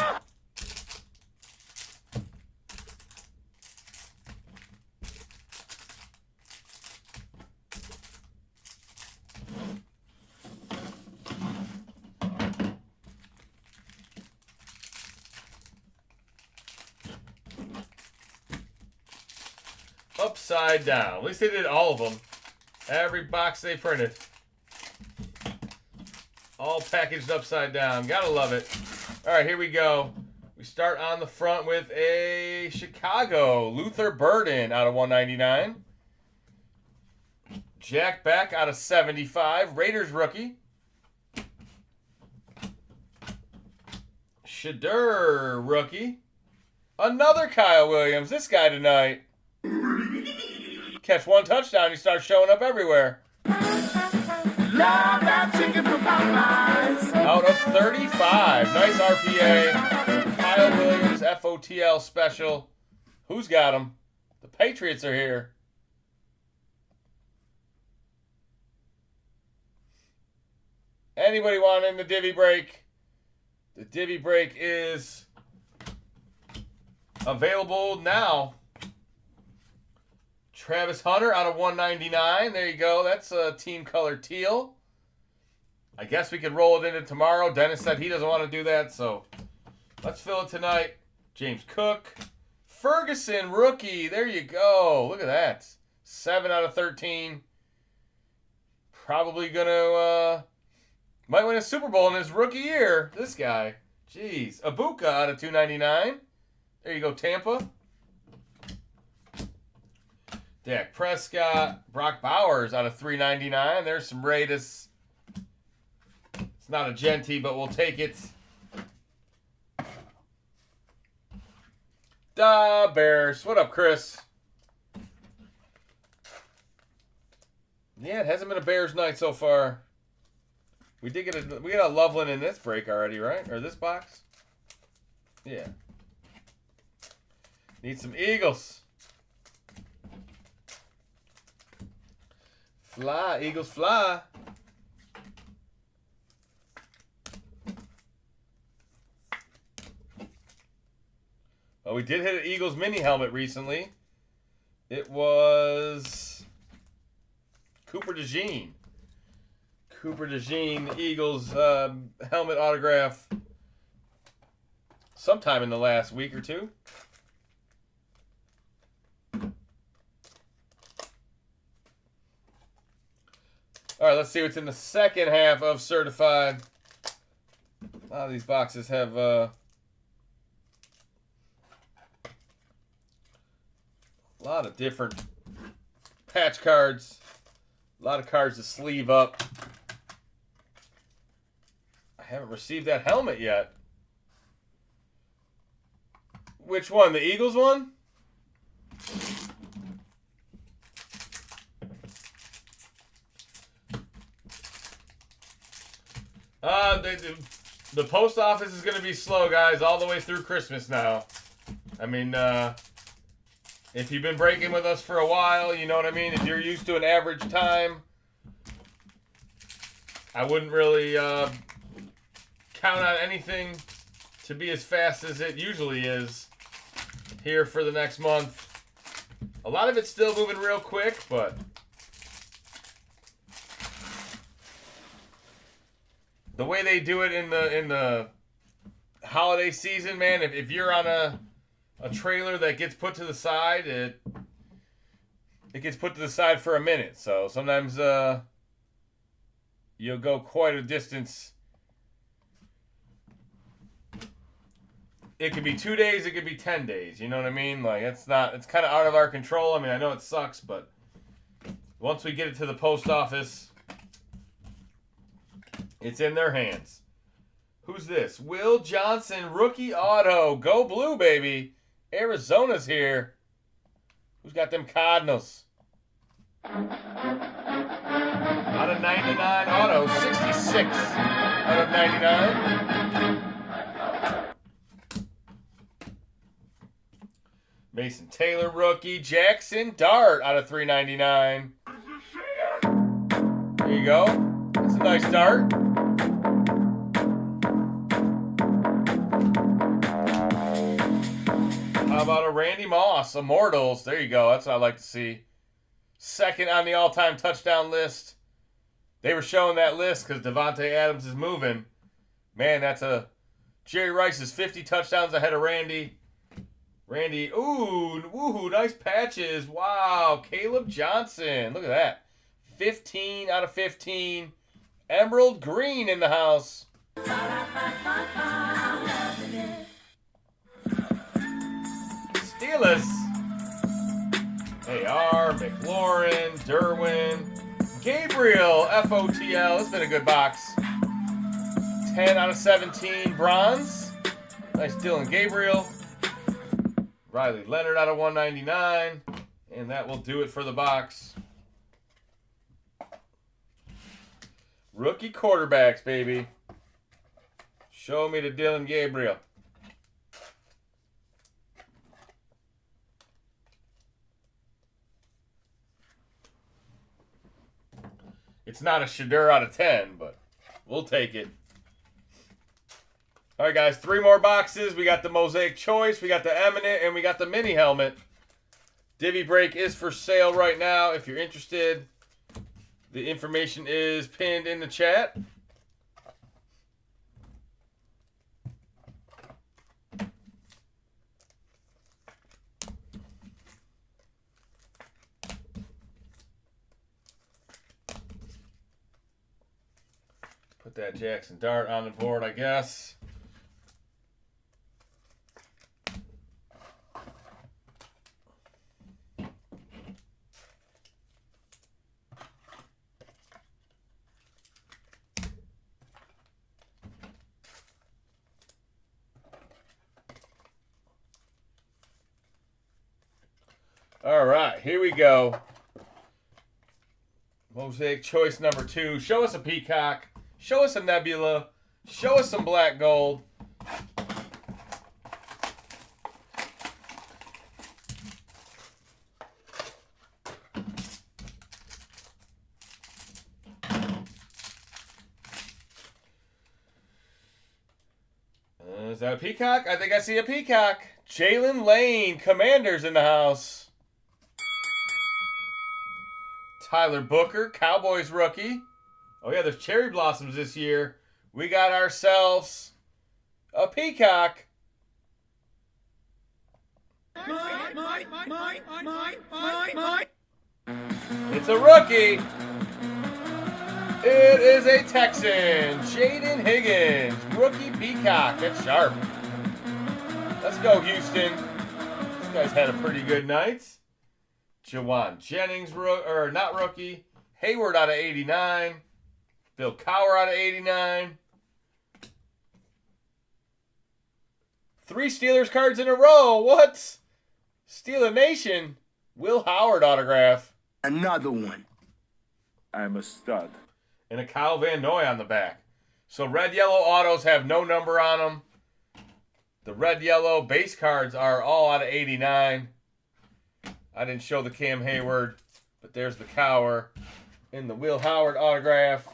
Upside down. At least they did all of them. Every box they printed. All packaged upside down. Gotta love it. All right, here we go. We start on the front with a Chicago Luther Burden out of 199. Jack Beck out of 75. Raiders rookie. Shadur rookie. Another Kyle Williams. This guy tonight. Catch 1 touchdown, he starts showing up everywhere. Out of 35. Nice RPA. Kyle Williams, FOTL special. Who's got him? The Patriots are here. Anybody want in the divvy break? The divvy break is available now. Travis Hunter out of 199. There you go. That's a team color teal. I guess we could roll it into tomorrow. Dennis said he doesn't want to do that, so let's fill it tonight. James Cook. Ferguson rookie. There you go. Look at that. 7 out of 13. Probably going to might win a Super Bowl in his rookie year. This guy. Jeez. Abuka out of 299. There you go, Tampa. Dak Prescott, Brock Bowers out of 399. There's some Raiders. It's not a Genty, but we'll take it. Da Bears. What up, Chris? Yeah, it hasn't been a Bears night so far. We got a Loveland in this break already, right? Or this box? Yeah. Need some Eagles. Fly, Eagles fly. Well, we did hit an Eagles mini helmet recently. It was Cooper DeJean. Cooper DeJean, Eagles helmet autograph sometime in the last week or two. All right, let's see what's in the second half of Certified. A lot of these boxes have a lot of different patch cards. A lot of cards to sleeve up. I haven't received that helmet yet. Which one? The Eagles one? The post office is going to be slow, guys, all the way through Christmas now. I mean, if you've been breaking with us for a while, you know what I mean? If you're used to an average time, I wouldn't really count on anything to be as fast as it usually is here for the next month. A lot of it's still moving real quick, but the way they do it in the holiday season, man, if you're on a trailer that gets put to the side, it gets put to the side for a minute. So sometimes you'll go quite a distance. It could be 2 days, it could be 10 days. You know what I mean? Like, it's kind of out of our control. I mean, I know it sucks, but once we get it to the post office, it's in their hands. Who's this? Will Johnson, rookie auto. Go blue, baby. Arizona's here. Who's got them Cardinals? Out of 99 auto. 66 out of 99. Mason Taylor, rookie. Jackson Dart out of 399. There you go. That's a nice dart. How about a Randy Moss, Immortals? There you go. That's what I like to see. Second on the all-time touchdown list. They were showing that list because Devontae Adams is moving. Man, that's a... Jerry Rice is 50 touchdowns ahead of Randy. Randy, ooh, woohoo, nice patches. Wow, Caleb Johnson. Look at that. 15 out of 15. Emerald Green in the house. Steelers. AR, McLaurin, Derwin, Gabriel, FOTL. It's been a good box. 10 out of 17. Bronze. Nice Dylan Gabriel. Riley Leonard out of 199. And that will do it for the box. Rookie quarterbacks, baby. Show me the Dylan Gabriel. It's not a Shadur out of 10, but we'll take it. All right, guys, 3 more boxes. We got the Mosaic Choice, we got the Eminent, and we got the Mini Helmet. Divvy Break is for sale right now if you're interested. The information is pinned in the chat. Put that Jackson Dart on the board, I guess. All right, here we go. Mosaic Choice number 2. Show us a peacock. Show us a nebula. Show us some black gold. Is that a peacock? I think I see a peacock. Jalen Lane, Commanders in the house. Tyler Booker, Cowboys rookie. Oh yeah, there's cherry blossoms this year. We got ourselves a peacock. It's a rookie. It is a Texan, Jaden Higgins, rookie peacock. That's sharp. Let's go, Houston. This guy's had a pretty good night. Jawan Jennings, not rookie. Hayward out of 89. Bill Cowher out of 89. 3 Steelers cards in a row. What? Steeler Nation. Will Howard autograph. Another one. I'm a stud. And a Kyle Van Noy on the back. So red, yellow autos have no number on them. The red, yellow base cards are all out of 89. I didn't show the Cam Hayward, but there's the Cower in the Will Howard autograph.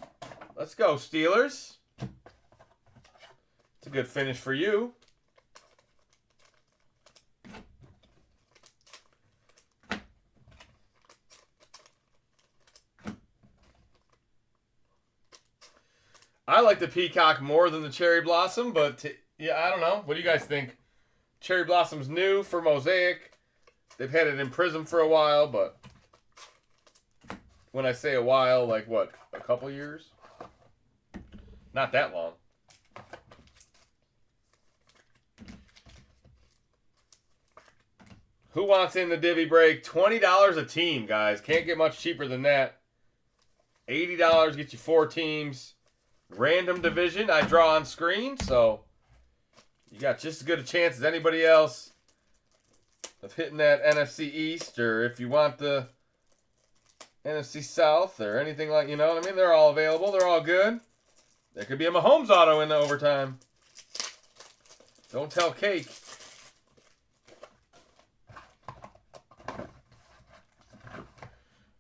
Let's go, Steelers. It's a good finish for you. I like the Peacock more than the Cherry Blossom, but yeah, I don't know. What do you guys think? Cherry Blossom's new for Mosaic. They've had it in Prism for a while, but when I say a while, like what, a couple years? Not that long. Who wants in the divvy break? $20 a team, guys. Can't get much cheaper than that. $80 gets you 4 teams. Random division, I draw on screen, so you got just as good a chance as anybody else of hitting that NFC East, or if you want the NFC South or anything like, you know what I mean? They're all available. They're all good. There could be a Mahomes auto in the overtime. Don't tell Cake.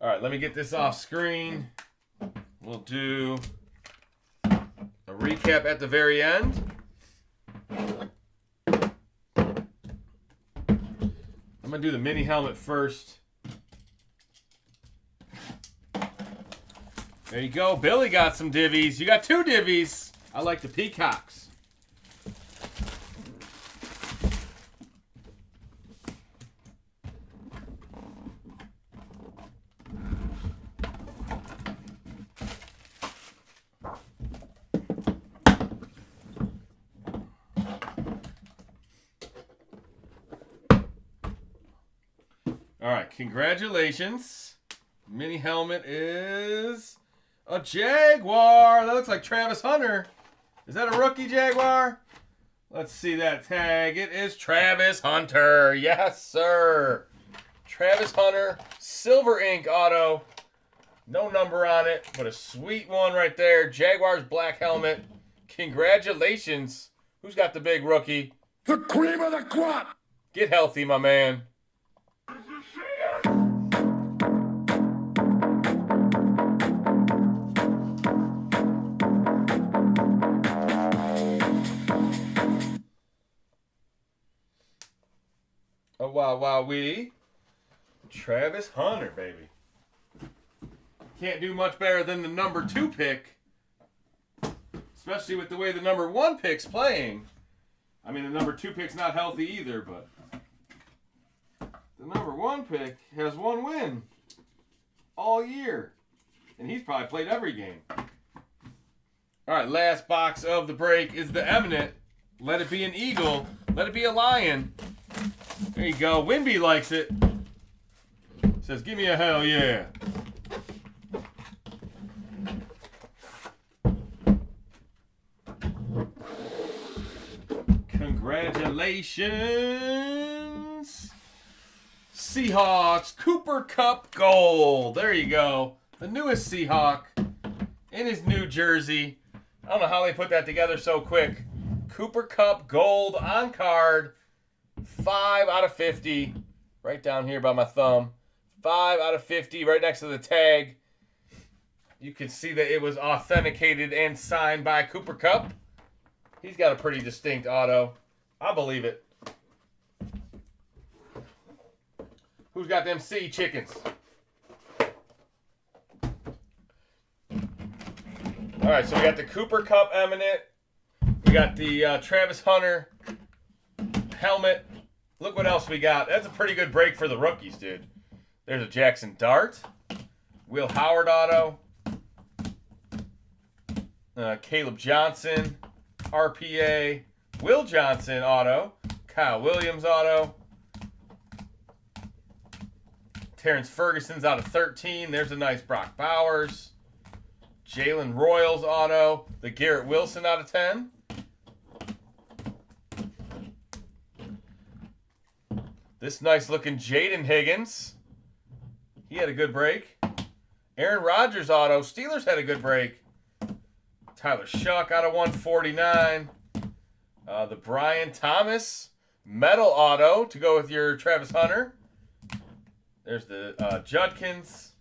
All right, let me get this off screen. We'll do a recap at the very end. I'm going to do the mini helmet first. There you go. Billy got some divvies. You got 2 divvies. I like the Peacocks. All right, congratulations. Mini helmet is a Jaguar. That looks like Travis Hunter. Is that a rookie Jaguar? Let's see that tag. It is Travis Hunter. Yes, sir. Travis Hunter, silver ink auto. No number on it, but a sweet one right there. Jaguars black helmet. Congratulations. Who's got the big rookie? The cream of the crop. Get healthy, my man. Oh, wow, wee. Travis Hunter, baby. Can't do much better than the number 2 pick. Especially with the way the number 1 pick's playing. I mean, the number 2 pick's not healthy either, but the number 1 pick has 1 win all year. And he's probably played every game. All right, last box of the break is the Eminent. Let it be an eagle. Let it be a lion. There you go. Wimby likes it. Says, give me a hell yeah. Congratulations. Seahawks Cooper Kupp Gold. There you go. The newest Seahawk in his new jersey. I don't know how they put that together so quick. Cooper Kupp Gold on card. 5 out of 50. Right down here by my thumb. 5 out of 50 right next to the tag. You can see that it was authenticated and signed by Cooper Kupp. He's got a pretty distinct auto. I believe it. Who's got them sea chickens? All right, so we got the Cooper Kupp Eminent. We got the Travis Hunter helmet. Look what else we got. That's a pretty good break for the rookies, dude. There's a Jackson Dart. Will Howard auto. Caleb Johnson. RPA. Will Johnson auto. Kyle Williams auto. Terrence Ferguson's out of 13. There's a nice Brock Bowers. Jalen Royals auto. The Garrett Wilson out of 10. This nice looking Jaden Higgins. He had a good break. Aaron Rodgers auto. Steelers had a good break. Tyler Shuck out of 149. The Brian Thomas metal auto to go with your Travis Hunter. There's the Judkins.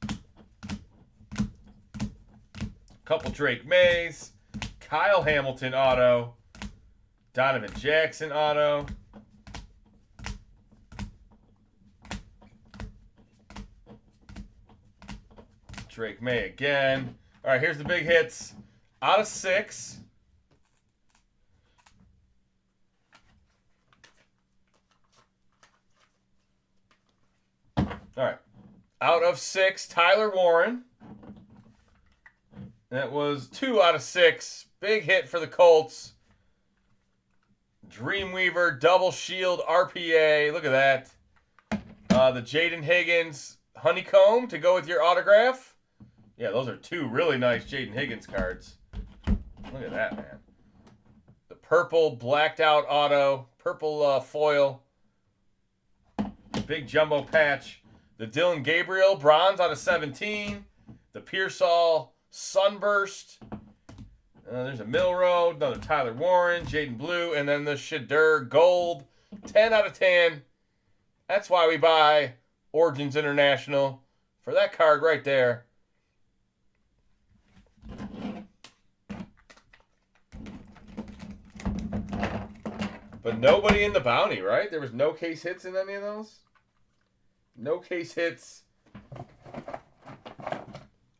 Couple Drake Mays. Kyle Hamilton auto. Donovan Jackson auto. Drake May again. All right, here's the big hits. Out of 6. All right. Out of 6, Tyler Warren. That was 2 out of 6. Big hit for the Colts. Dreamweaver, double shield, RPA. Look at that. The Jaden Higgins honeycomb to go with your autograph. Yeah, those are 2 really nice Jaden Higgins cards. Look at that, man. The purple blacked out auto. Purple foil. Big jumbo patch. The Dylan Gabriel bronze out of 17. The Pearsall Sunburst. There's a Mill Road. Another Tyler Warren. Jaden Blue. And then the Shadur Gold. 10 out of 10. That's why we buy Origins International. For that card right there. But nobody in the bounty, right? There was no case hits in any of those? No case hits.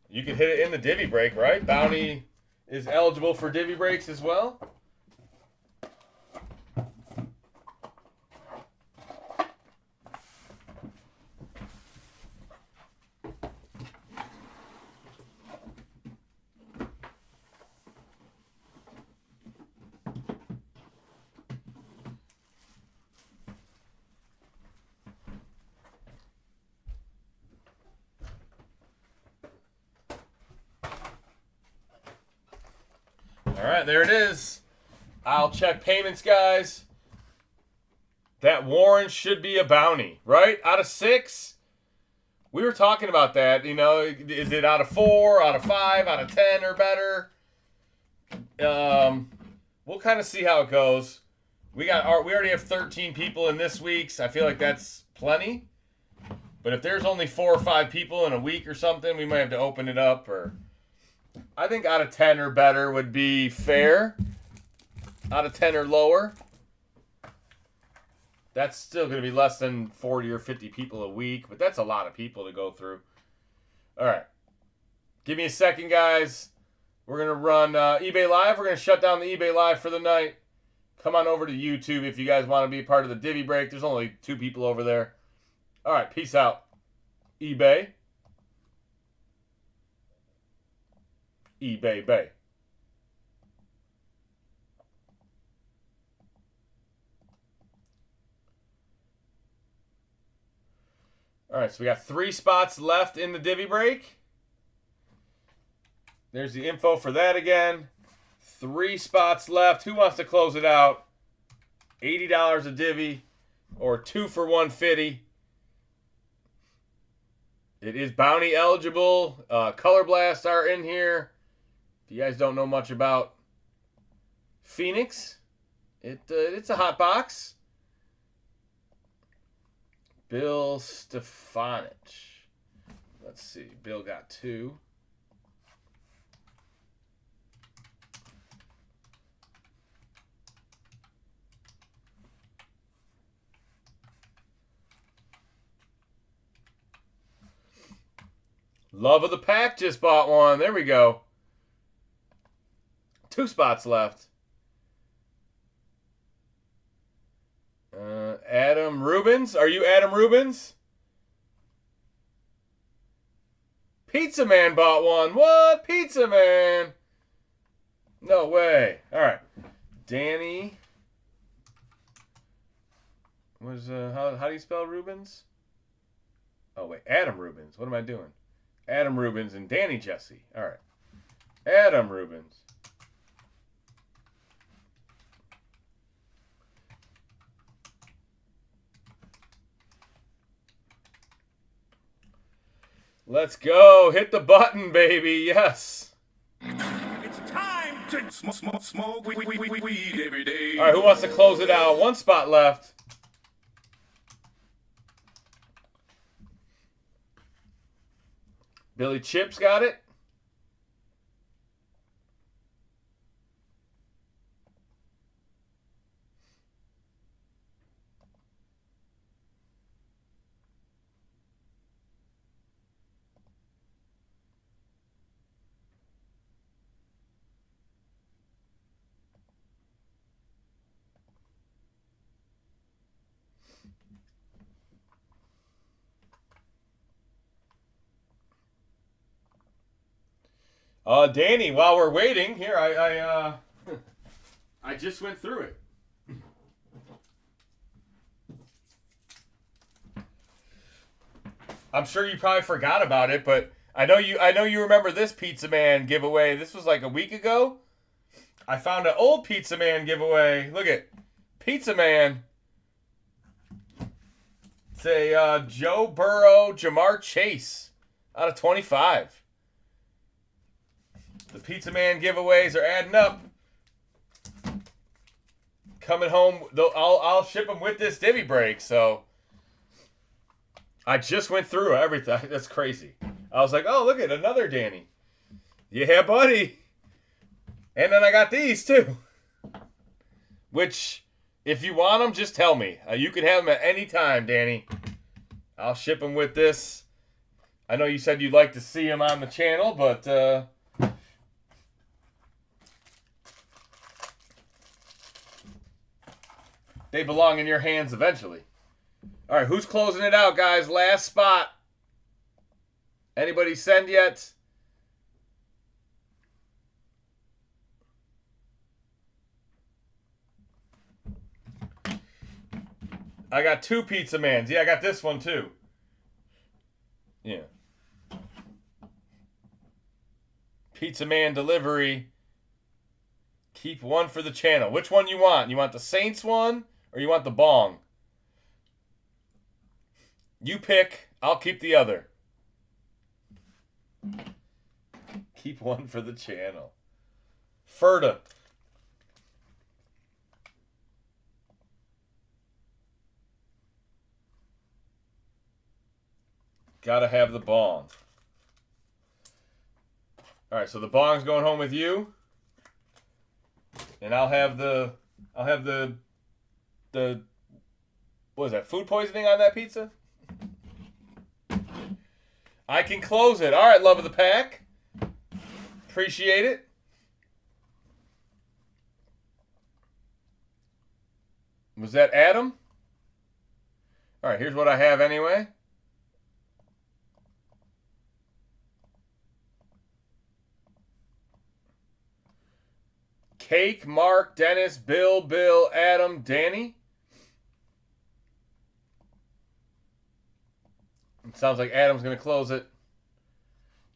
You could hit it in the divvy break, right? Bounty is eligible for divvy breaks as well. All right, there it is. I'll check payments, guys. That Warren should be a bounty, right? Out of 6? We were talking about that. You know, is it out of 4, out of 5, out of 10 or better? We'll kind of see how it goes. We already have 13 people in this week's. I feel like that's plenty. But if there's only 4 or 5 people in a week or something, we might have to open it up. Or I think out of 10 or better would be fair. Out of 10 or lower. That's still going to be less than 40 or 50 people a week, but that's a lot of people to go through. All right. Give me a second, guys. We're going to run eBay Live. We're going to shut down the eBay Live for the night. Come on over to YouTube if you guys want to be a part of the divvy break. There's only 2 people over there. All right. Peace out. eBay. eBay Bay. All right, so we got 3 spots left in the divvy break. There's the info for that again. 3 spots left. Who wants to close it out? $80 a divvy or 2 for $150. It is bounty eligible. Color Blasts are in here. If you guys don't know much about Phoenix, it's a hot box. Bill Stefanich. Let's see. Bill got 2. Love of the Pack just bought one. There we go. 2 spots left. Adam Rubens. Are you Adam Rubens? Pizza Man bought one. What? Pizza Man? No way. All right. Danny. How do you spell Rubens? Oh, wait. Adam Rubens. What am I doing? Adam Rubens and Danny Jesse. All right. Adam Rubens. Let's go. Hit the button, baby. Yes. It's time Smoke weed every day. All right, who wants to close it out? One spot left. Billy Chips got it. Danny, while we're waiting, here I just went through it. I'm sure you probably forgot about it, but I know you remember this Pizza Man giveaway. This was like a week ago. I found an old Pizza Man giveaway. Look at Pizza Man. It's a Joe Burrow, Jamar Chase out of 25. The Pizza Man giveaways are adding up. Coming home, I'll ship them with this divvy break. So I just went through everything. That's crazy. I was like, oh, look at another Danny. Yeah, buddy. And then I got these too. Which, if you want them, just tell me. You can have them at any time, Danny. I'll ship them with this. I know you said you'd like to see them on the channel, but they belong in your hands eventually. All right, who's closing it out, guys? Last spot. Anybody send yet? I got 2 Pizza Mans. Yeah, I got this one too. Yeah. Pizza Man delivery. Keep one for the channel. Which one you want? You want the Saints one or you want the bong? You pick. I'll keep the other. Keep one for the channel. Ferda. Gotta have the bong. Alright, so the bong's going home with you. And I'll have the what is that, food poisoning on that pizza? I can close it. Alright, love of the pack. Appreciate it. Was that Adam? Alright, here's what I have anyway. Cake, Mark, Dennis, Bill, Adam, Danny. It sounds like Adam's going to close it.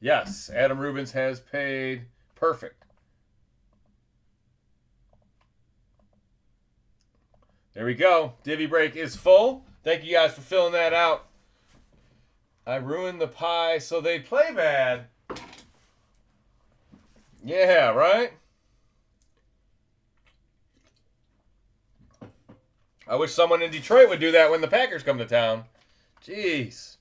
Yes, Adam Rubens has paid. Perfect. There we go. Divvy break is full. Thank you guys for filling that out. I ruined the pie so they'd play bad. Yeah, right? I wish someone in Detroit would do that when the Packers come to town. Jeez.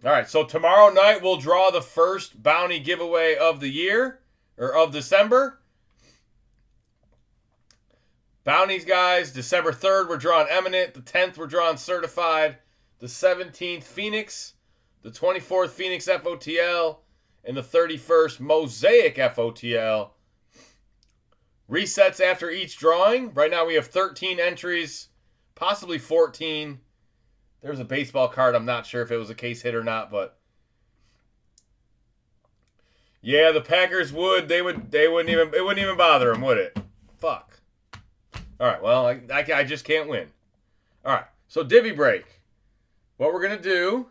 All right, so tomorrow night we'll draw the first bounty giveaway of the year, or of December. Bounties, guys, December 3rd, we're drawing Eminent. The 10th, we're drawing Certified. The 17th, Phoenix. The 24th, Phoenix FOTL. And the 31st, Mosaic FOTL. Resets after each drawing. Right now we have 13 entries, possibly 14. There's a baseball card. I'm not sure if it was a case hit or not, but yeah, the Packers would. It wouldn't even bother them, would it? Fuck. All right. Well, I just can't win. All right. So divvy break. What we're gonna do?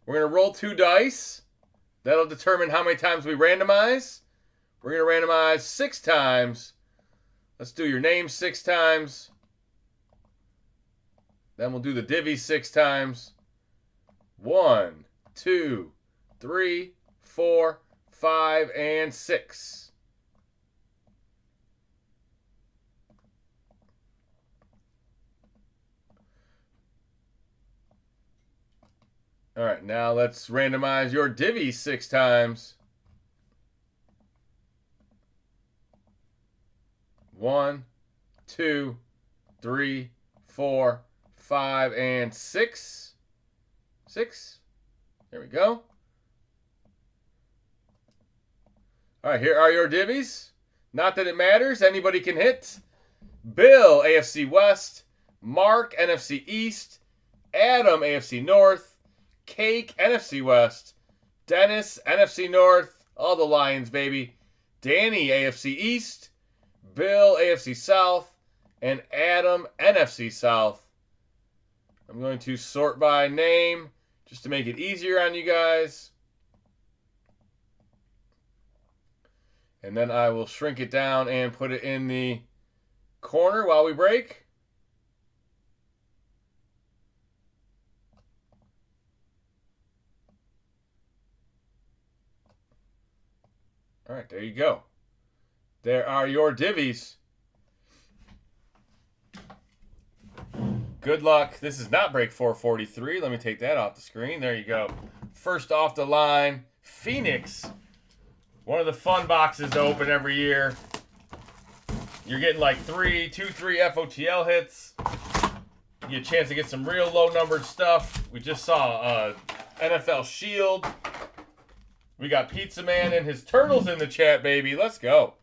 We're gonna roll 2 dice. That'll determine how many times we randomize. We're going to randomize 6 times. Let's do your name 6 times. Then we'll do the divvy 6 times. 1, 2, 3, 4, 5, and 6. All right, now let's randomize your divvies 6 times. 1, 2, 3, 4, 5, and 6. 6. There we go. All right, here are your divvies. Not that it matters. Anybody can hit. Bill, AFC West. Mark, NFC East. Adam, AFC North. Cake, NFC West. Dennis, NFC North. All the Lions, baby. Danny, AFC East. Bill, AFC South. And Adam, NFC South. I'm going to sort by name just to make it easier on you guys. And then I will shrink it down and put it in the corner while we break. All right, there you go. There are your divvies. Good luck. This is not break 443. Let me take that off the screen. There you go. First off the line, Phoenix. One of the fun boxes to open every year. You're getting like 3 FOTL hits. You get a chance to get some real low numbered stuff. We just saw NFL Shield. We got Pizza Man and his turtles in the chat, baby. Let's go.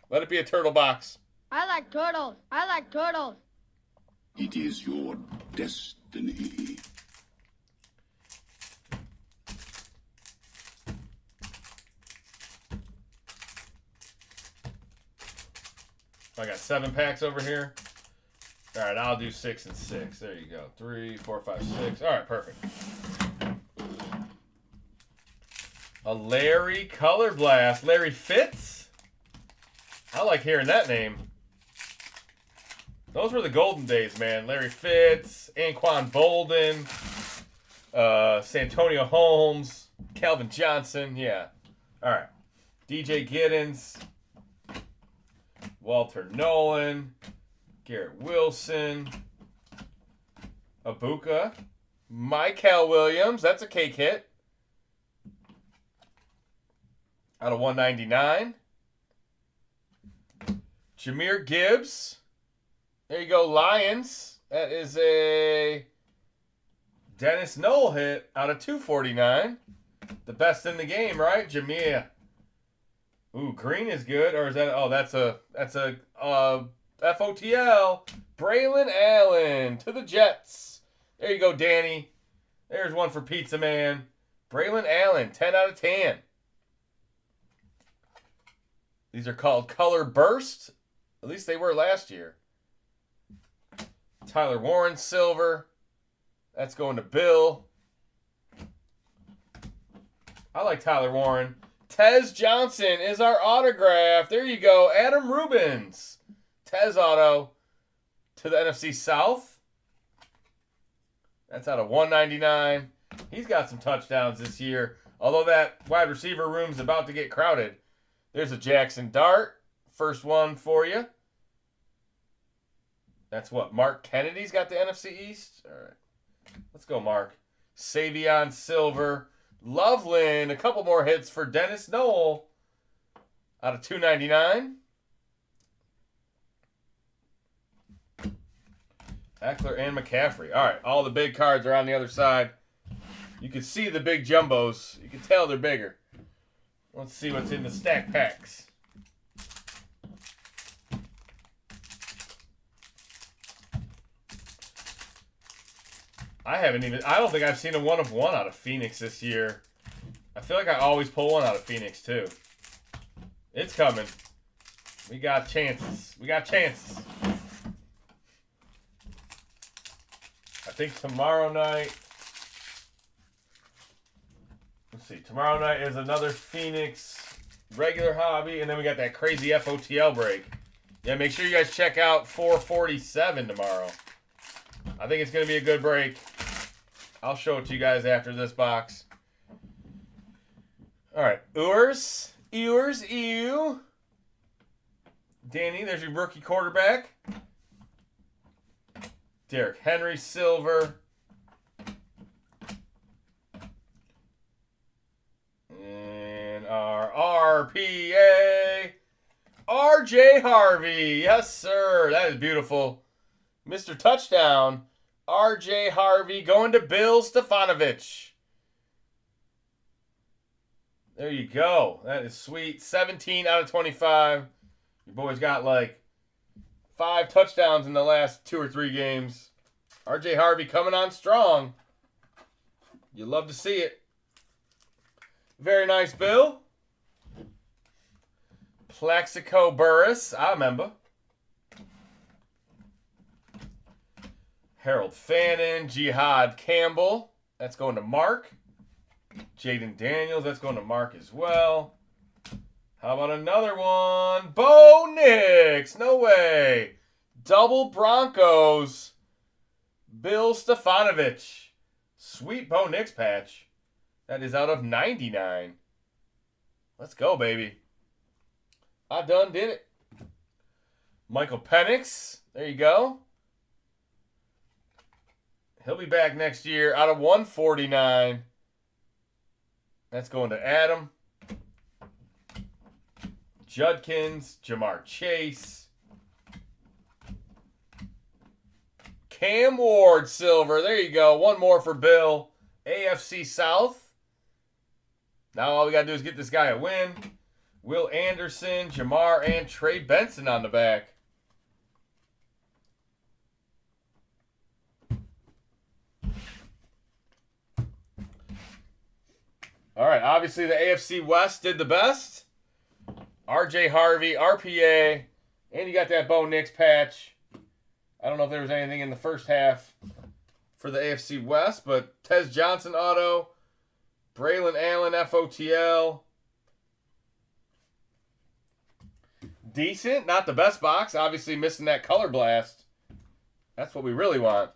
Let it be a turtle box. I like turtles. I like turtles. It is your destiny. I got 7 packs over here. All right, I'll do 6 and 6. There you go. 3, 4, 5, 6. All right, perfect. A Larry Color Blast. Larry Fitz? I like hearing that name. Those were the golden days, man. Larry Fitz, Anquan Bolden, Santonio Holmes, Calvin Johnson. Yeah. All right. DJ Giddens, Walter Nolan, Garrett Wilson, Abuka, Michael Williams. That's a cake hit. Out of 199. Jahmyr Gibbs. There you go, Lions. That is a Dennis Knoll hit out of 249. The best in the game, right? Jahmyr. Ooh, green is good. Or is that, oh, that's a FOTL. Braylon Allen to the Jets. There you go, Danny. There's one for Pizza Man. Braylon Allen, 10 out of 10. These are called Color Burst. At least they were last year. Tyler Warren, silver. That's going to Bill. I like Tyler Warren. Tez Johnson is our autograph. There you go. Adam Rubens. Tez auto to the NFC South. That's out of 199. He's got some touchdowns this year. Although that wide receiver room is about to get crowded. There's a Jackson Dart. First one for you. That's what? Mark Kennedy's got the NFC East? All right. Let's go, Mark. Savion Silver. Loveland. A couple more hits for Dennis Knoll. Out of 299. Eckler and McCaffrey. All right. All the big cards are on the other side. You can see the big jumbos. You can tell they're bigger. Let's see what's in the stack packs. I don't think I've seen a 1 of 1 out of Phoenix this year. I feel like I always pull one out of Phoenix too. It's coming. We got chances. We got chances. I think tomorrow night. Let's see. Tomorrow night is another Phoenix regular hobby, and then we got that crazy FOTL break. Yeah, make sure you guys check out 447 tomorrow. I think it's going to be a good break. I'll show it to you guys after this box. All right. Ewers. Ew. Danny, there's your rookie quarterback. Derrick Henry, silver. And our RPA, RJ Harvey. Yes, sir. That is beautiful. Mr. Touchdown, RJ Harvey going to Bill Stefanovich. There you go. That is sweet. 17 out of 25. Your boy's got like 5 touchdowns in the last 2 or 3 games. RJ Harvey coming on strong. You love to see it. Very nice, Bill. Plaxico Burris. I remember. Harold Fannin. Jihad Campbell. That's going to Mark. Jaden Daniels. That's going to Mark as well. How about another one? Bo Nix. No way. Double Broncos. Bill Stefanovich. Sweet Bo Nix patch. That is out of 99. Let's go, baby. I done did it. Michael Penix. There you go. He'll be back next year out of 149. That's going to Adam. Judkins. Jamar Chase. Cam Ward, silver. There you go. One more for Bill. AFC South. Now all we got to do is get this guy a win. Will Anderson, Jamar, and Trey Benson on the back. All right, obviously the AFC West did the best. RJ Harvey, RPA, and you got that Bo Nix patch. I don't know if there was anything in the first half for the AFC West, but Tez Johnson auto, Braylon Allen FOTL. Decent, not the best box. Obviously missing that color blast. That's what we really want.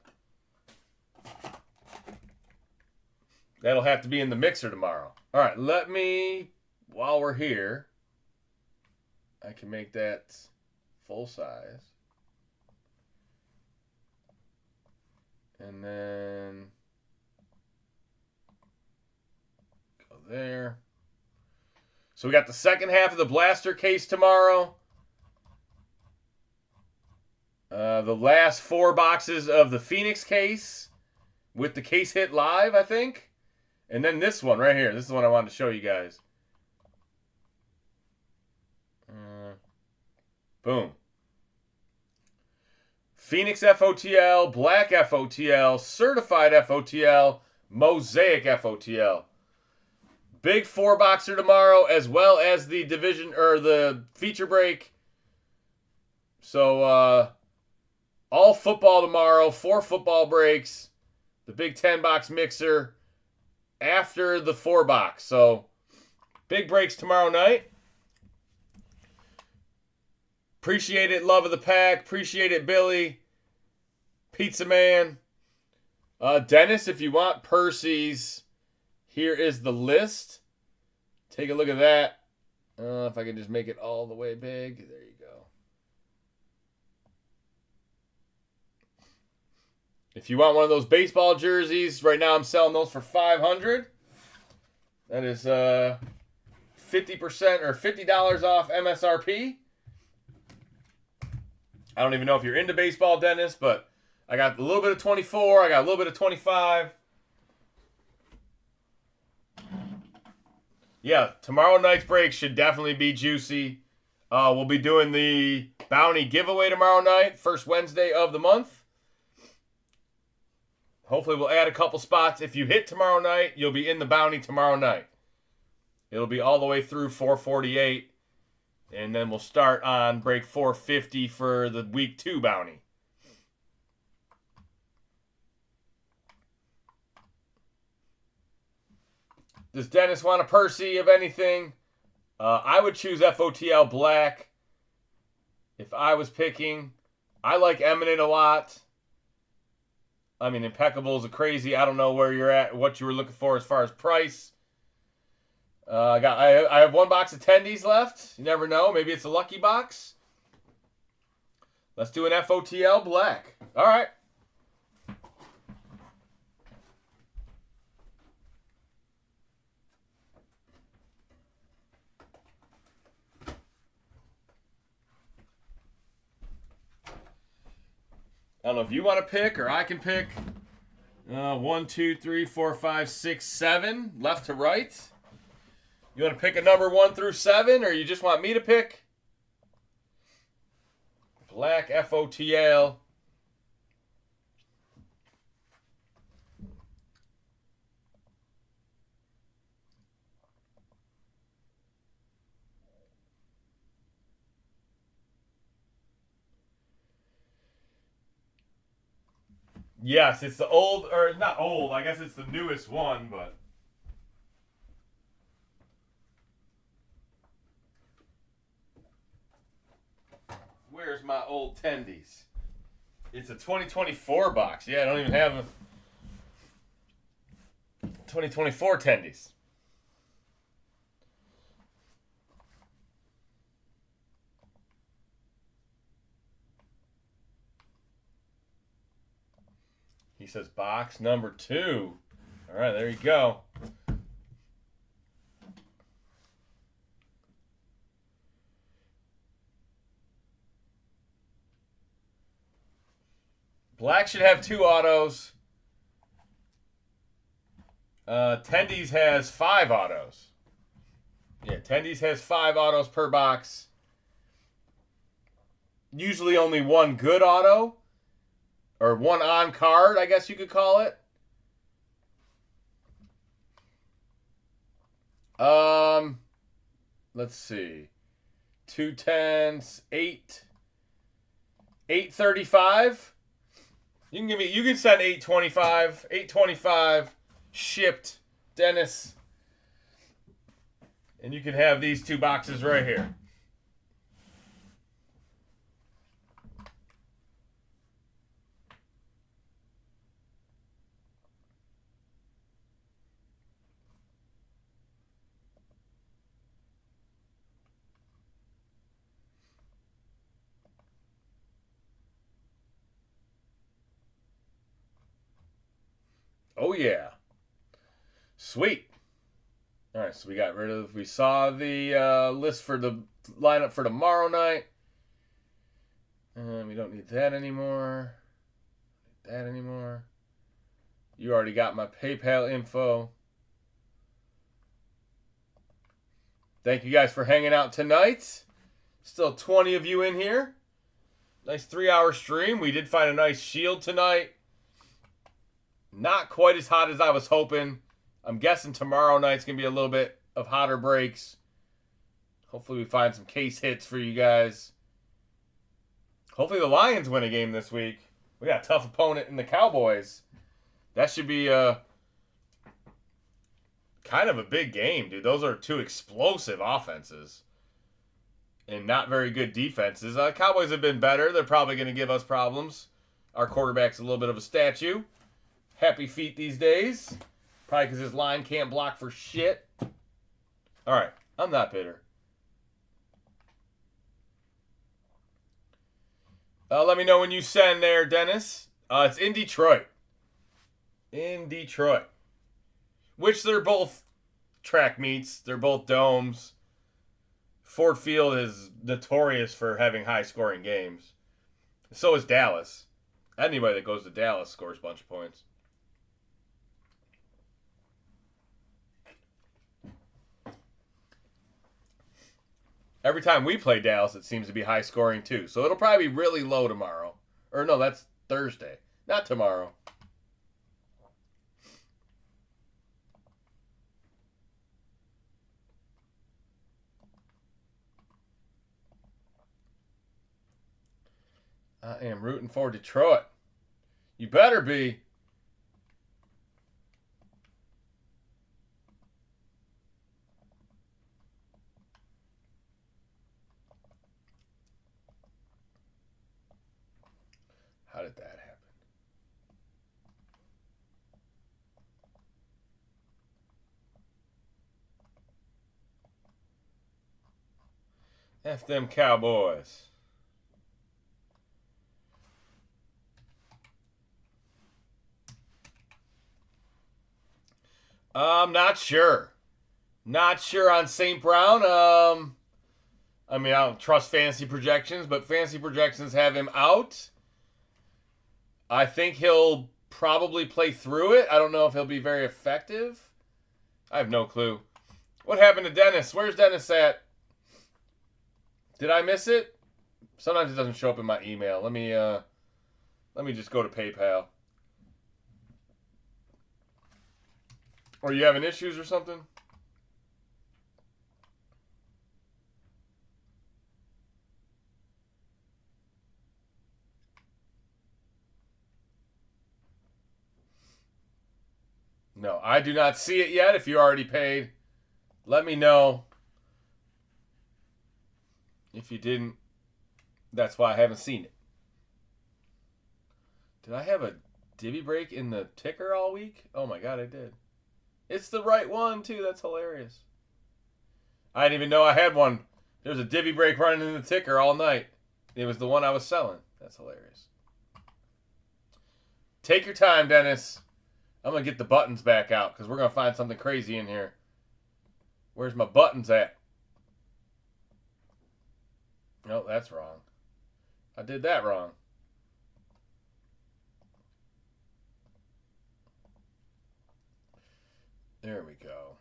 That'll have to be in the mixer tomorrow. All right, let me, while we're here, I can make that full size. And then go there. So we got the second half of the blaster case tomorrow. The last 4 boxes of the Phoenix case with the case hit live, I think. And then this one right here. This is the one I wanted to show you guys. Boom. Phoenix FOTL, Black FOTL, Certified FOTL, Mosaic FOTL. Big 4-boxer tomorrow, as well as the division or the feature break. So all football tomorrow, 4 football breaks, the big 10-box mixer after the 4-box. So big breaks tomorrow night. Appreciate it, love of the pack. Appreciate it, Billy. Pizza Man. Dennis, if you want Percy's, here is the list. Take a look at that. If I can just make it all the way big. There you go. If you want one of those baseball jerseys, right now I'm selling those for $500. That is 50% or $50 off MSRP. I don't even know if you're into baseball, Dennis, but I got a little bit of 24. I got a little bit of 25. Yeah, tomorrow night's break should definitely be juicy. We'll be doing the bounty giveaway tomorrow night, first Wednesday of the month. Hopefully we'll add a couple spots. If you hit tomorrow night, you'll be in the bounty tomorrow night. It'll be all the way through 448. And then we'll start on break 450 for the week 2 bounty. Does Dennis want a Percy of anything? I would choose FOTL Black if I was picking. I like Eminent a lot. I mean, Impeccables are crazy. I don't know where you're at, what you were looking for as far as price. I have one box of tendies left. You never know. Maybe it's a lucky box. Let's do an FOTL black. All right. I don't know if you want to pick or I can pick. 1, 2, 3, 4, 5, 6, 7, left to right. You want to pick a number 1 through 7, or you just want me to pick? Black FOTL. Yes, it's the old, or not old, I guess it's the newest one, but... Where's my old tendies? It's a 2024 box. Yeah, I don't even have a 2024 tendies. He says box number 2. All right, there you go. Black should have 2 autos. Tendies has 5 autos. Yeah, Tendies has 5 autos per box. Usually only 1 good auto. Or 1 on card, I guess you could call it. Let's see. 2 10s, 8. 835. You can send 825. 825 shipped, Dennis. And you can have these 2 boxes right here. Oh, yeah. Sweet. All right, so we saw the list for the lineup for tomorrow night. We don't need that anymore. You already got my PayPal info. Thank you guys for hanging out tonight. Still 20 of you in here. Nice 3-hour stream. We did find a nice shield tonight. Not quite as hot as I was hoping. I'm guessing tomorrow night's going to be a little bit of hotter breaks. Hopefully we find some case hits for you guys. Hopefully the Lions win a game this week. We got a tough opponent in the Cowboys. That should be kind of a big game, dude. Those are 2 explosive offenses. And not very good defenses. Cowboys have been better. They're probably going to give us problems. Our quarterback's a little bit of a statue. Happy feet these days. Probably because his line can't block for shit. All right. I'm not bitter. Let me know when you send there, Dennis. It's in Detroit. Which they're both track meets. They're both domes. Ford Field is notorious for having high-scoring games. So is Dallas. Anybody that goes to Dallas scores a bunch of points. Every time we play Dallas, it seems to be high scoring too. So it'll probably be really low tomorrow. Or no, that's Thursday. Not tomorrow. I am rooting for Detroit. You better be. How did that happen? F them Cowboys. I'm not sure. Not sure on St. Brown. I mean, I don't trust fantasy projections, but fantasy projections have him out. I think he'll probably play through it. I don't know if he'll be very effective. I have no clue. What happened to Dennis? Where's Dennis at? Did I miss it? Sometimes it doesn't show up in my email. Let me just go to PayPal. Are you having issues or something? No, I do not see it yet. If you already paid, let me know. If you didn't, that's why I haven't seen it. Did I have a divvy break in the ticker all week? Oh my god, I did. It's the right one, too. That's hilarious. I didn't even know I had one. There was a divvy break running in the ticker all night. It was the one I was selling. That's hilarious. Take your time, Dennis. I'm going to get the buttons back out because we're going to find something crazy in here. Where's my buttons at? No, that's wrong. I did that wrong. There we go.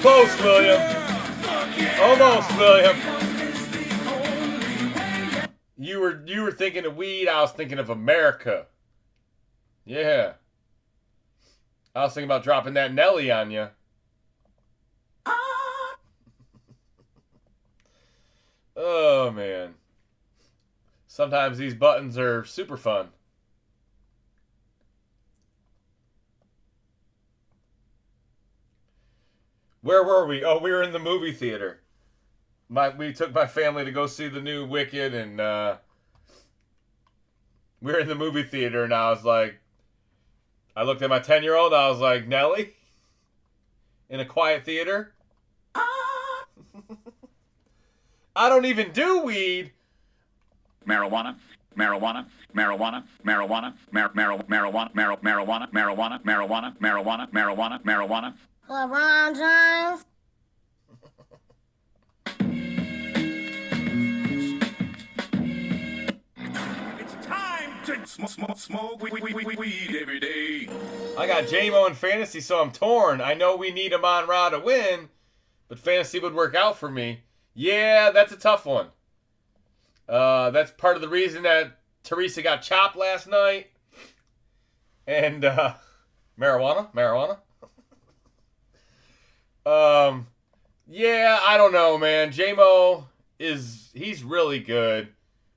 Close, William. Almost, William. You were thinking of weed. I was thinking of America. Yeah. I was thinking about dropping that Nelly on you. Oh, man. Sometimes these buttons are super fun. Where were we? Oh, we were in the movie theater. We took my family to go see the new Wicked, and we were in the movie theater, and I was like, I looked at my 10-year-old, I was like, Nelly? In a quiet theater? I don't even do weed. Marijuana, marijuana, marijuana, marijuana, marijuana, marijuana, marijuana, marijuana, marijuana, marijuana, marijuana, marijuana. LeBron James. It's time to smoke weed every day. I got J-Mo in fantasy, so I'm torn. I know we need Amon-Ra to win, but fantasy would work out for me. Yeah, that's a tough one. That's part of the reason that Teresa got chopped last night. And marijuana. Yeah, I don't know, man. J-Mo he's really good.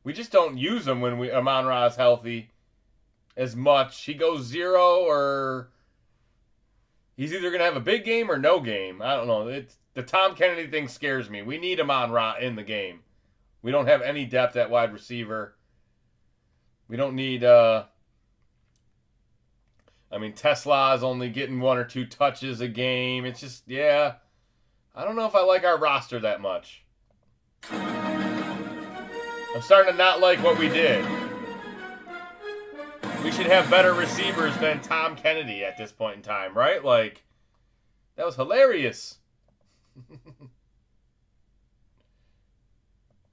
We just don't use him when Amon-Ra is healthy as much. He goes 0 or he's either going to have a big game or no game. I don't know. The Tom Kennedy thing scares me. We need Amon-Ra in the game. We don't have any depth at wide receiver. We don't need, Tesla is only getting 1 or 2 touches a game. It's just, yeah. I don't know if I like our roster that much. I'm starting to not like what we did. We should have better receivers than Tom Kennedy at this point in time, right? Like, that was hilarious.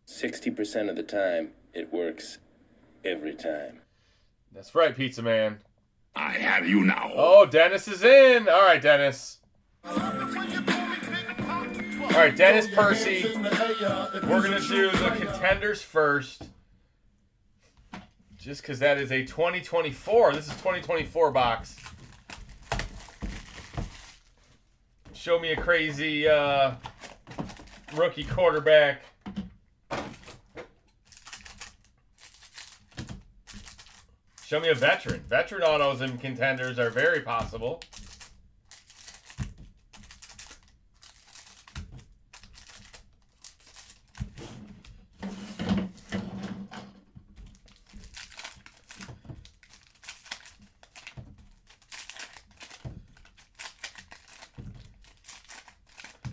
60% of the time, it works every time. That's right, Pizza Man. I have you now. Oh, Dennis is in. All right, Dennis. All right, Dennis Percy. We're going to do the contenders first. Just because that is a 2024. This is 2024 box. Show me a crazy rookie quarterback. Show me a veteran. Veteran autos and contenders are very possible.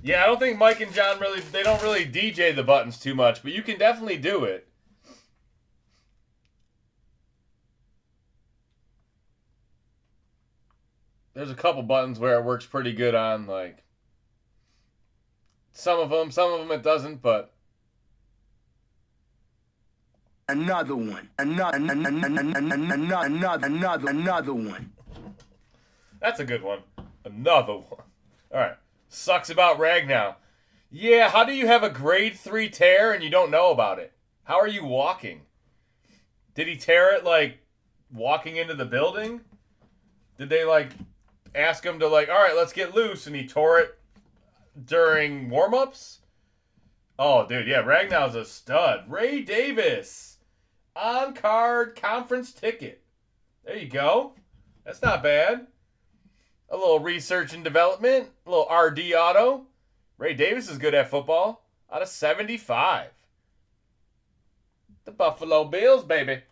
Yeah, I don't think Mike and John they don't really DJ the buttons too much, but you can definitely do it. There's a couple buttons where it works pretty good on, like, some of them it doesn't, but. Another one. Another one. That's a good one. Another one. All right. Sucks about Ragnow. Yeah, how do you have a grade 3 tear and you don't know about it? How are you walking? Did he tear it, like, walking into the building? Did they, like, ask him to, like, all right, let's get loose, and he tore it during warm-ups? Oh, dude, yeah, Ragnow's a stud. Ray Davis. On-card conference ticket. There you go. That's not bad. A little research and development. A little RD auto. Ray Davis is good at football. Out of 75. The Buffalo Bills, baby.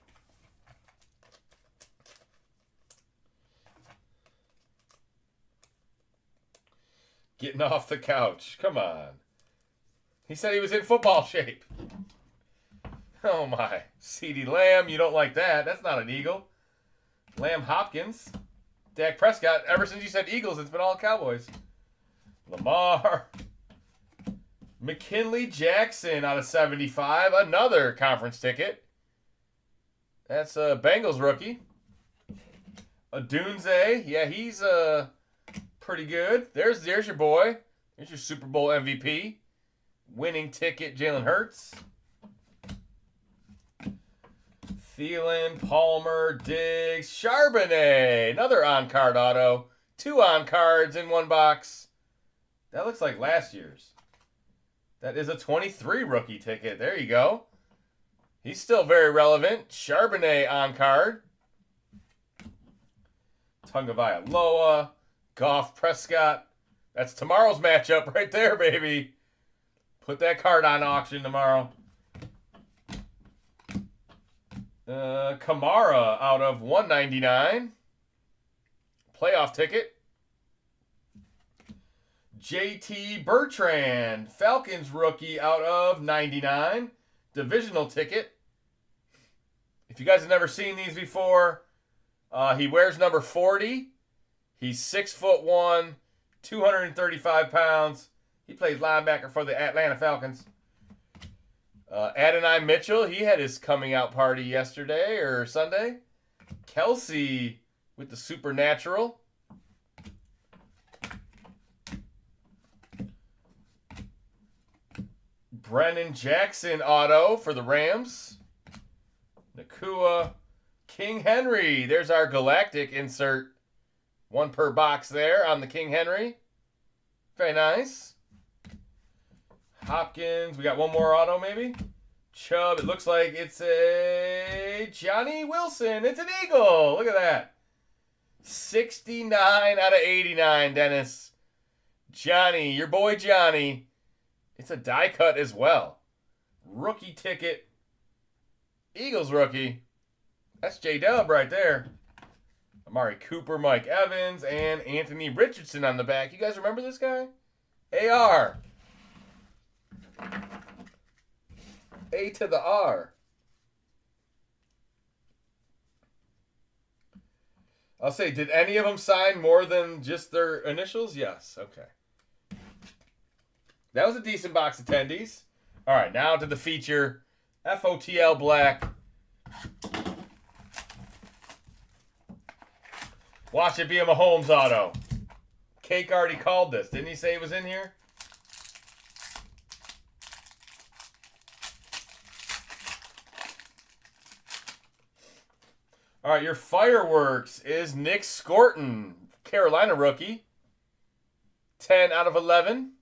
Getting off the couch. Come on. He said he was in football shape. Oh my. CeeDee Lamb, you don't like that. That's not an Eagle. Lamb Hopkins. Dak Prescott. Ever since you said Eagles, it's been all Cowboys. Lamar. McKinley Jackson out of 75. Another conference ticket. That's a Bengals rookie. Adunze. Yeah, he's pretty good. There's your boy. There's your Super Bowl MVP. Winning ticket, Jalen Hurts. Thielen, Palmer, Diggs, Charbonnet. Another on-card auto. 2 on-cards in one box. That looks like last year's. That is a 23 rookie ticket. There you go. He's still very relevant. Charbonnet on-card. Tagovailoa. Goff, Prescott. That's tomorrow's matchup right there, baby. Put that card on auction tomorrow. Kamara out of 199. Playoff ticket. JT Bertrand, Falcons rookie out of 99. Divisional ticket. If you guys have never seen these before, he wears number 40. He's 6'1", 235 pounds. He plays linebacker for the Atlanta Falcons. Adonai Mitchell, he had his coming out party yesterday or Sunday. Kelsey with the Supernatural. Brennan Jackson auto for the Rams. Nakua. King Henry. There's our Galactic insert. 1 per box there on the King Henry. Very nice. Hopkins. We got one more auto maybe. Chubb. It looks like it's a Johnny Wilson. It's an Eagle. Look at that. 69 out of 89, Dennis. Johnny. Your boy Johnny. It's a die cut as well. Rookie ticket. Eagles rookie. That's J-Dub right there. Amari Cooper, Mike Evans, and Anthony Richardson on the back. You guys remember this guy? AR. A to the R. I'll say, did any of them sign more than just their initials? Yes. Okay. That was a decent box of attendees. All right, now to the feature. FOTL Black. Watch it be a Mahomes auto. Cake already called this. Didn't he say it was in here? All right, your fireworks is Nick Scorton, Carolina rookie. 10 out of 11.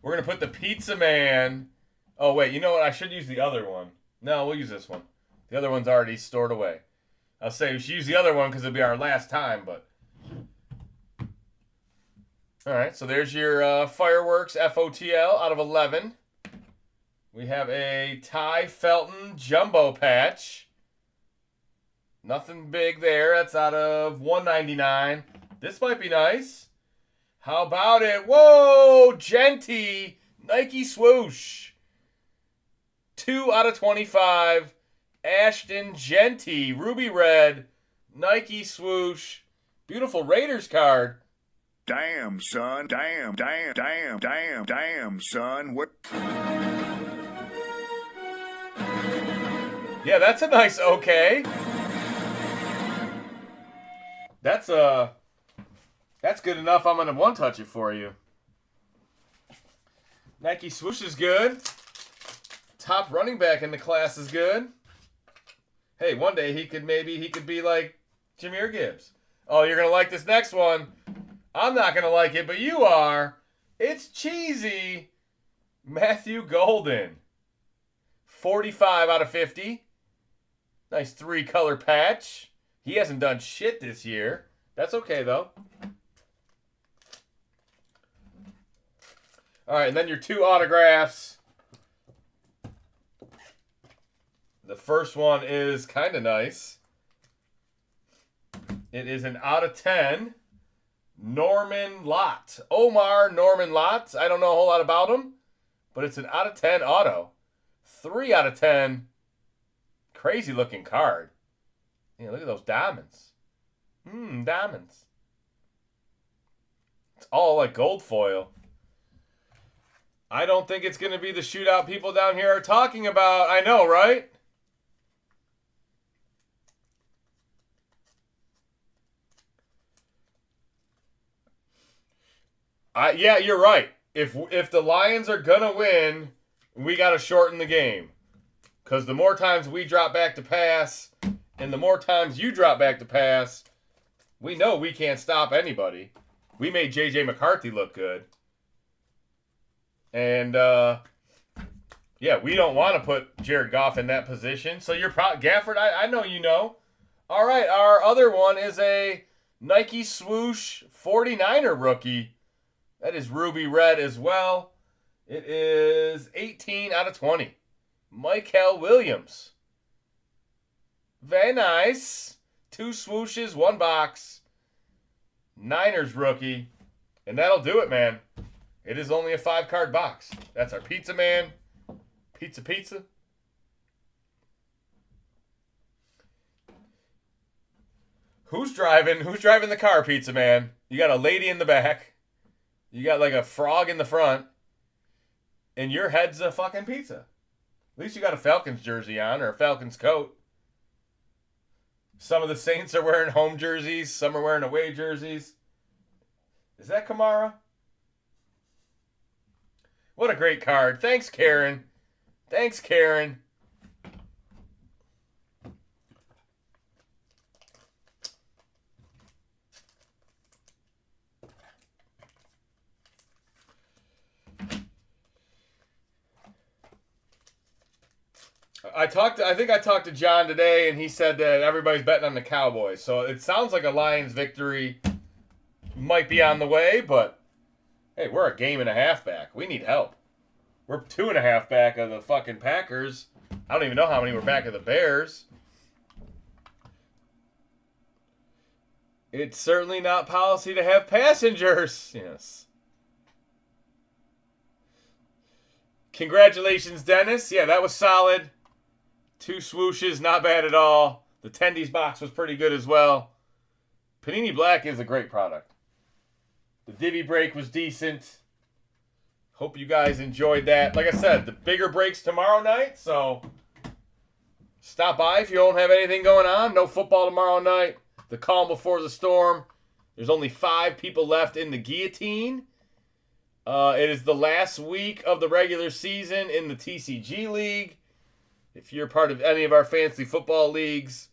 We're going to put the Pizza Man. Oh, wait, you know what? I should use the other one. No, we'll use this one. The other one's already stored away. I'll say we should use the other one because it'll be our last time, but. All right, so there's your fireworks FOTL out of 11. We have a Ty Felton jumbo patch. Nothing big there. That's out of 199. This might be nice. How about it? Whoa, Genty, Nike swoosh. 2 out of 25. Ashton Genty, ruby red, Nike swoosh. Beautiful Raiders card. Damn, son. Damn, son. What? Yeah, that's a nice okay. That's good enough. I'm gonna one touch it for you. Nike swoosh is good. Top running back in the class is good. Hey, one day he could be like Jahmyr Gibbs. Oh, you're gonna like this next one. I'm not gonna like it, but you are. It's cheesy. Matthew Golden. 45 out of 50. Nice 3-color patch. He hasn't done shit this year. That's okay, though. All right, and then your 2 autographs. The first one is kind of nice. It is an out of 10. Norman Lott. Omar Norman Lott. I don't know a whole lot about him, but it's an out of 10 auto. 3 out of 10. Crazy looking card. Yeah, look at those diamonds. Diamonds. It's all like gold foil. I don't think it's going to be the shootout people down here are talking about. I know, right? Yeah, you're right. If the Lions are going to win, we got to shorten the game. Because the more times we drop back to pass and the more times you drop back to pass, we know we can't stop anybody. We made J.J. McCarthy look good. And, yeah, we don't want to put Jared Goff in that position. So you're probably, Gafford, I know you know. All right, our other one is a Nike swoosh 49er rookie. That is ruby red as well. It is 18 out of 20. Michael Williams. Very nice. 2 swooshes, 1 box. Niners rookie. And that'll do it, man. It is only a 5-card box. That's our pizza man. Pizza. Who's driving the car, pizza man? You got a lady in the back. You got like a frog in the front. And your head's a fucking pizza. At least you got a Falcons jersey on or a Falcons coat. Some of the Saints are wearing home jerseys. Some are wearing away jerseys. Is that Kamara? What a great card. Thanks, Karen. I think I talked to John today, and he said that everybody's betting on the Cowboys. So it sounds like a Lions victory might be on the way, but hey, we're a game and a half back. We need help. We're 2.5 back of the fucking Packers. I don't even know how many we're back of the Bears. It's certainly not policy to have passengers. Yes. Congratulations, Dennis. Yeah, that was solid. 2 swooshes, not bad at all. The Tendies box was pretty good as well. Panini Black is a great product. The Divvy break was decent. Hope you guys enjoyed that. Like I said, the bigger breaks tomorrow night, so stop by if you don't have anything going on. No football tomorrow night. The calm before the storm. There's only 5 people left in the guillotine. It is the last week of the regular season in the TCG League. If you're part of any of our fantasy football leagues,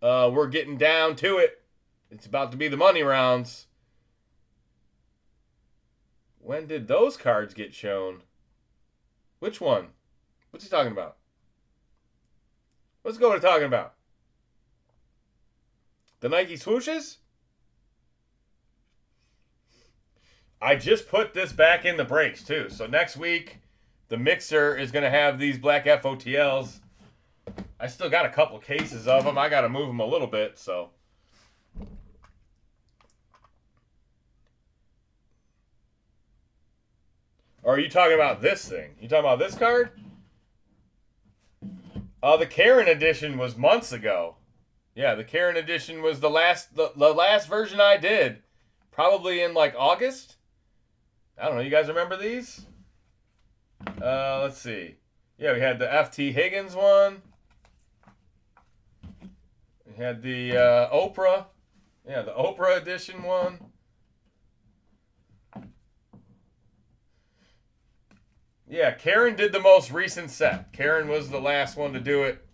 we're getting down to it. It's about to be the money rounds. When did those cards get shown? Which one? What's he talking about? Let's go to talking about. The Nike swooshes? I just put this back in the breaks, too. So next week, the mixer is going to have these black FOTLs. I still got a couple cases of them. I got to move them a little bit, so. Or are you talking about this thing? You talking about this card? The Karen edition was months ago. Yeah, the Karen edition was the last version I did. Probably in like August. I don't know. You guys remember these? Let's see. Yeah, we had the FT Higgins one. We had the Oprah. Yeah, the Oprah edition one. Yeah, Karen did the most recent set. Karen was the last one to do it.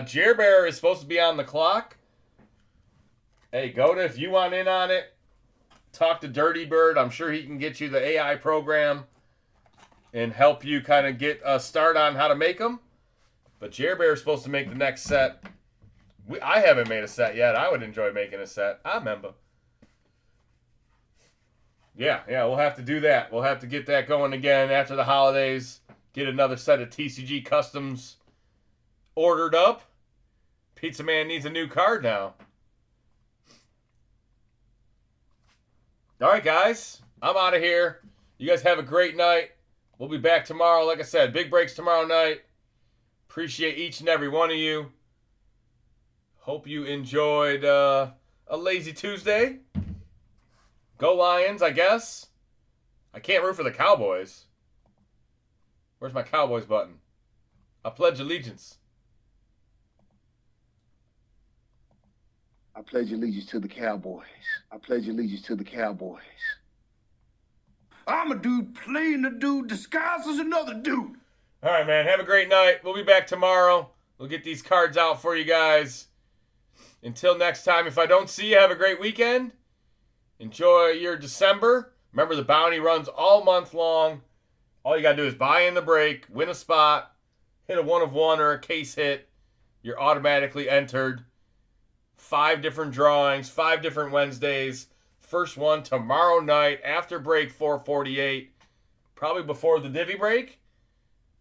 Jer Bear is supposed to be on the clock. Hey, Goda, if you want in on it, talk to Dirty Bird. I'm sure he can get you the AI program and help you kind of get a start on how to make them. But Jer Bear is supposed to make the next set. I haven't made a set yet. I would enjoy making a set. I remember. Yeah, we'll have to do that. We'll have to get that going again after the holidays. Get another set of TCG customs ordered up. Pizza Man needs a new card now. All right, guys. I'm out of here. You guys have a great night. We'll be back tomorrow. Like I said, big breaks tomorrow night. Appreciate each and every one of you. Hope you enjoyed a lazy Tuesday. Go Lions, I guess. I can't root for the Cowboys. Where's my Cowboys button? I pledge allegiance. I pledge allegiance to the Cowboys. I pledge allegiance to the Cowboys. I'm a dude playing a dude disguised as another dude. All right, man. Have a great night. We'll be back tomorrow. We'll get these cards out for you guys. Until next time, if I don't see you, have a great weekend. Enjoy your December. Remember, the bounty runs all month long. All you got to do is buy in the break, win a spot, hit a 1 of 1 or a case hit. You're automatically entered. 5 different drawings, 5 different Wednesdays. First one tomorrow night after break 4:48, probably before the divvy break.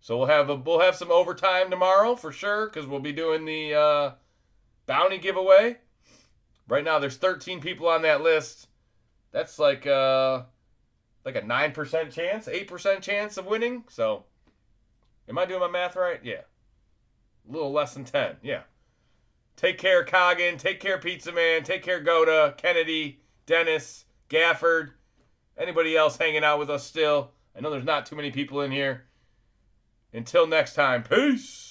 So we'll have some overtime tomorrow for sure because we'll be doing the bounty giveaway. Right now, there's 13 people on that list. That's like a 9% chance, 8% chance of winning. So, am I doing my math right? Yeah. A little less than 10. Yeah. Take care, Coggin. Take care, Pizza Man. Take care, Goda, Kennedy, Dennis, Gafford. Anybody else hanging out with us still? I know there's not too many people in here. Until next time, peace.